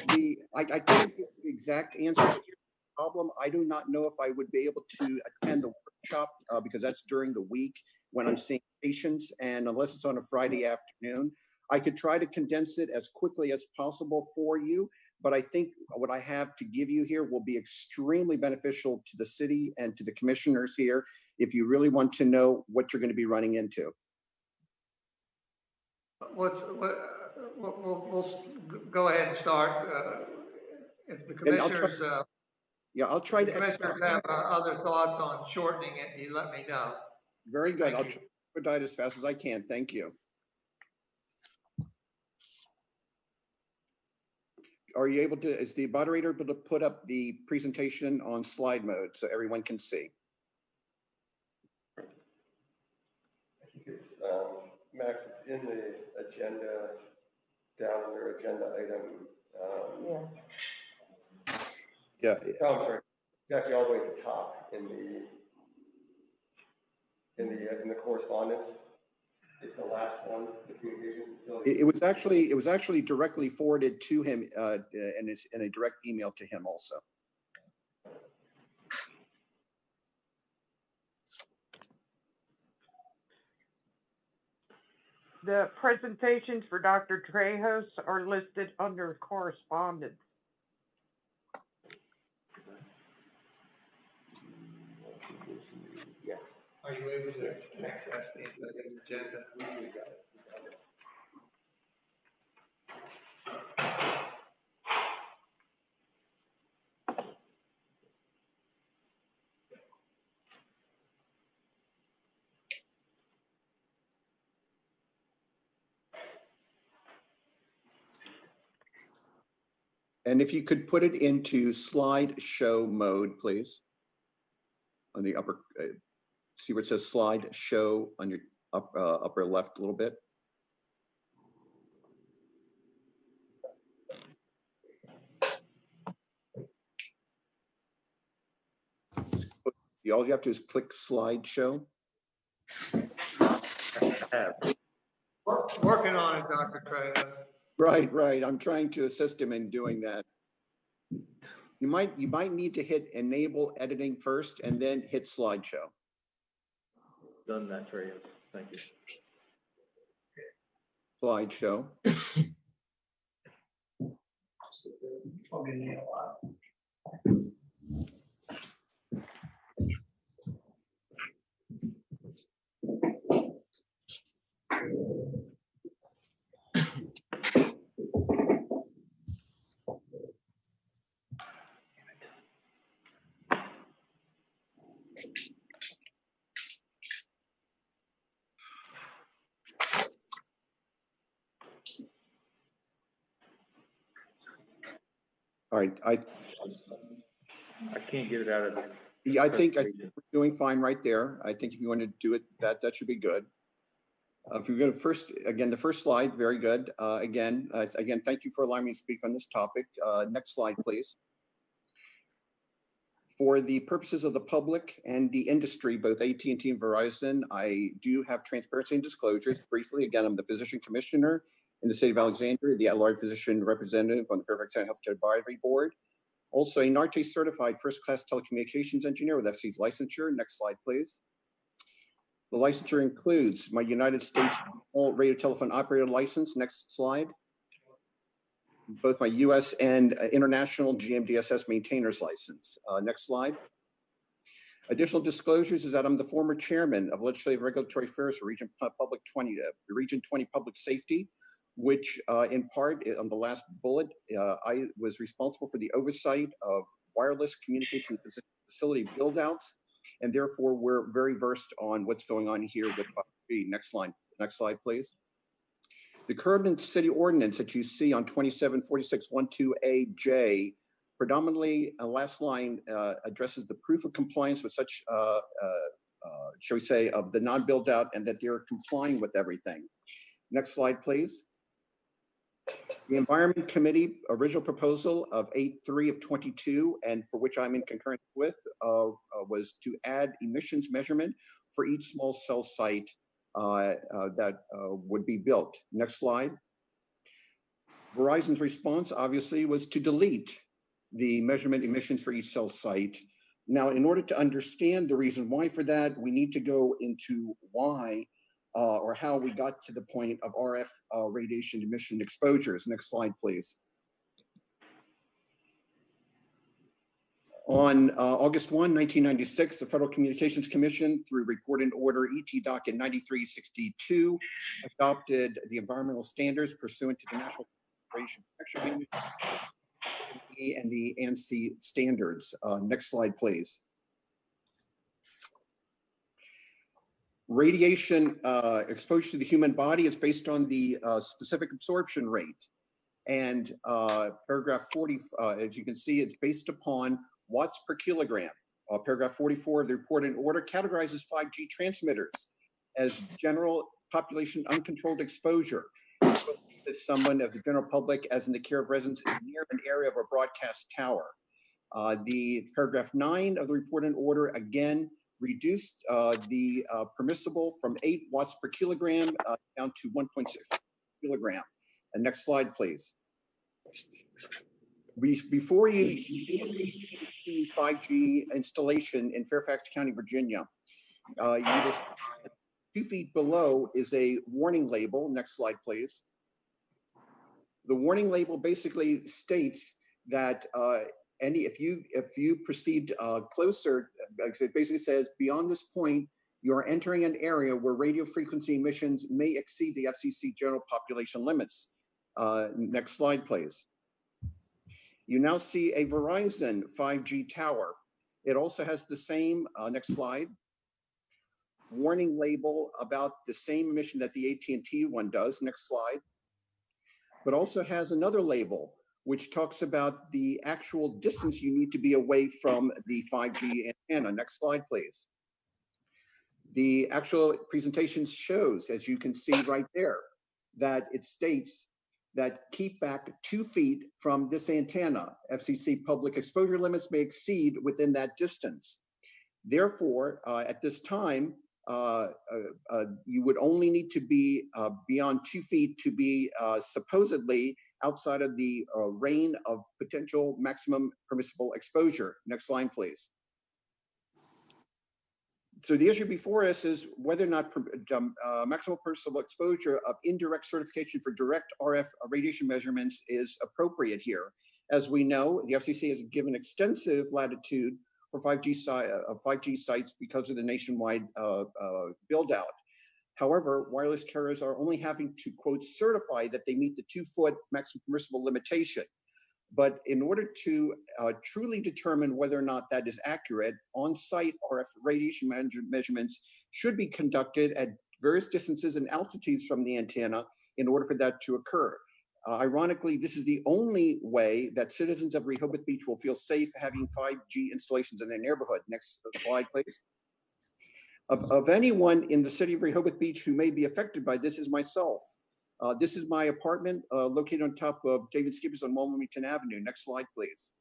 I can't give the exact answer to your problem. I do not know if I would be able to attend the workshop because that's during the week when I'm seeing patients, and unless it's on a Friday afternoon, I could try to condense it as quickly as possible for you. But I think what I have to give you here will be extremely beneficial to the city and to the commissioners here if you really want to know what you're going to be running into. We'll go ahead and start. If the commissioners, I'll try to. Commissioners have other thoughts on shortening it, you let me know. Very good. I'll try to expedite as fast as I can. Thank you. Are you able to, is the moderator able to put up the presentation on slide mode so everyone can see? I think it's, Max, it's in the agenda, down under agenda item. Yeah. Oh, I'm sorry. It's actually all the way at the top in the correspondence. It's the last one, the communication facility. It was actually directly forwarded to him, and it's in a direct email to him also. The presentations for Dr. Trejos are listed under correspondence. Yes. Are you able to access the agenda? We got it. And if you could put it into slideshow mode, please. On the upper, see where it says slideshow on your upper left a little bit. All you have to do is click slideshow. Working on it, Dr. Trejo. Right. I'm trying to assist him in doing that. You might need to hit enable editing first and then hit slideshow. Done that, Trejo. Thank you. Slideshow. All right, I can't get it out of there. Yeah, I think we're doing fine right there. I think if you want to do it, that should be good. If you go to the first slide, very good. Again, thank you for allowing me to speak on this topic. Next slide, please. For the purposes of the public and the industry, both AT&T and Verizon, I do have transparency and disclosures. Briefly, again, I'm the physician commissioner in the state of Alexandria, the at-large physician representative on the Fairfax County Healthcare Advisory Board. Also, a NARTE certified first-class telecommunications engineer with FC's licensure. Next slide, please. The licensure includes my United States radio telephone operator license. Next slide. Both my US and international GMDSS maintainers license. Next slide. Additional disclosures is that I'm the former chairman of Legislative Regulatory Affairs for Region 20 Public Safety, which in part on the last bullet, I was responsible for the oversight of wireless communication facility build-outs, and therefore we're very versed on what's going on here with 5G. Next slide, please. The current city ordinance that you see on 274612AJ predominantly, last line, addresses the proof of compliance with such, shall we say, of the non-build out, and that they're complying with everything. Next slide, please. The Environment Committee original proposal of 8.3 of 22, and for which I'm in concurrence with, was to add emissions measurement for each small cell site that would be built. Next slide. Verizon's response obviously was to delete the measurement emissions for each cell site. Now, in order to understand the reason why for that, we need to go into why or how we got to the point of RF radiation emission exposures. Next slide, please. On August 1, 1996, the Federal Communications Commission, through Report and Order ET Docket 9362, adopted the environmental standards pursuant to the National Radiation Protection Manual and the ANSI standards. Next slide, please. Radiation exposure to the human body is based on the specific absorption rate. And paragraph 40, as you can see, it's based upon watts per kilogram. Paragraph 44 of the Report and Order categorizes 5G transmitters as general population uncontrolled exposure to someone of the general public as in the care of residents near an area of a broadcast tower. The paragraph 9 of the Report and Order again reduced the permissible from 8 watts per kilogram down to 1.6 kilogram. And next slide, please. Before you see 5G installation in Fairfax County, Virginia, you will see 2 feet below is a warning label. Next slide, please. The warning label basically states that if you proceed closer, it basically says beyond this point, you are entering an area where radio frequency emissions may exceed the FCC general population limits. Next slide, please. You now see a Verizon 5G tower. It also has the same, next slide, warning label about the same emission that the AT&T one does. Next slide. But also has another label which talks about the actual distance you need to be away from the 5G antenna. Next slide, please. The actual presentation shows, as you can see right there, that it states that keep back 2 feet from this antenna. FCC public exposure limits may exceed within that distance. Therefore, at this time, you would only need to be beyond 2 feet to be supposedly outside of the range of potential maximum permissible exposure. Next slide, please. So the issue before us is whether or not maximum permissible exposure of indirect certification for direct RF radiation measurements is appropriate here. As we know, the FCC has given extensive latitude for 5G sites because of the nationwide build out. However, wireless carriers are only having to, quote, certify that they meet the 2-foot maximum permissible limitation. But in order to truly determine whether or not that is accurate, on-site RF radiation measurements should be conducted at various distances and altitudes from the antenna in order for that to occur. Ironically, this is the only way that citizens of Rehoboth Beach will feel safe having 5G installations in their neighborhood. Next slide, please. Of anyone in the city of Rehoboth Beach who may be affected by this is myself. This is my apartment located on top of David Skippers on Wilmington Avenue. Next slide, please.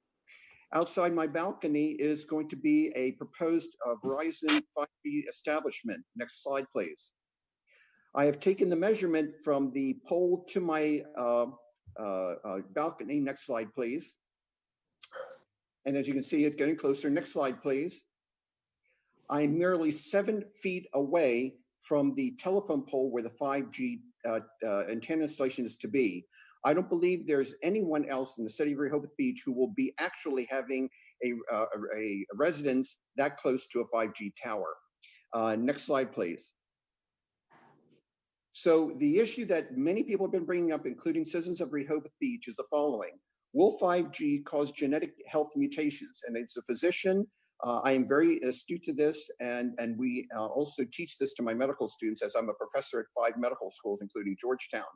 Outside my balcony is going to be a proposed Verizon 5G establishment. Next slide, please. I have taken the measurement from the pole to my balcony. Next slide, please. And as you can see, it's getting closer. Next slide, please. I'm merely 7 feet away from the telephone pole where the 5G antenna installation is to be. I don't believe there's anyone else in the city of Rehoboth Beach who will be actually having a residence that close to a 5G tower. Next slide, please. So the issue that many people have been bringing up, including citizens of Rehoboth Beach, is the following. Will 5G cause genetic health mutations? And as a physician, I am very astute to this, and we also teach this to my medical students as I'm a professor at 5 medical schools, including Georgetown.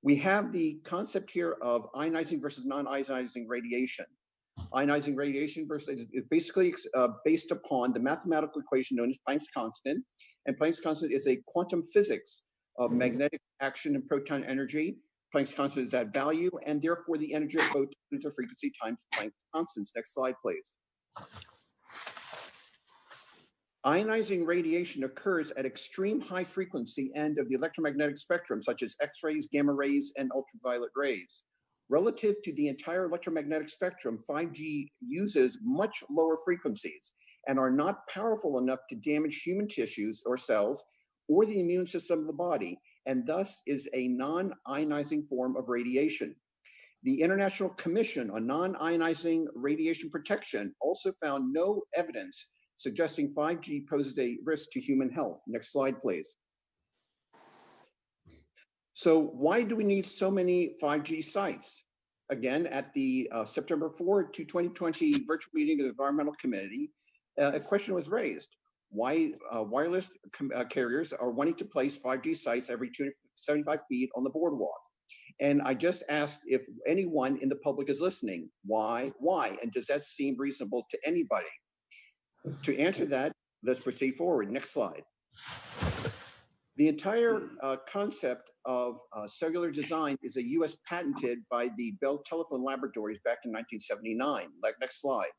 We have the concept here of ionizing versus non-ionizing radiation. Ionizing radiation versus is basically based upon the mathematical equation known as Planck's constant, and Planck's constant is a quantum physics of magnetic action and proton energy. Planck's constant is that value, and therefore the energy of photons or frequency times Planck's constants. Next slide, please. Ionizing radiation occurs at extreme high frequency end of the electromagnetic spectrum, such as X-rays, gamma rays, and ultraviolet rays. Relative to the entire electromagnetic spectrum, 5G uses much lower frequencies and are not powerful enough to damage human tissues or cells or the immune system of the body, and thus is a non-ionizing form of radiation. The International Commission on Non-Ionizing Radiation Protection also found no evidence suggesting 5G poses a risk to human health. Next slide, please. So why do we need so many 5G sites? Again, at the September 4, 2020 virtual meeting of the Environmental Committee, a question was raised. Why wireless carriers are wanting to place 5G sites every 275 feet on the boardwalk? And I just asked if anyone in the public is listening. Why? And does that seem reasonable to anybody? To answer that, let's proceed forward. Next slide. The entire concept of cellular design is a US patented by the Bell Telephone Laboratories back in 1979. Next slide.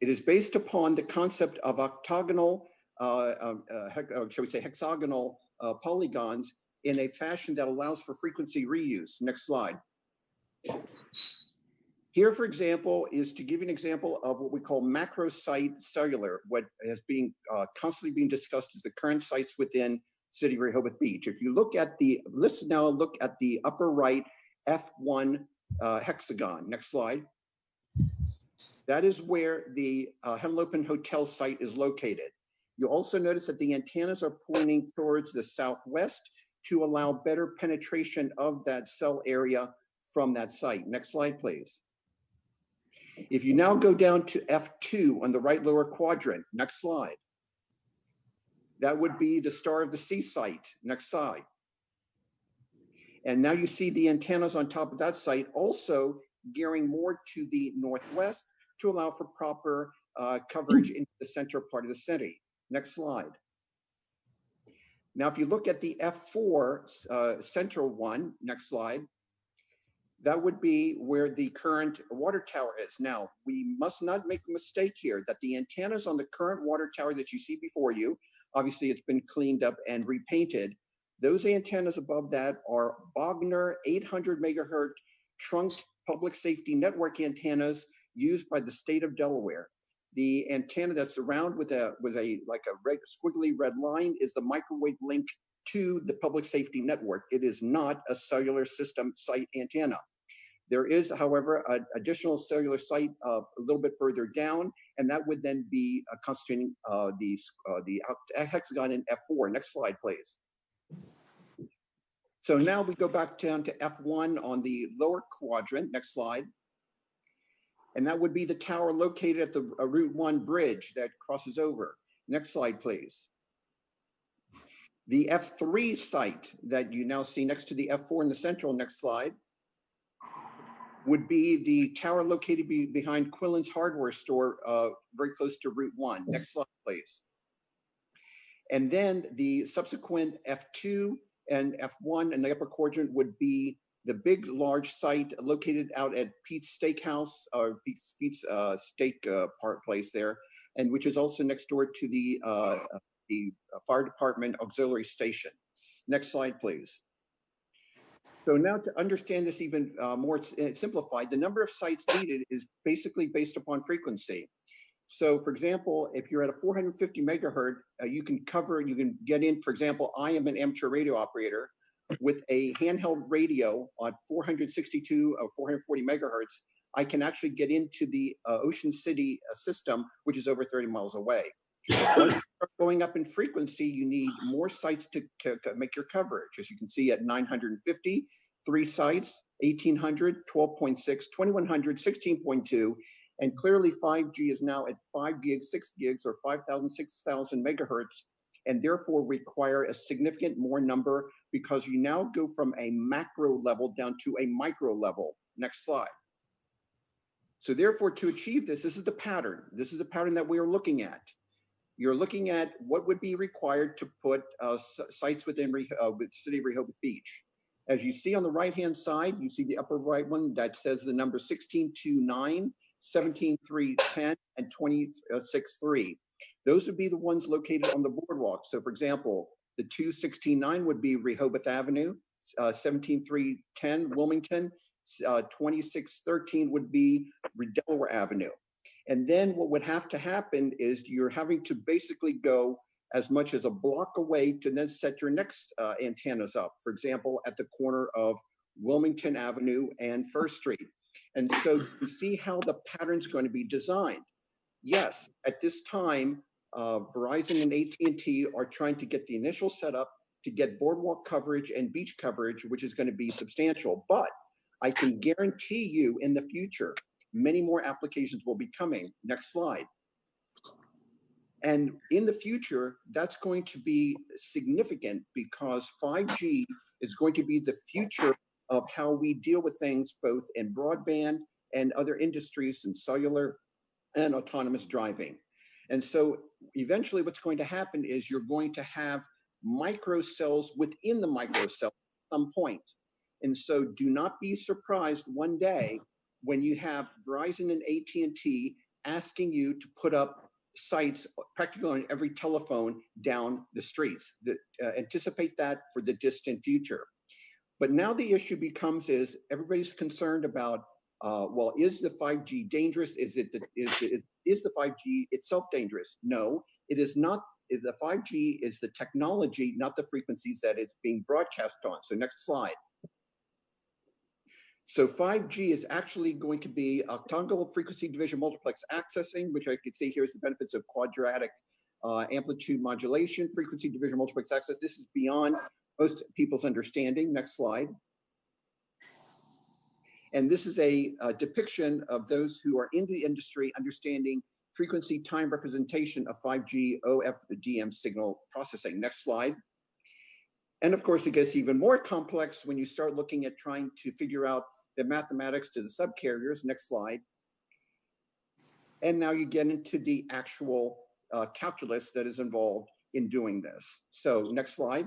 It is based upon the concept of octagonal, shall we say hexagonal polygons in a fashion that allows for frequency reuse. Next slide. Here, for example, is to give you an example of what we call macro site cellular, what has been constantly being discussed as the current sites within City of Rehoboth Beach. If you look at the, let's now look at the upper right F1 hexagon. Next slide. That is where the Henlopen Hotel site is located. You also notice that the antennas are pointing towards the southwest to allow better penetration of that cell area from that site. Next slide, please. If you now go down to F2 on the right lower quadrant, next slide. That would be the Star of the Sea site. Next slide. And now you see the antennas on top of that site also gearing more to the northwest to allow for proper coverage in the central part of the city. Next slide. Now, if you look at the F4 central one, next slide, that would be where the current water tower is. Now, we must not make a mistake here that the antennas on the current water tower that you see before you, obviously it's been cleaned up and repainted. Those antennas above that are Bogner 800 megahertz trunk public safety network antennas used by the state of Delaware. The antenna that's around with a squiggly red line is the microwave link to the public safety network. It is not a cellular system site antenna. There is, however, an additional cellular site a little bit further down, and that would then be constituting the hexagon in F4. Next slide, please. So now we go back down to F1 on the lower quadrant. Next slide. And that would be the tower located at the Route 1 bridge that crosses over. Next slide, please. The F3 site that you now see next to the F4 in the central, next slide, would be the tower located behind Quillen's hardware store, very close to Route 1. Next slide, please. And then the subsequent F2 and F1 in the upper quadrant would be the big, large site located out at Pete's Steakhouse, or Pete's Steak place there, and which is also next door to the fire department auxiliary station. Next slide, please. So now to understand this even more simplified, the number of sites needed is basically based upon frequency. So for example, if you're at a 450 megahertz, you can get in, for example, I am an amateur radio operator with a handheld radio on 462 or 440 megahertz. I can actually get into the Ocean City system, which is over 30 miles away. Once you start going up in frequency, you need more sites to make your coverage. As you can see at 950, 3 sites, 1800, 12.6, 2100, 16.2, and clearly 5G is now at 5 gigs, 6 gigs, or 5,000, 6,000 megahertz, and therefore require a significant more number because you now go from a macro level down to a micro level. Next slide. So therefore, to achieve this, this is the pattern. This is the pattern that we are looking at. You're looking at what would be required to put sites within the city of Rehoboth Beach. As you see on the right-hand side, you see the upper right one that says the number 1629, 17,310, and 26.3. Those would be the ones located on the boardwalk. So for example, the 269 would be Rehoboth Avenue, 17,310 Wilmington, 2613 would be Delaware Avenue. And then what would have to happen is you're having to basically go as much as a block away to then set your next antennas up. For example, at the corner of Wilmington Avenue and First Street. And so you see how the pattern's going to be designed. Yes, at this time, Verizon and AT&T are trying to get the initial setup to get boardwalk coverage and beach coverage, which is going to be substantial. But I can guarantee you in the future, many more applications will be coming. Next slide. And in the future, that's going to be significant because 5G is going to be the future of how we deal with things both in broadband and other industries in cellular and autonomous driving. And so eventually what's going to happen is you're going to have micro cells within the micro cell at some point. And so do not be surprised one day when you have Verizon and AT&T asking you to put up sites practically on every telephone down the streets. Anticipate that for the distant future. But now the issue becomes is everybody's concerned about, well, is the 5G dangerous? Is the 5G itself dangerous? No, it is not. The 5G is the technology, not the frequencies that it's being broadcast on. So next slide. So 5G is actually going to be octagonal frequency division multiplex accessing, which I can see here is the benefits of quadratic amplitude modulation, frequency division multiplex access. This is beyond most people's understanding. Next slide. And this is a depiction of those who are in the industry understanding frequency time representation of 5G OFDM signal processing. Next slide. And of course, it gets even more complex when you start looking at trying to figure out the mathematics to the subcarriers. Next slide. And now you get into the actual calculus that is involved in doing this. So next slide.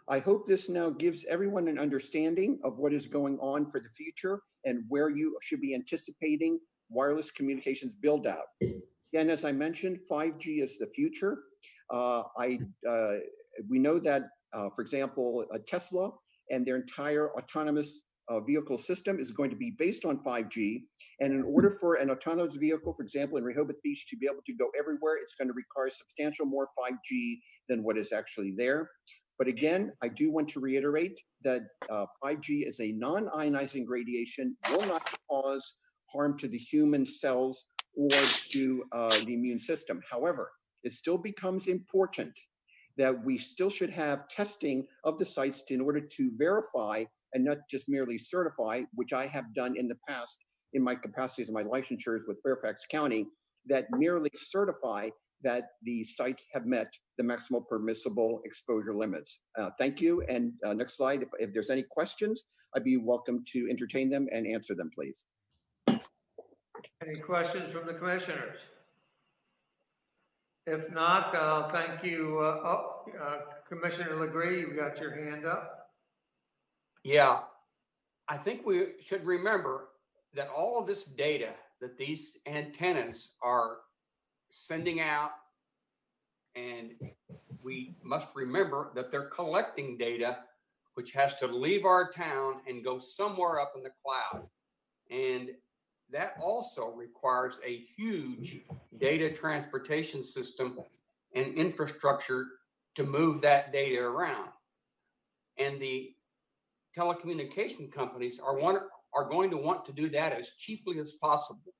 I hope this now gives everyone an understanding of what is going on for the future and where you should be anticipating wireless communications build out. Again, as I mentioned, 5G is the future. We know that, for example, Tesla and their entire autonomous vehicle system is going to be based on 5G. And in order for an autonomous vehicle, for example, in Rehoboth Beach to be able to go everywhere, it's going to require substantial more 5G than what is actually there. But again, I do want to reiterate that 5G is a non-ionizing radiation, will not cause harm to the human cells or to the immune system. However, it still becomes important that we still should have testing of the sites in order to verify and not just merely certify, which I have done in the past in my capacities and my licensures with Fairfax County, that merely certify that the sites have met the maximal permissible exposure limits. Thank you. And next slide, if there's any questions, I'd be welcome to entertain them and answer them, please. Any questions from the commissioners? If not, I'll thank you. Commissioner Lagree, you've got your hand up. Yeah, I think we should remember that all of this data that these antennas are sending out, and we must remember that they're collecting data which has to leave our town and go somewhere up in the cloud. And that also requires a huge data transportation system and infrastructure to move that data around. And the telecommunication companies are going to want to do that as cheaply as possible.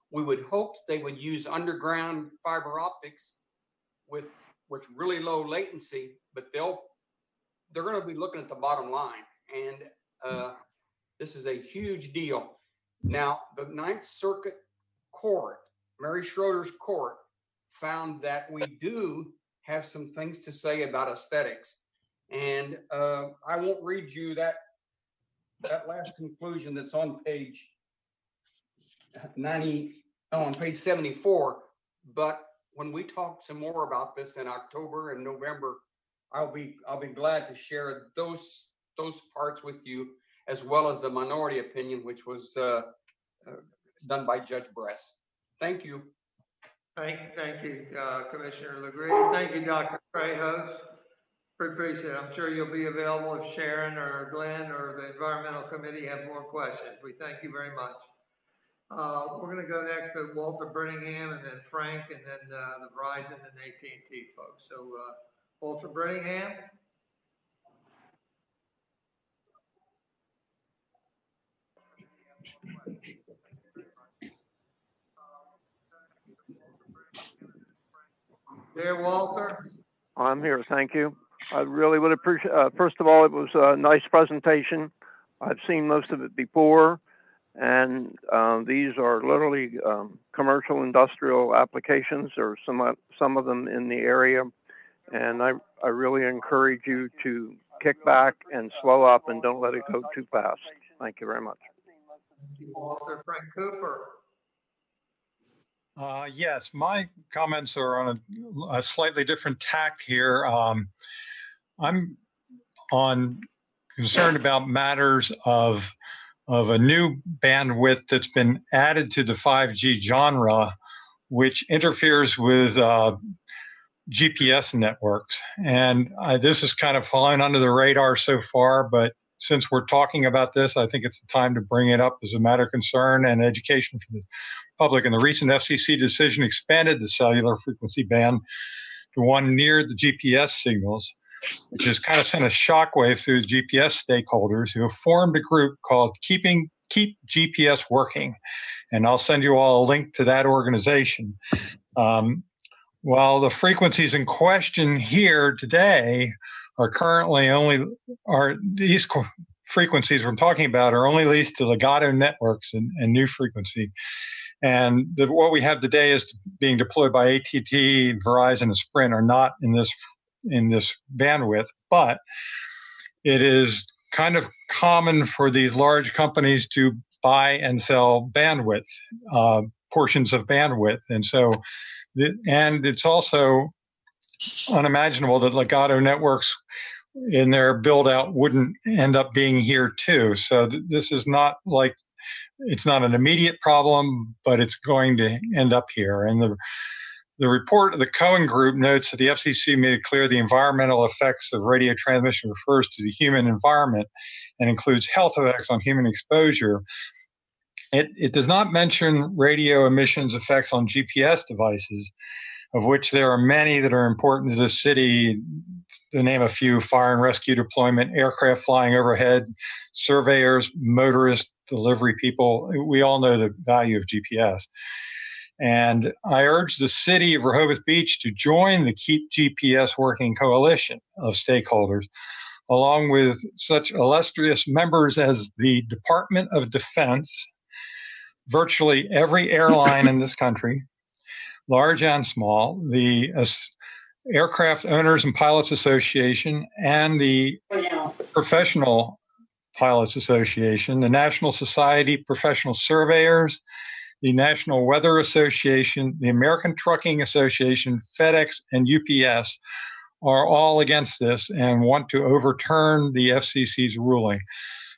We would hope they would use underground fiber optics with really low latency, but they're going to be looking at the bottom line. And this is a huge deal. Now, the Ninth Circuit Court, Mary Schroeder's court, found that we do have some things to say about aesthetics. And I won't read you that last conclusion that's on page 74. But when we talk some more about this in October and November, I'll be glad to share those parts with you, as well as the minority opinion, which was done by Judge Bress. Thank you. Thank you, Commissioner Lagree. Thank you, Dr. Frejos. Appreciate it. I'm sure you'll be available if Sharon or Glenn or the Environmental Committee have more questions. We thank you very much. We're going to go next to Walter Brittingham, and then Frank, and then the Verizon and AT&T folks. So Walter Brittingham. There, Walter. I'm here, thank you. I really would appreciate, first of all, it was a nice presentation. I've seen most of it before, and these are literally commercial industrial applications, or some of them in the area. And I really encourage you to kick back and slow up and don't let it go too fast. Thank you very much. Thank you, Walter. Frank Cooper. Yes, my comments are on a slightly different tack here. I'm concerned about matters of a new bandwidth that's been added to the 5G genre, which interferes with GPS networks. And this is kind of flying under the radar so far, but since we're talking about this, I think it's the time to bring it up as a matter of concern and education for the public. And the recent FCC decision expanded the cellular frequency band to one near the GPS signals, which has kind of sent a shockwave through the GPS stakeholders who have formed a group called Keep GPS Working. And I'll send you all a link to that organization. While the frequencies in question here today are currently these frequencies we're talking about are only leased to Legato networks and new frequency. And what we have today is being deployed by AT&T, Verizon, and Sprint are not in this in this bandwidth, but it is kind of common for these large companies to buy and sell bandwidth, portions of bandwidth. And so, and it's also unimaginable that Legato Networks in their build out wouldn't end up being here too. So this is not like, it's not an immediate problem, but it's going to end up here. And the report of the Cohen Group notes that the FCC made it clear the environmental effects of radio transmission refers to the human environment and includes health effects on human exposure. It does not mention radio emissions effects on GPS devices, of which there are many that are important to the city. To name a few: fire and rescue deployment, aircraft flying overhead, surveyors, motorists, delivery people. We all know the value of GPS. And I urge the city of Rehoboth Beach to join the Keep GPS Working Coalition of stakeholders, along with such illustrious members as the Department of Defense, virtually every airline in this country, large and small, the Aircraft Owners and Pilots Association, and the Professional Pilots Association, the National Society of Professional Surveyors, the National Weather Association, the American Trucking Association, FedEx, and UPS are all against this and want to overturn the FCC's ruling.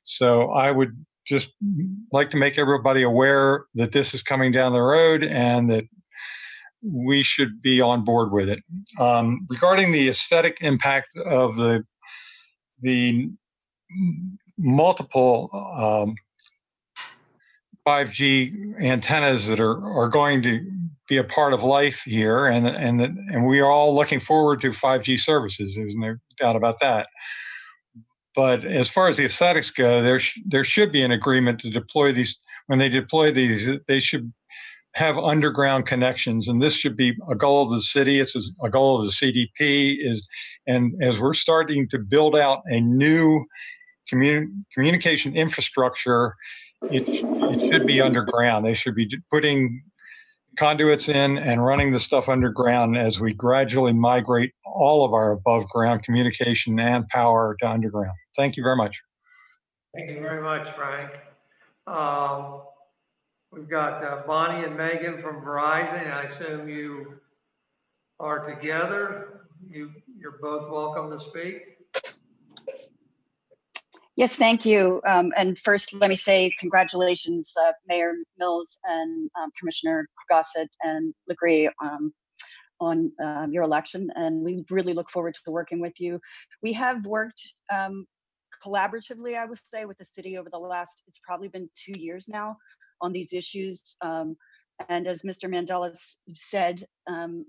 So I would just like to make everybody aware that this is coming down the road and that we should be on board with it. Regarding the aesthetic impact of the multiple 5G antennas that are going to be a part of life here, and we are all looking forward to 5G services. There's no doubt about that. But as far as the aesthetics go, there should be an agreement to deploy these. When they deploy these, they should have underground connections, and this should be a goal of the city. It's a goal of the CDP. And as we're starting to build out a new communication infrastructure, it should be underground. They should be putting conduits in and running the stuff underground as we gradually migrate all of our above ground communication and power to underground. Thank you very much. Thank you very much, Frank. We've got Bonnie and Megan from Verizon. I assume you are together. You're both welcome to speak. Yes, thank you. And first, let me say congratulations, Mayor Mills and Commissioner Gossett and Lagree on your election. And we really look forward to working with you. We have worked collaboratively, I would say, with the city over the last, it's probably been 2 years now on these issues. And as Mr. Mandela said,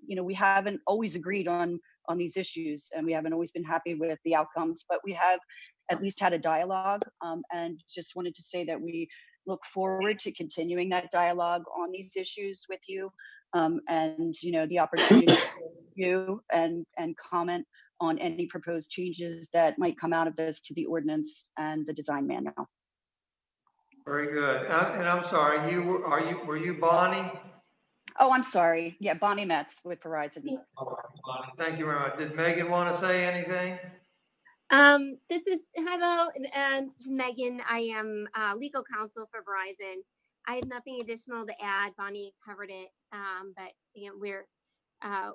we haven't always agreed on these issues, and we haven't always been happy with the outcomes, but we have at least had a dialogue, and just wanted to say that we look forward to continuing that dialogue on these issues with you, and the opportunity to review and comment on any proposed changes that might come out of this to the ordinance and the design manual. Very good. And I'm sorry, were you Bonnie? Oh, I'm sorry. Yeah, Bonnie Metz with Verizon. Okay, Bonnie, thank you very much. Did Megan want to say anything? Hello, and Megan. I am legal counsel for Verizon. I have nothing additional to add. Bonnie covered it, but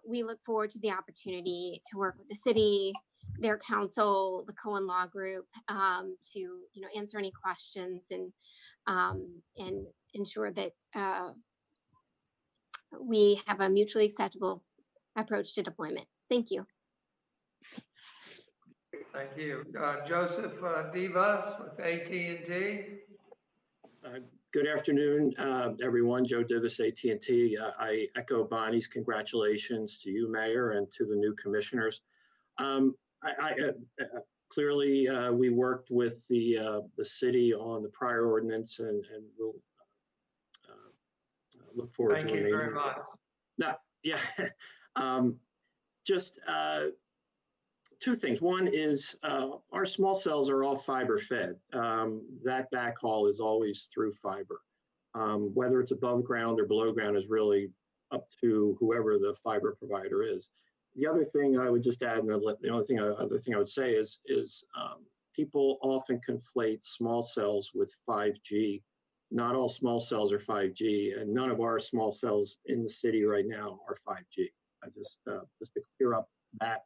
we look forward to the opportunity to work with the city, their council, the Cohen Law Group, to answer any questions and ensure that we have a mutually acceptable approach to deployment. Thank you. Thank you. Joseph Divas with AT&T. Good afternoon, everyone. Joe Divas, AT&T. I echo Bonnie's congratulations to you, Mayor, and to the new commissioners. Clearly, we worked with the city on the prior ordinance, and we'll look forward to remaining. Thank you very much. No, yeah. Just two things. One is our small cells are all fiber fed. That backhaul is always through fiber. Whether it's above ground or below ground is really up to whoever the fiber provider is. The other thing I would just add, and the other thing I would say is people often conflate small cells with 5G. Not all small cells are 5G, and none of our small cells in the city right now are 5G. I just to clear up that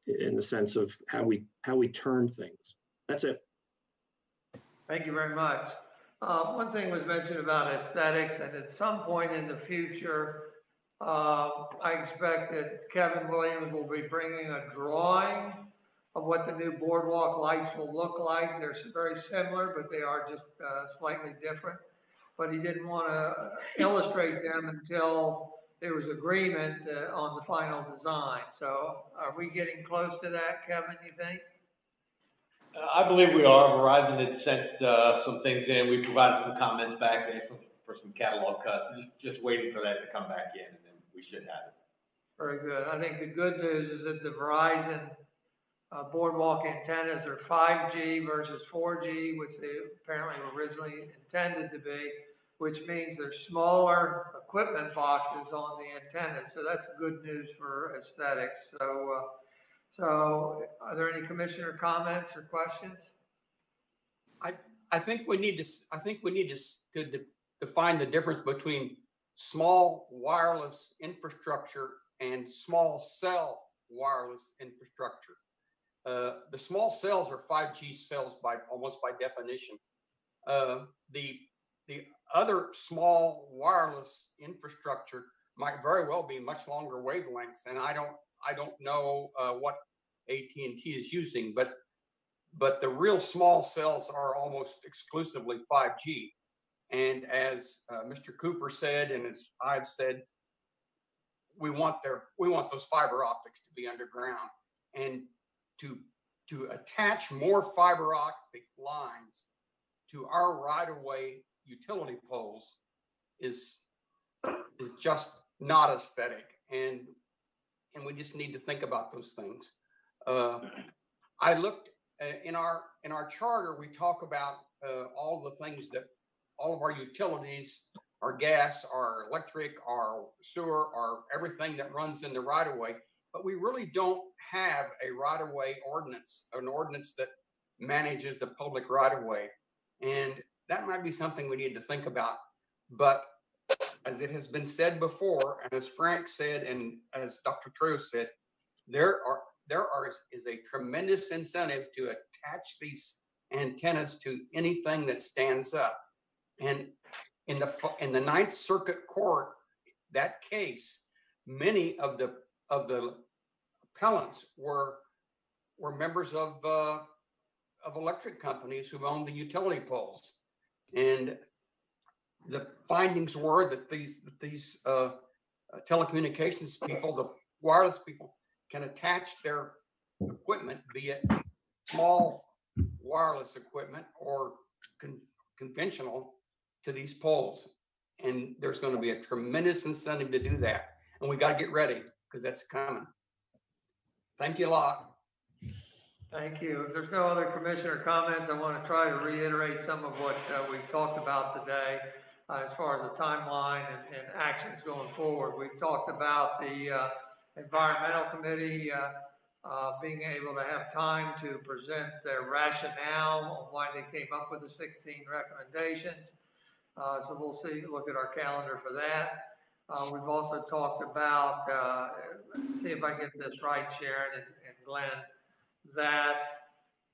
in the sense of how we term things. That's it. Thank you very much. One thing was mentioned about aesthetics, and at some point in the future, I expect that Kevin Williams will be bringing a drawing of what the new boardwalk lights will look like. They're very similar, but they are just slightly different. But he didn't want to illustrate them until there was agreement on the final design. So are we getting close to that, Kevin, you think? I believe we are. Verizon had sent some things in. We provided some comments back there for some catalog cuts. Just waiting for that to come back in, and then we should have it. Very good. I think the good news is that the Verizon boardwalk antennas are 5G versus 4G, which they apparently were originally intended to be, which means there's smaller equipment boxes on the antennas. So that's good news for aesthetics. So are there any commissioner comments or questions? I think we need to define the difference between small wireless infrastructure and small cell wireless infrastructure. The small cells are 5G cells almost by definition. The other small wireless infrastructure might very well be much longer wavelengths, and I don't know what AT&T is using, but the real small cells are almost exclusively 5G. And as Mr. Cooper said, and as I've said, we want those fiber optics to be underground, and to attach more fiber optic lines to our right-of-way utility poles is just not aesthetic, and we just need to think about those things. I looked in our charter. We talk about all the things that all of our utilities, our gas, our electric, our sewer, our everything that runs in the right of way, but we really don't have a right of way ordinance, an ordinance that manages the public right of way, and that might be something we need to think about. But as it has been said before, and as Frank said, and as Dr. Trejo said, there is a tremendous incentive to attach these antennas to anything that stands up. And in the Ninth Circuit Court, that case, many of the appellants were members of electric companies who owned the utility poles, and the findings were that these telecommunications people, the wireless people, can attach their equipment, be it small wireless equipment or conventional, to these poles. And there's going to be a tremendous incentive to do that. And we got to get ready because that's coming. Thank you a lot. Thank you. If there's no other commissioner comments, I want to try to reiterate some of what we've talked about today as far as the timeline and actions going forward. We've talked about the environmental committee being able to have time to present their rationale on why they came up with the 16 recommendations. So we'll look at our calendar for that. We've also talked about, see if I get this right, Sharon and Glenn, that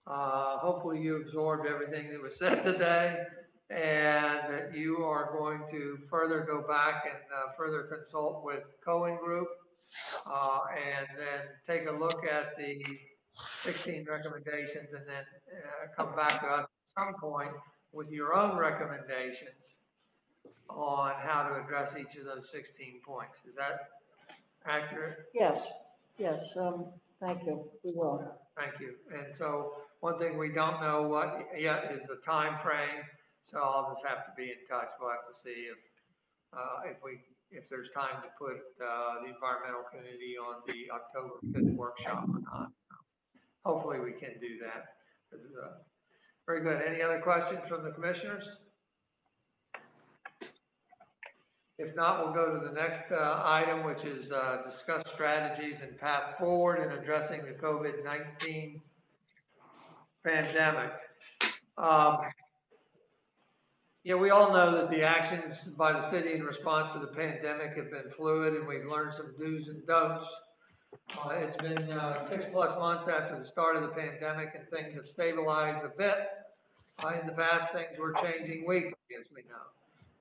hopefully you absorbed everything that was said today, and that you are going to further go back and further consult with Cohen Group, and then take a look at the 16 recommendations, and then come back to us at some point with your own recommendations on how to address each of those 16 points. Is that accurate? Yes, thank you, we will. Thank you. And so one thing we don't know what yet is the time frame, so I'll just have to be in touch. We'll have to see if there's time to put the environmental committee on the October 5th workshop or not. Hopefully we can do that. Very good. Any other questions from the commissioners? If not, we'll go to the next item, which is discuss strategies and path forward in addressing the COVID-19 pandemic. Yeah, we all know that the actions by the city in response to the pandemic have been fluid, and we've learned some do's and don'ts. It's been 6+ months after the start of the pandemic, and things have stabilized a bit. In the past, things were changing weekly, as we know.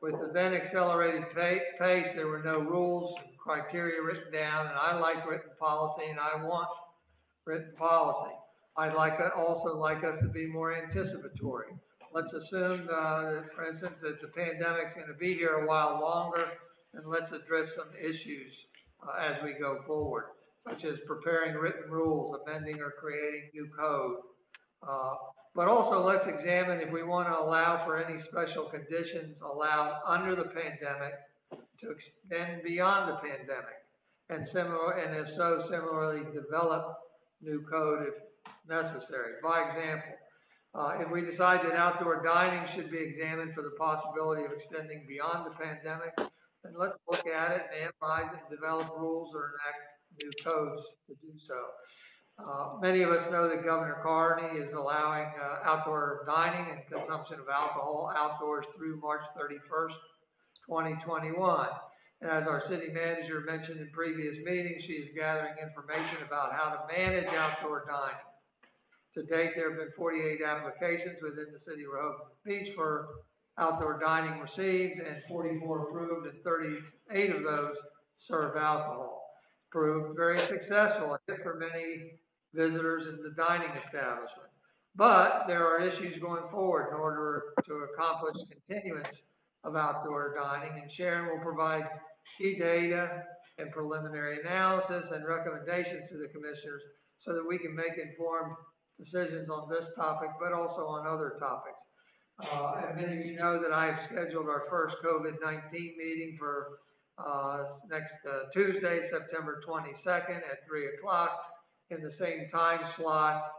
With the then accelerated pace, there were no rules and criteria written down, and I like written policy, and I want written policy. I'd also like us to be more anticipatory. Let's assume, for instance, that the pandemic's going to be here a while longer, and let's address some issues as we go forward, such as preparing written rules, amending or creating new code. But also let's examine if we want to allow for any special conditions allowed under the pandemic to extend beyond the pandemic, and if so, similarly develop new code if necessary. By example, if we decide that outdoor dining should be examined for the possibility of extending beyond the pandemic, then let's look at it and analyze it and develop rules or enact new codes to do so. Many of us know that Governor Carney is allowing outdoor dining and consumption of alcohol outdoors through March 31st, 2021. And as our city manager mentioned in previous meetings, she is gathering information about how to manage outdoor dining. To date, there have been 48 applications within the city of Rehoboth Beach for outdoor dining received, and 44 approved, and 38 of those serve alcohol. Proved very successful for many visitors in the dining establishment. But there are issues going forward in order to accomplish continuance of outdoor dining, and Sharon will provide key data and preliminary analysis and recommendations to the commissioners so that we can make informed decisions on this topic, but also on other topics. And many of you know that I have scheduled our first COVID-19 meeting for next Tuesday, September 22nd at 3 o'clock in the same time slot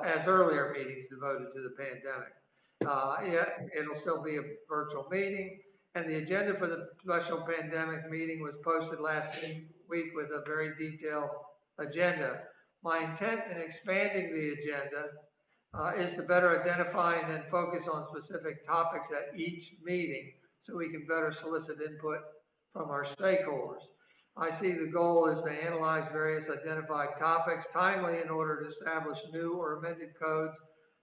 as earlier meetings devoted to the pandemic. It'll still be a virtual meeting, and the agenda for the special pandemic meeting was posted last week with a very detailed agenda. My intent in expanding the agenda is to better identify and then focus on specific topics at each meeting so we can better solicit input from our stakeholders. I see the goal is to analyze various identified topics timely in order to establish new or amended codes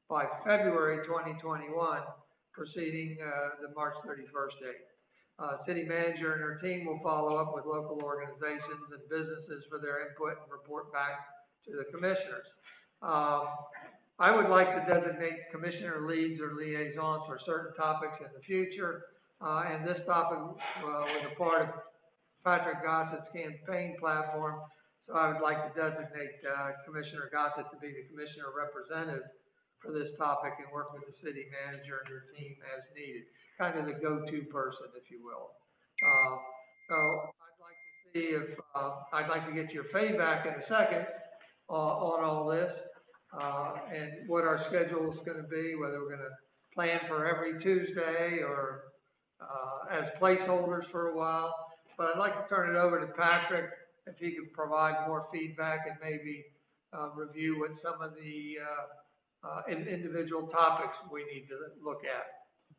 by February 2021, preceding the March 31st date. City manager and her team will follow up with local organizations and businesses for their input and report back to the commissioners. I would like to designate commissioner leads or liaisons for certain topics in the future, and this topic was a part of Patrick Gossett's campaign platform, so I would like to designate Commissioner Gossett to be the commissioner representative for this topic and work with the city manager and her team as needed, kind of the go-to person, if you will. So I'd like to see if, I'd like to get your feedback in a second on all this and what our schedule is going to be, whether we're going to plan for every Tuesday or as placeholders for a while. But I'd like to turn it over to Patrick if he could provide more feedback and maybe review what some of the individual topics we need to look at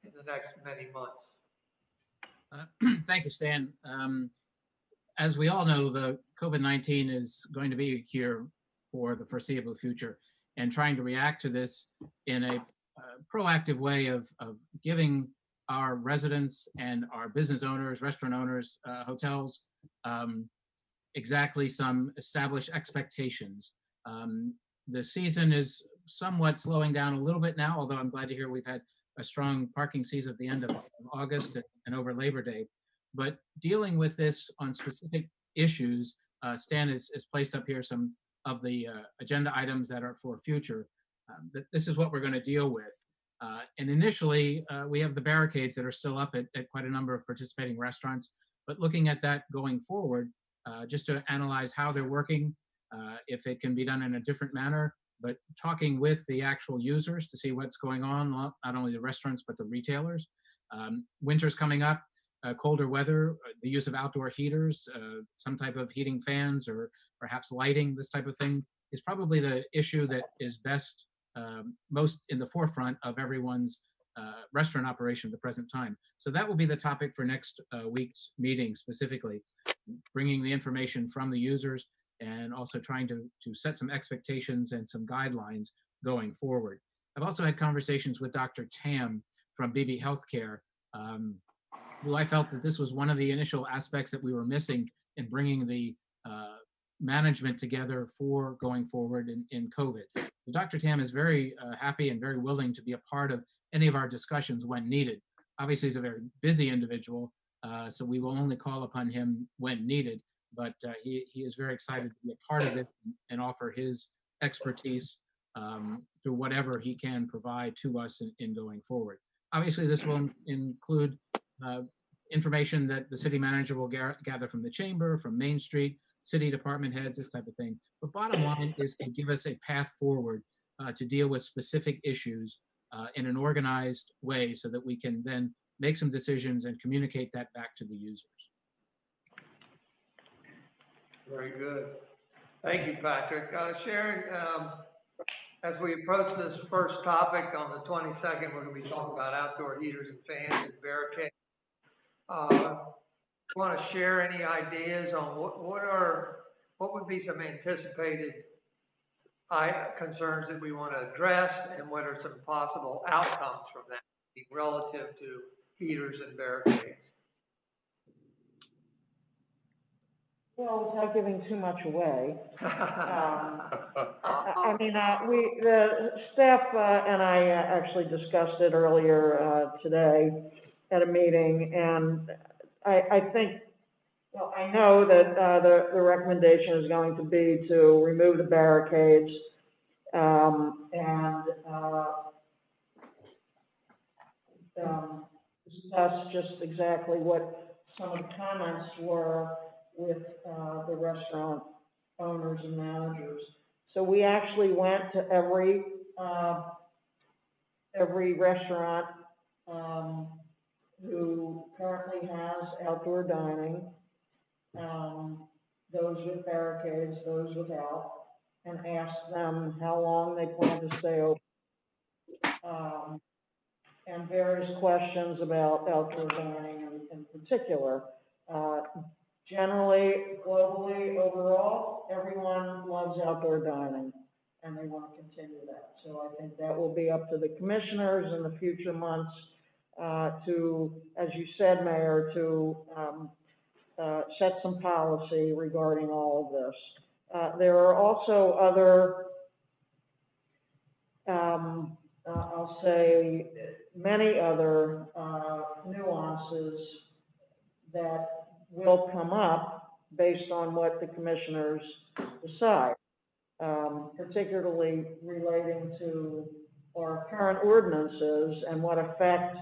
in the next many months. Thank you, Stan. As we all know, the COVID-19 is going to be here for the foreseeable future, and trying to react to this in a proactive way of giving our residents and our business owners, restaurant owners, hotels, exactly some established expectations. The season is somewhat slowing down a little bit now, although I'm glad to hear we've had a strong parking season at the end of August and over Labor Day. But dealing with this on specific issues, Stan has placed up here some of the agenda items that are for future. This is what we're going to deal with. And initially, we have the barricades that are still up at quite a number of participating restaurants. But looking at that going forward, just to analyze how they're working, if it can be done in a different manner, but talking with the actual users to see what's going on, not only the restaurants, but the retailers. Winter's coming up. colder weather, the use of outdoor heaters, some type of heating fans, or perhaps lighting, this type of thing, is probably the issue that is most in the forefront of everyone's restaurant operation at the present time. So that will be the topic for next week's meeting specifically, bringing the information from the users and also trying to set some expectations and some guidelines going forward. I've also had conversations with Dr. Tam from BB Healthcare, who I felt that this was one of the initial aspects that we were missing in bringing the management together for going forward in COVID. So Dr. Tam is very happy and very willing to be a part of any of our discussions when needed. Obviously, he's a very busy individual, so we will only call upon him when needed, but he is very excited to be a part of it and offer his expertise through whatever he can provide to us in going forward. Obviously, this will include information that the city manager will gather from the chamber, from Main Street, city department heads, this type of thing. But bottom line is to give us a path forward to deal with specific issues in an organized way so that we can then make some decisions and communicate that back to the users. Very good. Thank you, Patrick. Sharon, as we approach this first topic on the 22nd, we're going to be talking about outdoor heaters and fans and barricades. Want to share any ideas on what would be some anticipated concerns that we want to address, and what are some possible outcomes from that relative to heaters and barricades? Well, without giving too much away, I mean, the staff and I actually discussed it earlier today at a meeting, and I think, well, I know that the recommendation is going to be to remove the barricades and discuss just exactly what some of the comments were with the restaurant owners and managers. So we actually went to every restaurant who currently has outdoor dining, those with barricades, those without, and asked them how long they plan to stay open, and various questions about outdoor dining in particular. Generally, globally, overall, everyone loves outdoor dining, and they want to continue that. So I think that will be up to the commissioners in the future months to, as you said, Mayor, to set some policy regarding all of this. There are also other, I'll say, many other nuances that will come up based on what the commissioners decide, particularly relating to our current ordinances and what effect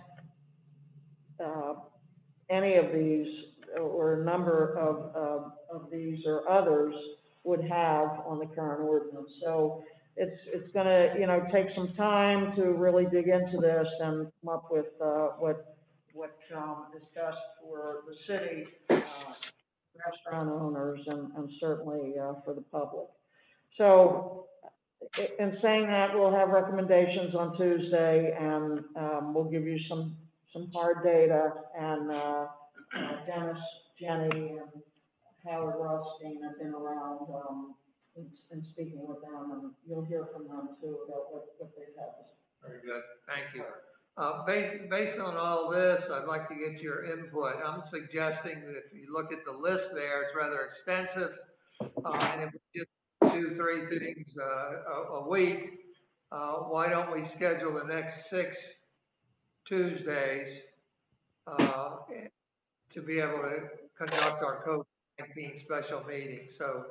any of these or a number of these or others would have on the current ordinance. So it's going to, take some time to really dig into this and come up with what is best for the city, restaurant owners, and certainly for the public. So in saying that, we'll have recommendations on Tuesday, and we'll give you some hard data, and Dennis, Jenny, and Howard Rothstein have been around and speaking with them, and you'll hear from them too about what they've had. Very good, thank you. Based on all this, I'd like to get your input. I'm suggesting that if you look at the list there, it's rather extensive, and if we just do 3 things a week, why don't we schedule the next 6 Tuesdays to be able to conduct our COVID-19 special meeting. So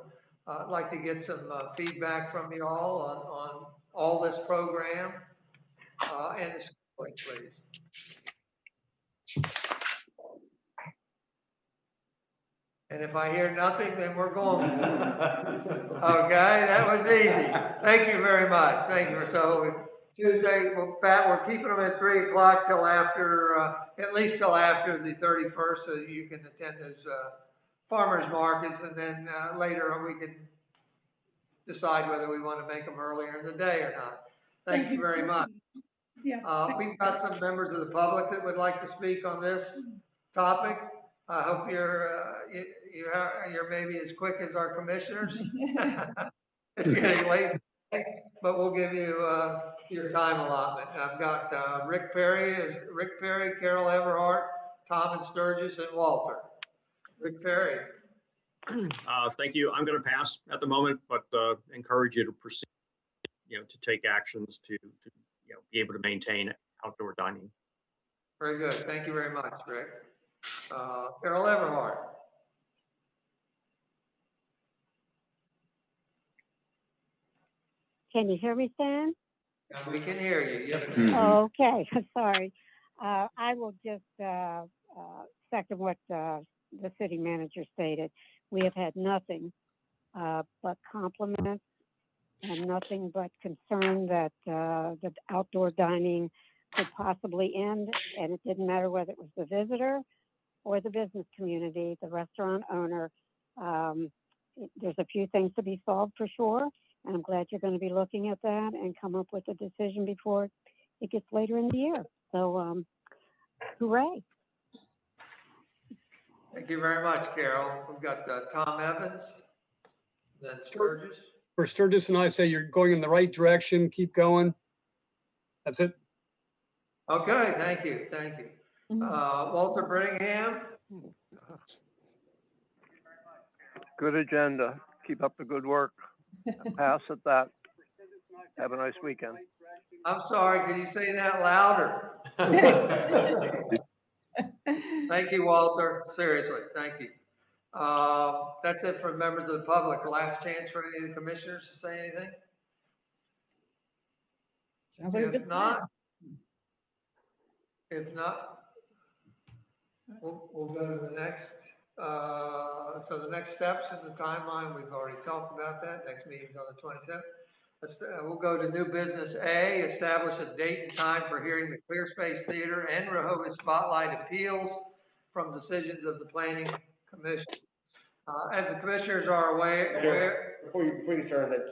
I'd like to get some feedback from you all on all this program and the schooling, please. And if I hear nothing, then we're going. Okay, that was easy. Thank you very much. Thank you. So Tuesday, well, Pat, we're keeping them at 3 o'clock till after, at least till after the 31st, so you can attend those, farmers markets, and then, later on, we can decide whether we want to make them earlier in the day or not. Thank you very much. Yeah. We've got some members of the public that would like to speak on this topic. I hope you're maybe as quick as our commissioners. It's getting late, but we'll give you, your time allotment. I've got, Rick Perry, Carol Everhart, Tom and Sturgis, and Walter. Rick Perry. Thank you. I'm going to pass at the moment, but encourage you to proceed, to take actions to be able to maintain outdoor dining. Very good. Thank you very much, Rick. Carol Everhart. Can you hear me, Stan? We can hear you. Yes. Okay, sorry. I will just second what the city manager stated. We have had nothing but compliments and nothing but concern that the outdoor dining could possibly end, and it didn't matter whether it was the visitor or the business community, the restaurant owner. There's a few things to be solved for sure, and I'm glad you're going to be looking at that and come up with a decision before it gets later in the year. So, hooray. Thank you very much, Carol. We've got Tom Evans, then Sturgis. For Sturgis and I say you're going in the right direction. Keep going. That's it. Okay, thank you. Walter Bringham. Good agenda. Keep up the good work. Pass at that. Have a nice weekend. I'm sorry, can you say that louder? Thank you, Walter. Seriously, thank you. That's it for members of the public. Last chance for any of the commissioners to say anything? Sounds like a good plan. If not, we'll go to the next. So the next steps in the timeline, we've already talked about that. Next meeting's on the 27th. We'll go to new business A, establish a date and time for hearing the Clear Space Theater and Rehoboth Spotlight appeals from decisions of the Planning Commission. As the commissioners are aware. Before you start that,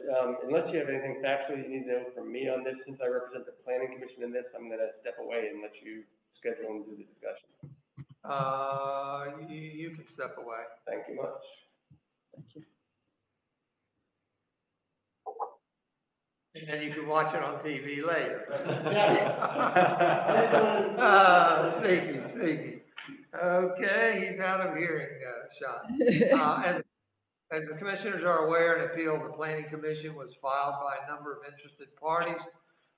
unless you have anything factually you need to know from me on this, since I represent the Planning Commission in this, I'm going to step away and let you schedule and do the discussion. You can step away. Thank you much. Thank you. And then you can watch it on TV later. Sneaky. Okay, he's out of hearing shot. As the commissioners are aware, an appeal of the Planning Commission was filed by a number of interested parties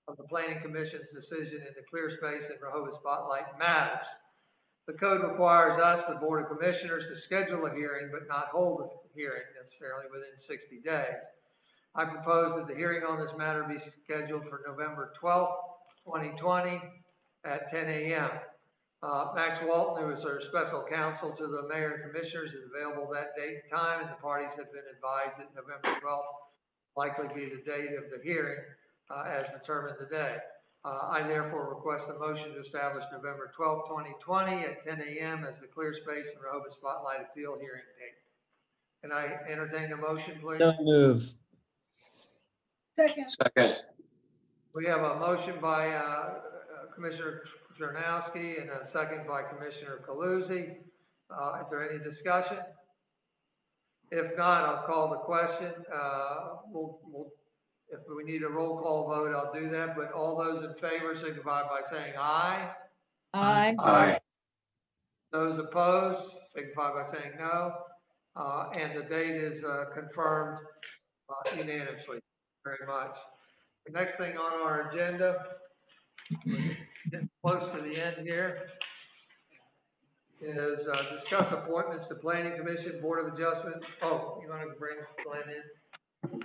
of the Planning Commission's decision in the Clear Space and Rehoboth Spotlight matters. The code requires us, the Board of Commissioners, to schedule a hearing but not hold a hearing necessarily within 60 days. I propose that the hearing on this matter be scheduled for November 12th, 2020 at 10 a.m. Max Walton, who is our special counsel to the mayor and commissioners, is available that date and time, and the parties have been advised that November 12th will likely be the date of the hearing as determined today. I therefore request a motion to establish November 12th, 2020 at 10 a.m. as the Clear Space and Rehoboth Spotlight appeal hearing date. Can I entertain a motion, please? So move. Second. We have a motion by Commissioner Czernowski and a second by Commissioner Kaluzzi. Is there any discussion? If not, I'll call the question. If we need a roll call vote, I'll do that. But all those in favor signify by saying aye. Aye. Aye. Those opposed signify by saying no. And the date is confirmed unanimously. Very much. The next thing on our agenda, getting close to the end here, is discuss appointments to Planning Commission, Board of Adjustment. Oh, you want to bring Glenn in?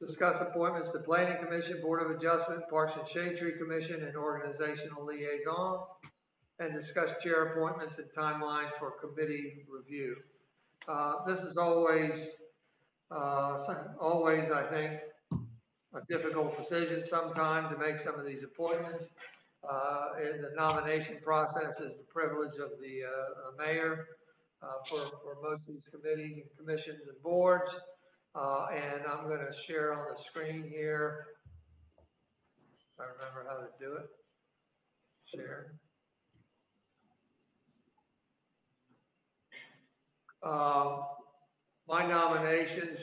Discuss appointments to Planning Commission, Board of Adjustment, Parks and Shade Tree Commission, and Organizational Liaison, and discuss chair appointments and timelines for committee review. This is always, I think, a difficult decision sometimes to make some of these appointments. In the nomination process is the privilege of the mayor for most of these committees and commissions and boards. And I'm going to share on the screen here. If I remember how to do it. Share. My nominations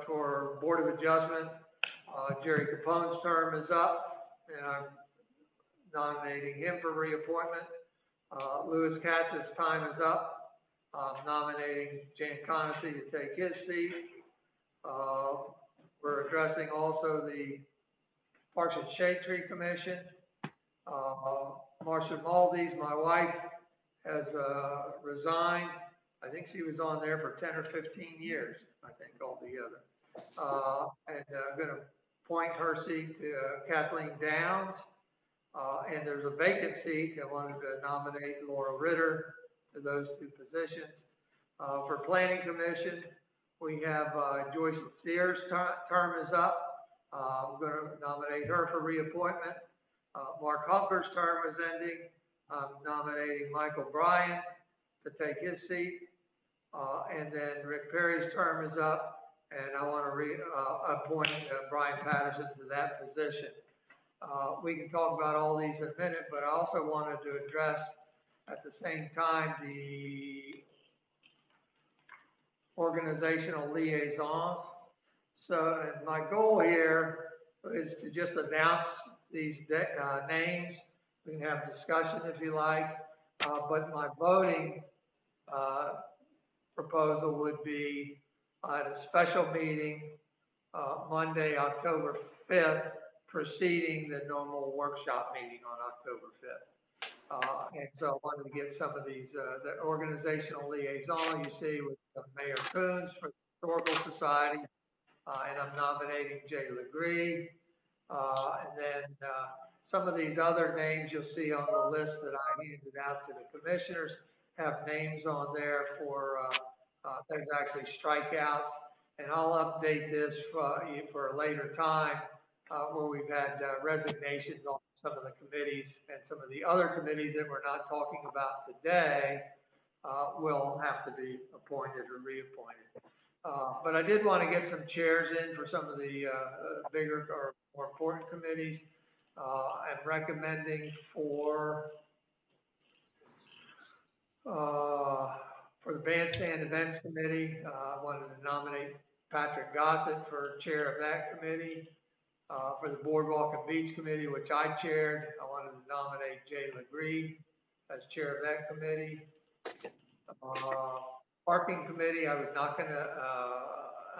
for Board of Adjustment, Jerry Capone's term is up, and I'm nominating him for reappointment. Louis Katz's time is up. I'm nominating Jan Conacy to take his seat. We're addressing also the Parks and Shade Tree Commission. Marcia Maldies, my wife, has resigned. I think she was on there for 10 or 15 years, I think, altogether. And I'm going to appoint her seat to Kathleen Downs. And there's a vacant seat. I wanted to nominate Laura Ritter to those two positions. For Planning Commission, we have Joyce Sears' term is up. I'm going to nominate her for reappointment. Mark Humper's term is ending. I'm nominating Michael Bryan to take his seat. And then Rick Perry's term is up, and I want to appoint Brian Patterson to that position. We can talk about all these in a minute, but I also wanted to address at the same time the organizational liaisons. So, and my goal here is to just announce these names. We can have discussion if you like, but my voting proposal would be at a special meeting Monday, October 5th, preceding the normal workshop meeting on October 5th. And so I wanted to get some of these, the organizational liaison you see with Mayor Coons for the Historical Society, and I'm nominating Jay Lagree. And then some of these other names you'll see on the list that I handed out to the commissioners have names on there for, there's actually strikeouts. And I'll update this for a later time where we've had resignations on some of the committees, and some of the other committees that we're not talking about today will have to be appointed or reappointed. But I did want to get some chairs in for some of the bigger or more important committees. I'm recommending for the Bandstand Events Committee, I wanted to nominate Patrick Gossett for chair of that committee. For the Boardwalk and Beach Committee, which I chaired, I wanted to nominate Jay Lagree as chair of that committee. Parking Committee, I was not going to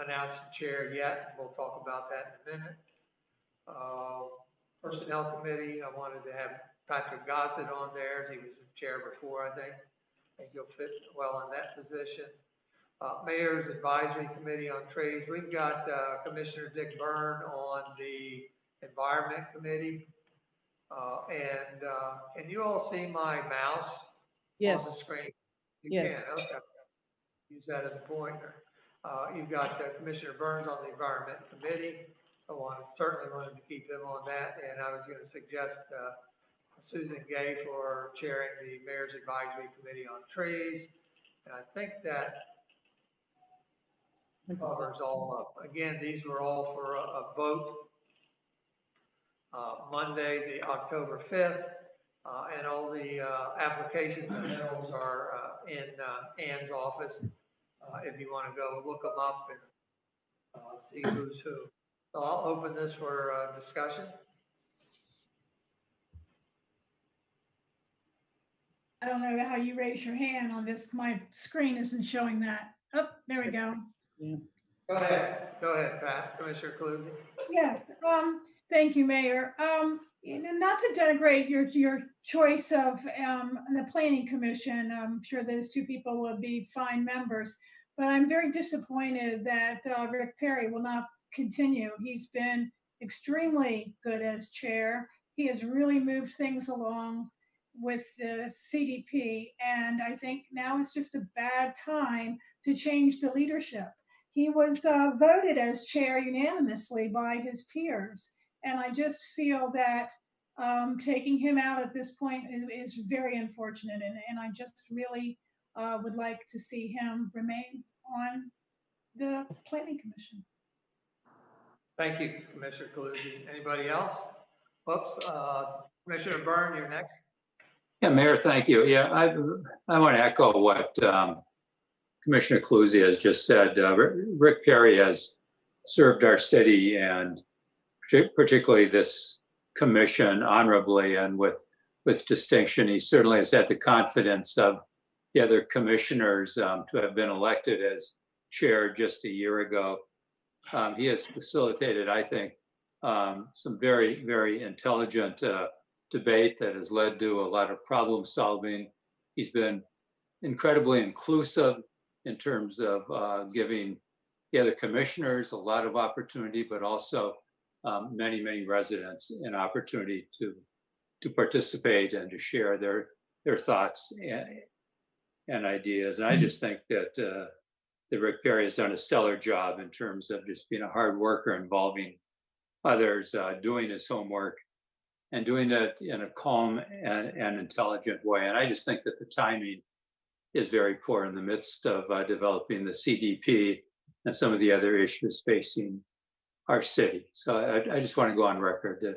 announce the chair yet. We'll talk about that in a minute. Personnel Committee, I wanted to have Patrick Gossett on there. He was the chair before, I think. I think he'll fit well in that position. Mayor's Advisory Committee on Trades. We've got Commissioner Dick Byrne on the Environment Committee. And can you all see my mouse Yes. on the screen? You Yes. can, okay. Use that as a pointer. You've got Commissioner Burns on the Environment Committee. I certainly wanted to keep him on that, and I was going to suggest Susan Gay for chairing the Mayor's Advisory Committee on Trees. And I think that covers all up. Again, these were all for a vote Monday, the October 5th, and all the applications and bills are in Ann's office. If you want to go look them up and see who's who. So I'll open this for discussion. I don't know how you raise your hand on this. My screen isn't showing that. Oh, there we go. Yeah. Go ahead, Pat, Commissioner Clune. Yes, thank you, Mayor. Not to denigrate your choice of the Planning Commission. I'm sure those two people will be fine members, but I'm very disappointed that Rick Perry will not continue. He's been extremely good as chair. He has really moved things along with the CDP, and I think now is just a bad time to change the leadership. he was voted as chair unanimously by his peers. And I just feel that taking him out at this point is very unfortunate. And I just really would like to see him remain on the Planning Commission. Thank you, Commissioner Calusi. Anybody else? Whoops, Commissioner Byrne, you're next. Yeah, Mayor, thank you. Yeah, I want to echo what Commissioner Calusi has just said. Rick Perry has served our city and particularly this commission honorably and with distinction. He certainly has had the confidence of the other commissioners to have been elected as chair just a year ago. He has facilitated, I think, some very, very intelligent debate that has led to a lot of problem solving. He's been incredibly inclusive in terms of giving the other commissioners a lot of opportunity, but also many, many residents an opportunity to participate and to share their thoughts and ideas. And I just think that Rick Perry has done a stellar job in terms of just being a hard worker, involving others, doing his homework, and doing it in a calm and intelligent way. And I just think that the timing is very poor in the midst of developing the CDP and some of the other issues facing our city. So I just want to go on record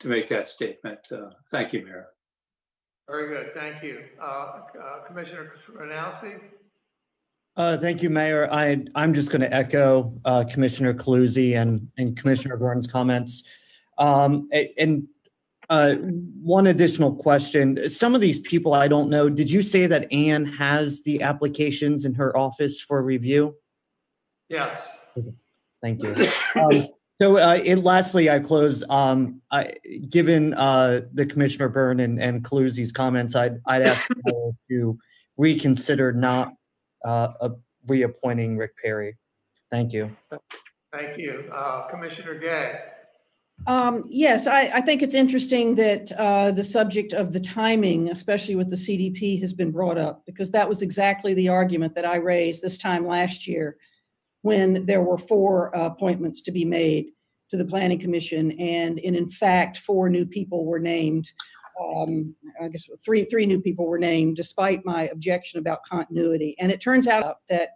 to make that statement. Thank you, Mayor. Very good, thank you. Commissioner Renowski? Thank you, Mayor. I'm just going to echo Commissioner Calusi and Commissioner Byrne's comments. And one additional question. Some of these people I don't know, did you say that Anne has the applications in her office for review? Yes. Thank you. Lastly, I close. Given the Commissioner Byrne and Calusi's comments, I'd ask people to reconsider not reappointing Rick Perry. Thank you. Thank you. Commissioner Gay. Yes, I think it's interesting that the subject of the timing, especially with the CDP, has been brought up, because that was exactly the argument that I raised this time last year when there were 4 appointments to be made to the Planning Commission, and in fact 4 new people were named. I guess three new people were named, despite my objection about continuity. And it turns out that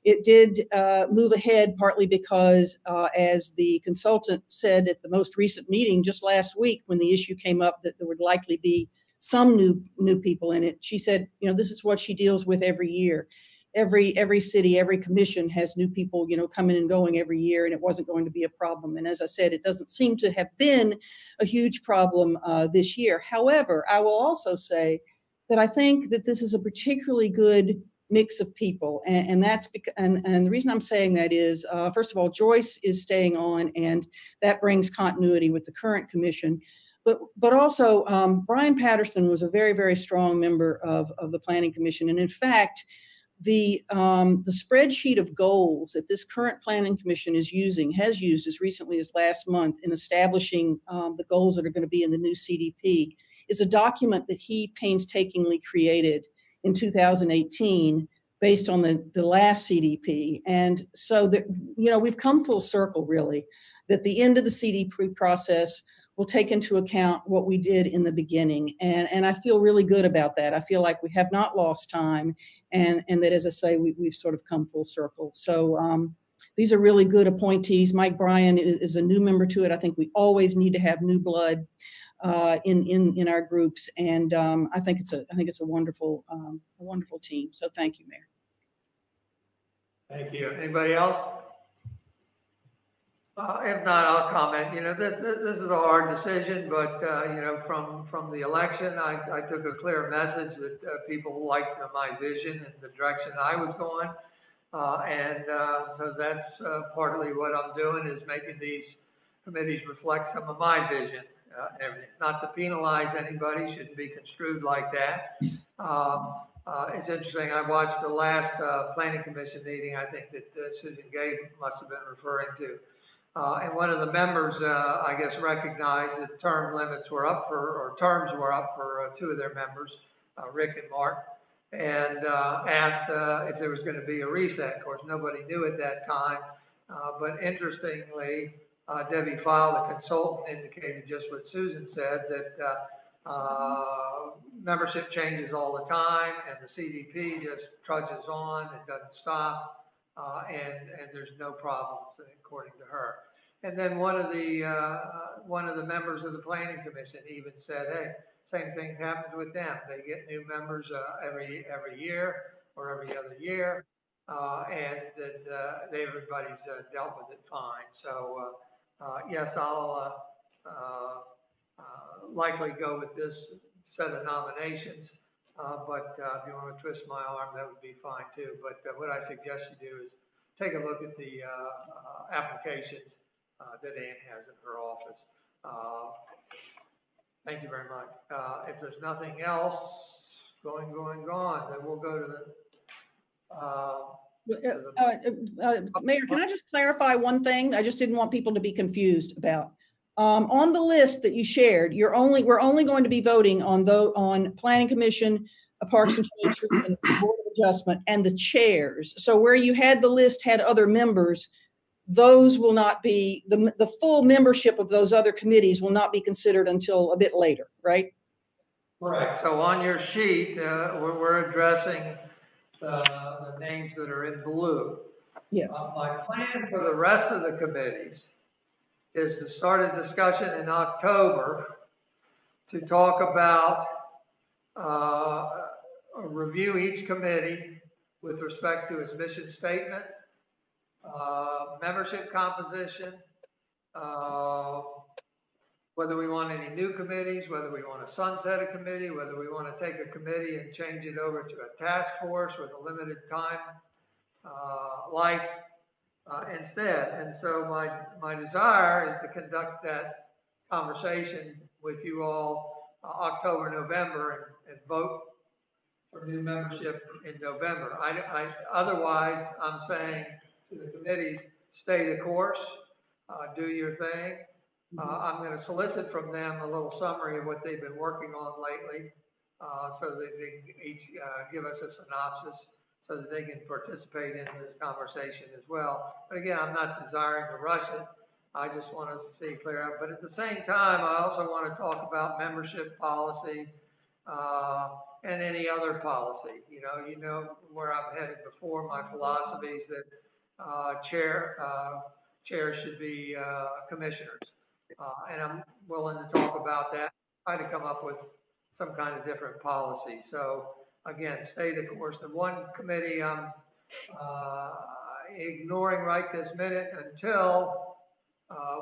it did move ahead, partly because, as the consultant said at the most recent meeting just last week, when the issue came up that there would likely be some new people in it, she said, this is what she deals with every year. Every city, every commission has new people, coming and going every year, and it wasn't going to be a problem. And as I said, it doesn't seem to have been a huge problem this year. However, I will also say that I think that this is a particularly good mix of people, and that's because, and the reason I'm saying that is, first of all, Joyce is staying on, and that brings continuity with the current commission. But also, Brian Patterson was a very, very strong member of the Planning Commission, and in fact, the spreadsheet of goals that this current Planning Commission has used as recently as last month in establishing the goals that are going to be in the new CDP is a document that he painstakingly created in 2018 based on the last CDP. And so that, we've come full circle, really, that the end of the CDP process will take into account what we did in the beginning. And I feel really good about that. I feel like we have not lost time, and that, as I say, we've sort of come full circle. So these are really good appointees. Mike Bryan is a new member to it. I think we always need to have new blood in our groups. And I think it's a wonderful team. So thank you, Mayor. Thank you. Anybody else? If not, I'll comment. This is a hard decision, but from the election, I took a clear message that people liked my vision and the direction I was going, so that's partly what I'm doing, is making these committees reflect some of my vision. Not to penalize anybody, shouldn't be construed like that. It's interesting. I watched the last Planning Commission meeting. I think that Susan Gay must have been referring to. And one of the members, I guess, recognized that terms were up for 2 of their members, Rick and Mark. and asked if there was going to be a reset. Of course, nobody knew at that time, but interestingly, Debbie File, the consultant, indicated just what Susan said, that membership changes all the time, and the CDP just trudges on, it doesn't stop, and there's no problems, according to her. And then one of the members of the Planning Commission even said, hey, same thing happens with them. They get new members every year or every other year, and that everybody's dealt with it fine. So yes, I'll likely go with this set of nominations, but if you want to twist my arm, that would be fine too. But what I suggest you do is take a look at the applications that Ann has in her office. Thank you very much. If there's nothing else going, then we'll go to the Mayor, can I just clarify one thing? I just didn't want people to be confused about. On the list that you shared, we're only going to be voting on Planning Commission, Parks and Streets, and Board of Adjustment, and the chairs. So where you had the list had other members, those will not be, the full membership of those other committees will not be considered until a bit later, right? Correct. So on your sheet, we're addressing the names that are in blue. Yes. My plan for the rest of the committees is to start a discussion in October to talk about, review each committee with respect to its mission statement, membership composition, whether we want any new committees, whether we want to sunset a committee, whether we want to take a committee and change it over to a task force with a limited time life instead. And so my desire is to conduct that conversation with you all October, November, and vote for new membership in November. Otherwise, I'm saying to the committees, stay the course, do your thing. I'm going to solicit from them a little summary of what they've been working on lately, so that they can each give us a synopsis so that they can participate in this conversation as well. But again, I'm not desiring to rush it. I just want to see clear out. But at the same time, I also want to talk about membership policy and any other policy. You know where I'm headed before. My philosophy is that chairs should be commissioners. And I'm willing to talk about that, try to come up with some kind of different policy. So again, stay the course. The one committee I'm ignoring right this minute until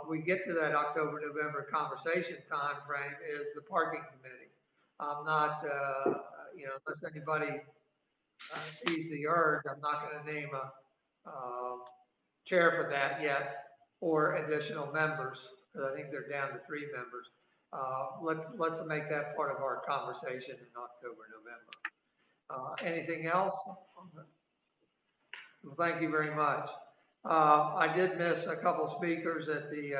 we get to that October, November conversation time frame is the parking committee. I'm not, unless anybody sees the urge, I'm not going to name a chair for that yet or additional members, because I think they're down to 3 members. Let's make that part of our conversation in October, November. Anything else? Well, thank you very much. I did miss a couple speakers at the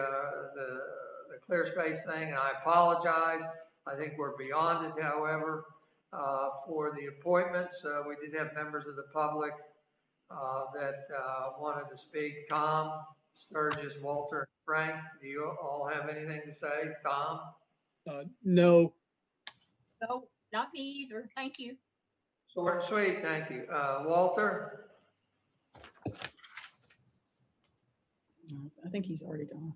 clear space thing, and I apologize. I think we're beyond it, however. For the appointments, we did have members of the public that wanted to speak. Tom, Sturgis, Walter, and Frank, do you all have anything to say? Tom? No. No, not me either. Thank you. Short and sweet, thank you. Walter? I think he's already gone.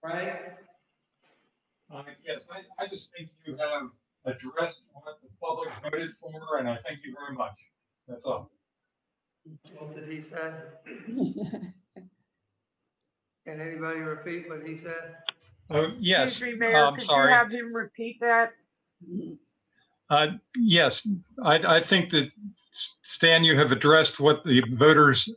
Frank? Yes, I just think you have addressed what the public voted for, and I thank you very much. That's all. What did he say? Can anybody repeat what he said? Yes, Excuse me, Mayor, I'm could sorry. you have him repeat that? Yes, I think that, Stan, you have addressed what the voters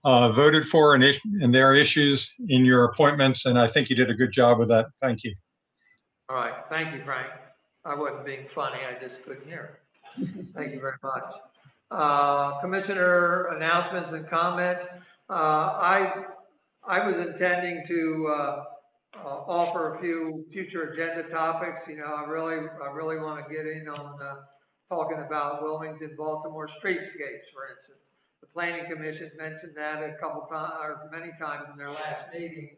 voted for and their issues in your appointments, and I think you did a good job with that. Thank you. All right, thank you, Frank. I wasn't being funny, I just couldn't hear. Thank you very much. Commissioner announcements and comments. I was intending to offer a few future agenda topics. You know, I really want to get in on talking about Wilmington, Baltimore streetscapes, for instance. The Planning Commission mentioned that a couple times, or many times in their last meeting.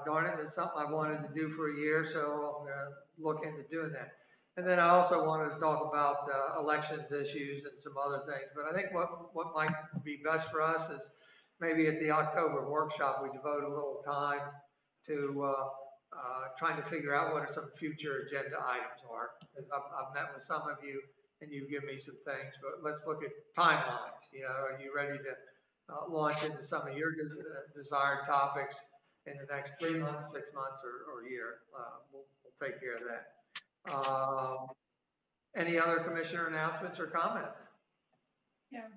Darn it, it's something I wanted to do for a year, so I'm going to look into doing that. And then I also wanted to talk about elections issues and some other things. But I think what might be best for us is maybe at the October workshop, we devote a little time to trying to figure out what are some future agenda items are. I've met with some of you and you give me some things, but let's look at timelines. You know, are you ready to launch into some of your desired topics in the next 3 months, 6 months, or a year? We'll take care of that. Any other commissioner announcements or comments? Yeah.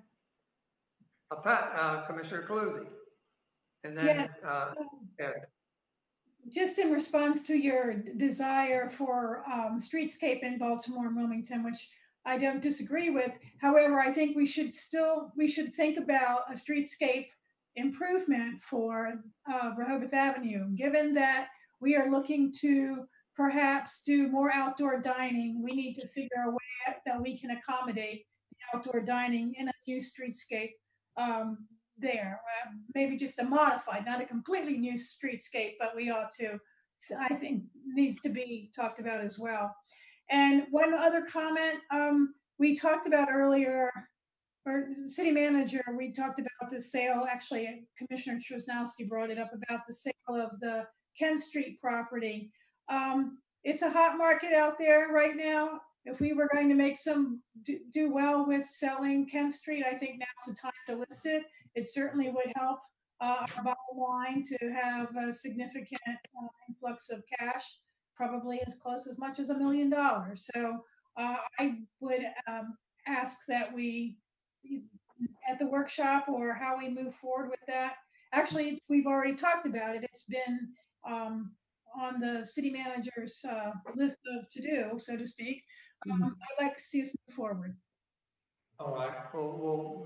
Commissioner Cluzy. And then, Ed. Just in response to your desire for streetscape in Baltimore and Wilmington, which I don't disagree with. However, I think we should think about a streetscape improvement for Rehoboth Avenue, given that we are looking to perhaps do more outdoor dining. We need to figure a way that we can accommodate the outdoor dining in a new streetscape there. Maybe just a modified, not a completely new streetscape, but we ought to, I think, needs to be talked about as well. And one other comment, we talked about earlier, or city manager, we talked about the sale, actually Commissioner Trusnowski brought it up about the sale of the Ken Street property. It's a hot market out there right now. If we were going to make do well with selling Ken Street, I think now's the time to list it. It certainly would help our bottom line to have a significant influx of cash, probably as close as much as $1 million. So I would ask that we, at the workshop, or how we move forward with that. Actually, we've already talked about it. It's been on the city manager's list of to-do, so to speak. I'd like to see us move forward. All right.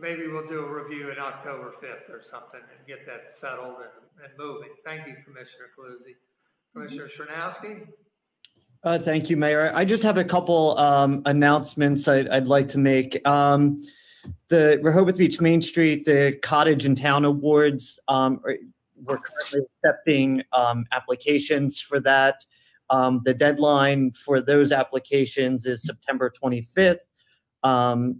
Maybe we'll do a review in October 5th or something and get that settled and moving. Thank you, Commissioner Cluzy. Commissioner Trusnowski? Thank you, Mayor. I just have a couple announcements I'd like to make. The Rehoboth Beach Main Street, the Cottage in Town Awards, we're currently accepting applications for that. The deadline for those applications is September 25th.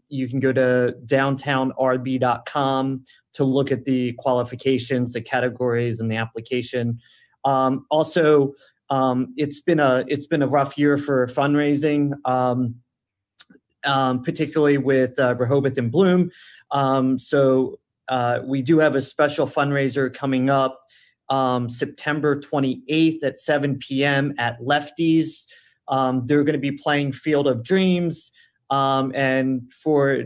You can go to downtownrb.com to look at the qualifications, the categories, and the application. Also, it's been a rough year for fundraising, particularly with Rehoboth in Bloom. So we do have a special fundraiser coming up September 28th at 7 p.m. at Lefty's. They're going to be playing Field of Dreams, and for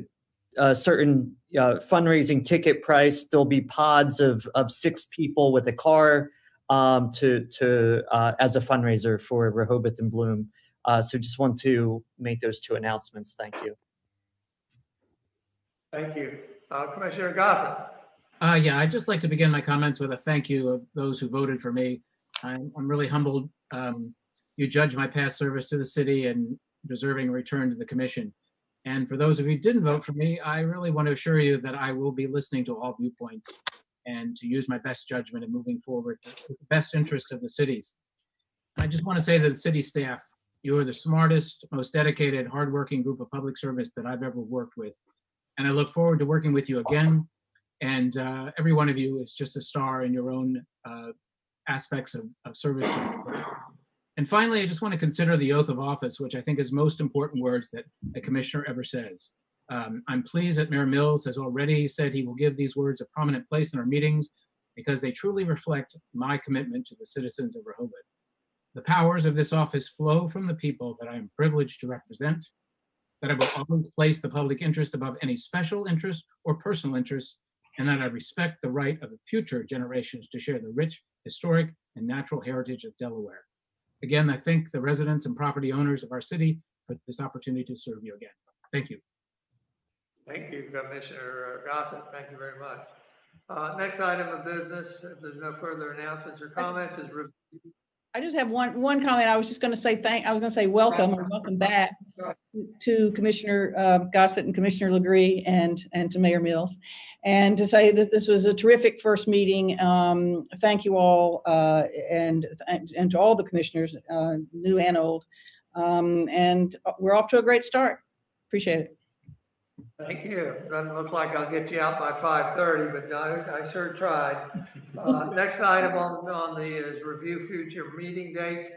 a certain fundraising ticket price, there'll be pods of 6 people with a car as a fundraiser for Rehoboth and Bloom. So just want to make those 2 announcements. Thank you. Thank you. Commissioner Gossett. Yeah, I'd just like to begin my comments with a thank you of those who voted for me. I'm really humbled. You judge my past service to the city and deserving a return to the commission. And for those of you who didn't vote for me, I really want to assure you that I will be listening to all viewpoints and to use my best judgment in moving forward with the best interest of the cities. I just want to say to the city staff, you are the smartest, most dedicated, hardworking group of public servants that I've ever worked with. And I look forward to working with you again. And every one of you is just a star in your own aspects of service to me. And finally, I just want to consider the oath of office, which I think is most important words that a commissioner ever says. I'm pleased that Mayor Mills has already said he will give these words a prominent place in our meetings because they truly reflect my commitment to the citizens of Rehoboth. The powers of this office flow from the people that I am privileged to represent, that I will always place the public interest above any special interest or personal interest, and that I respect the right of the future generations to share the rich, historic, and natural heritage of Delaware. Again, I thank the residents and property owners of our city for this opportunity to serve you again. Thank you. Thank you, Commissioner Gossett. Thank you very much. Next item of business, if there's no further announcements or comments, is review. I just have one comment. I was just going to say welcome or welcome back to Commissioner Gossett and Commissioner Lagree and to Mayor Mills, and to say that this was a terrific first meeting. Thank you all, and to all the commissioners, new and old, and we're off to a great start. Appreciate it. Thank you. Doesn't look like I'll get you out by 5:30, but I sure tried. Next item on the is review future meeting dates.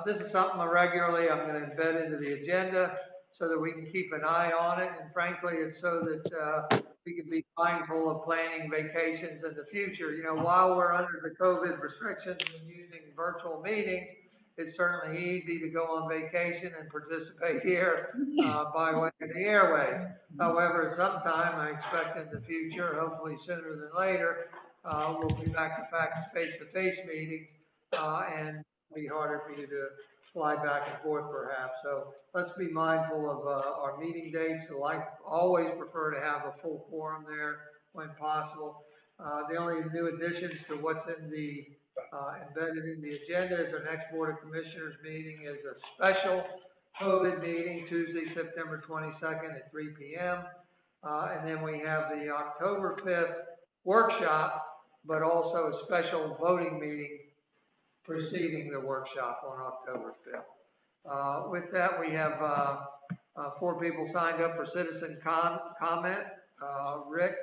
This is something regularly I'm going to embed into the agenda so that we can keep an eye on it. And frankly, it's so that we can be mindful of planning vacations in the future. You know, while we're under the COVID restrictions and using virtual meetings, it's certainly easy to go on vacation and participate here by way of the airways. However, sometime I expect in the future, hopefully sooner than later, we'll be back to face-to-face meetings, and it'll be harder for you to fly back and forth perhaps. So let's be mindful of our meeting dates. So I always prefer to have a full quorum there when possible. The only new additions to what's in the embedded in the agenda is our next Board of Commissioners meeting is a special COVID meeting, Tuesday, September 22nd at 3 p.m. And then we have the October 5th workshop, but also a special voting meeting preceding the workshop on October 5th. With that, we have 4 people signed up for citizen comment, Rick,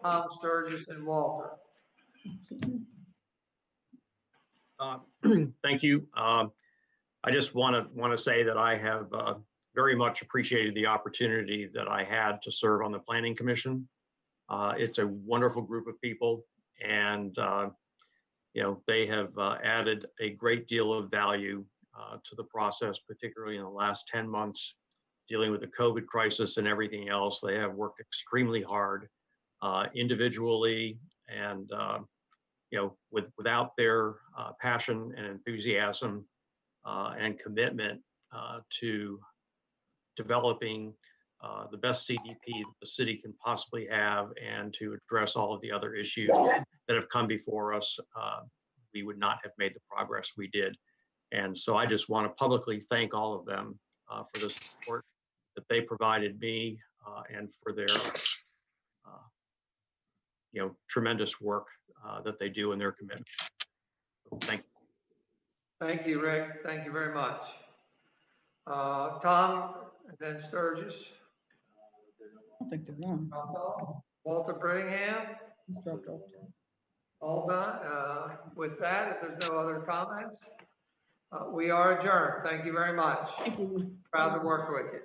Tom, Sturgis, and Walter. Thank you. I just want to say that I have very much appreciated the opportunity that I had to serve on the Planning Commission. It's a wonderful group of people, and you know, they have added a great deal of value to the process, particularly in the last 10 months, dealing with the COVID crisis and everything else. They have worked extremely hard individually, and you know, without their passion and enthusiasm and commitment to developing the best CDP that the city can possibly have, and to address all of the other issues that have come before us, we would not have made the progress we did. And so I just want to publicly thank all of them for the support that they provided me and for their you know, tremendous work that they do in their commitment. Thank you. Thank you, Rick. Thank you very much. Tom, and then Sturgis. I don't think they're on. Walter Brittingham. He's dropped off. All done. With that, if there's no other comments, we are adjourned. Thank you very much. Thank you. Proud to work with you.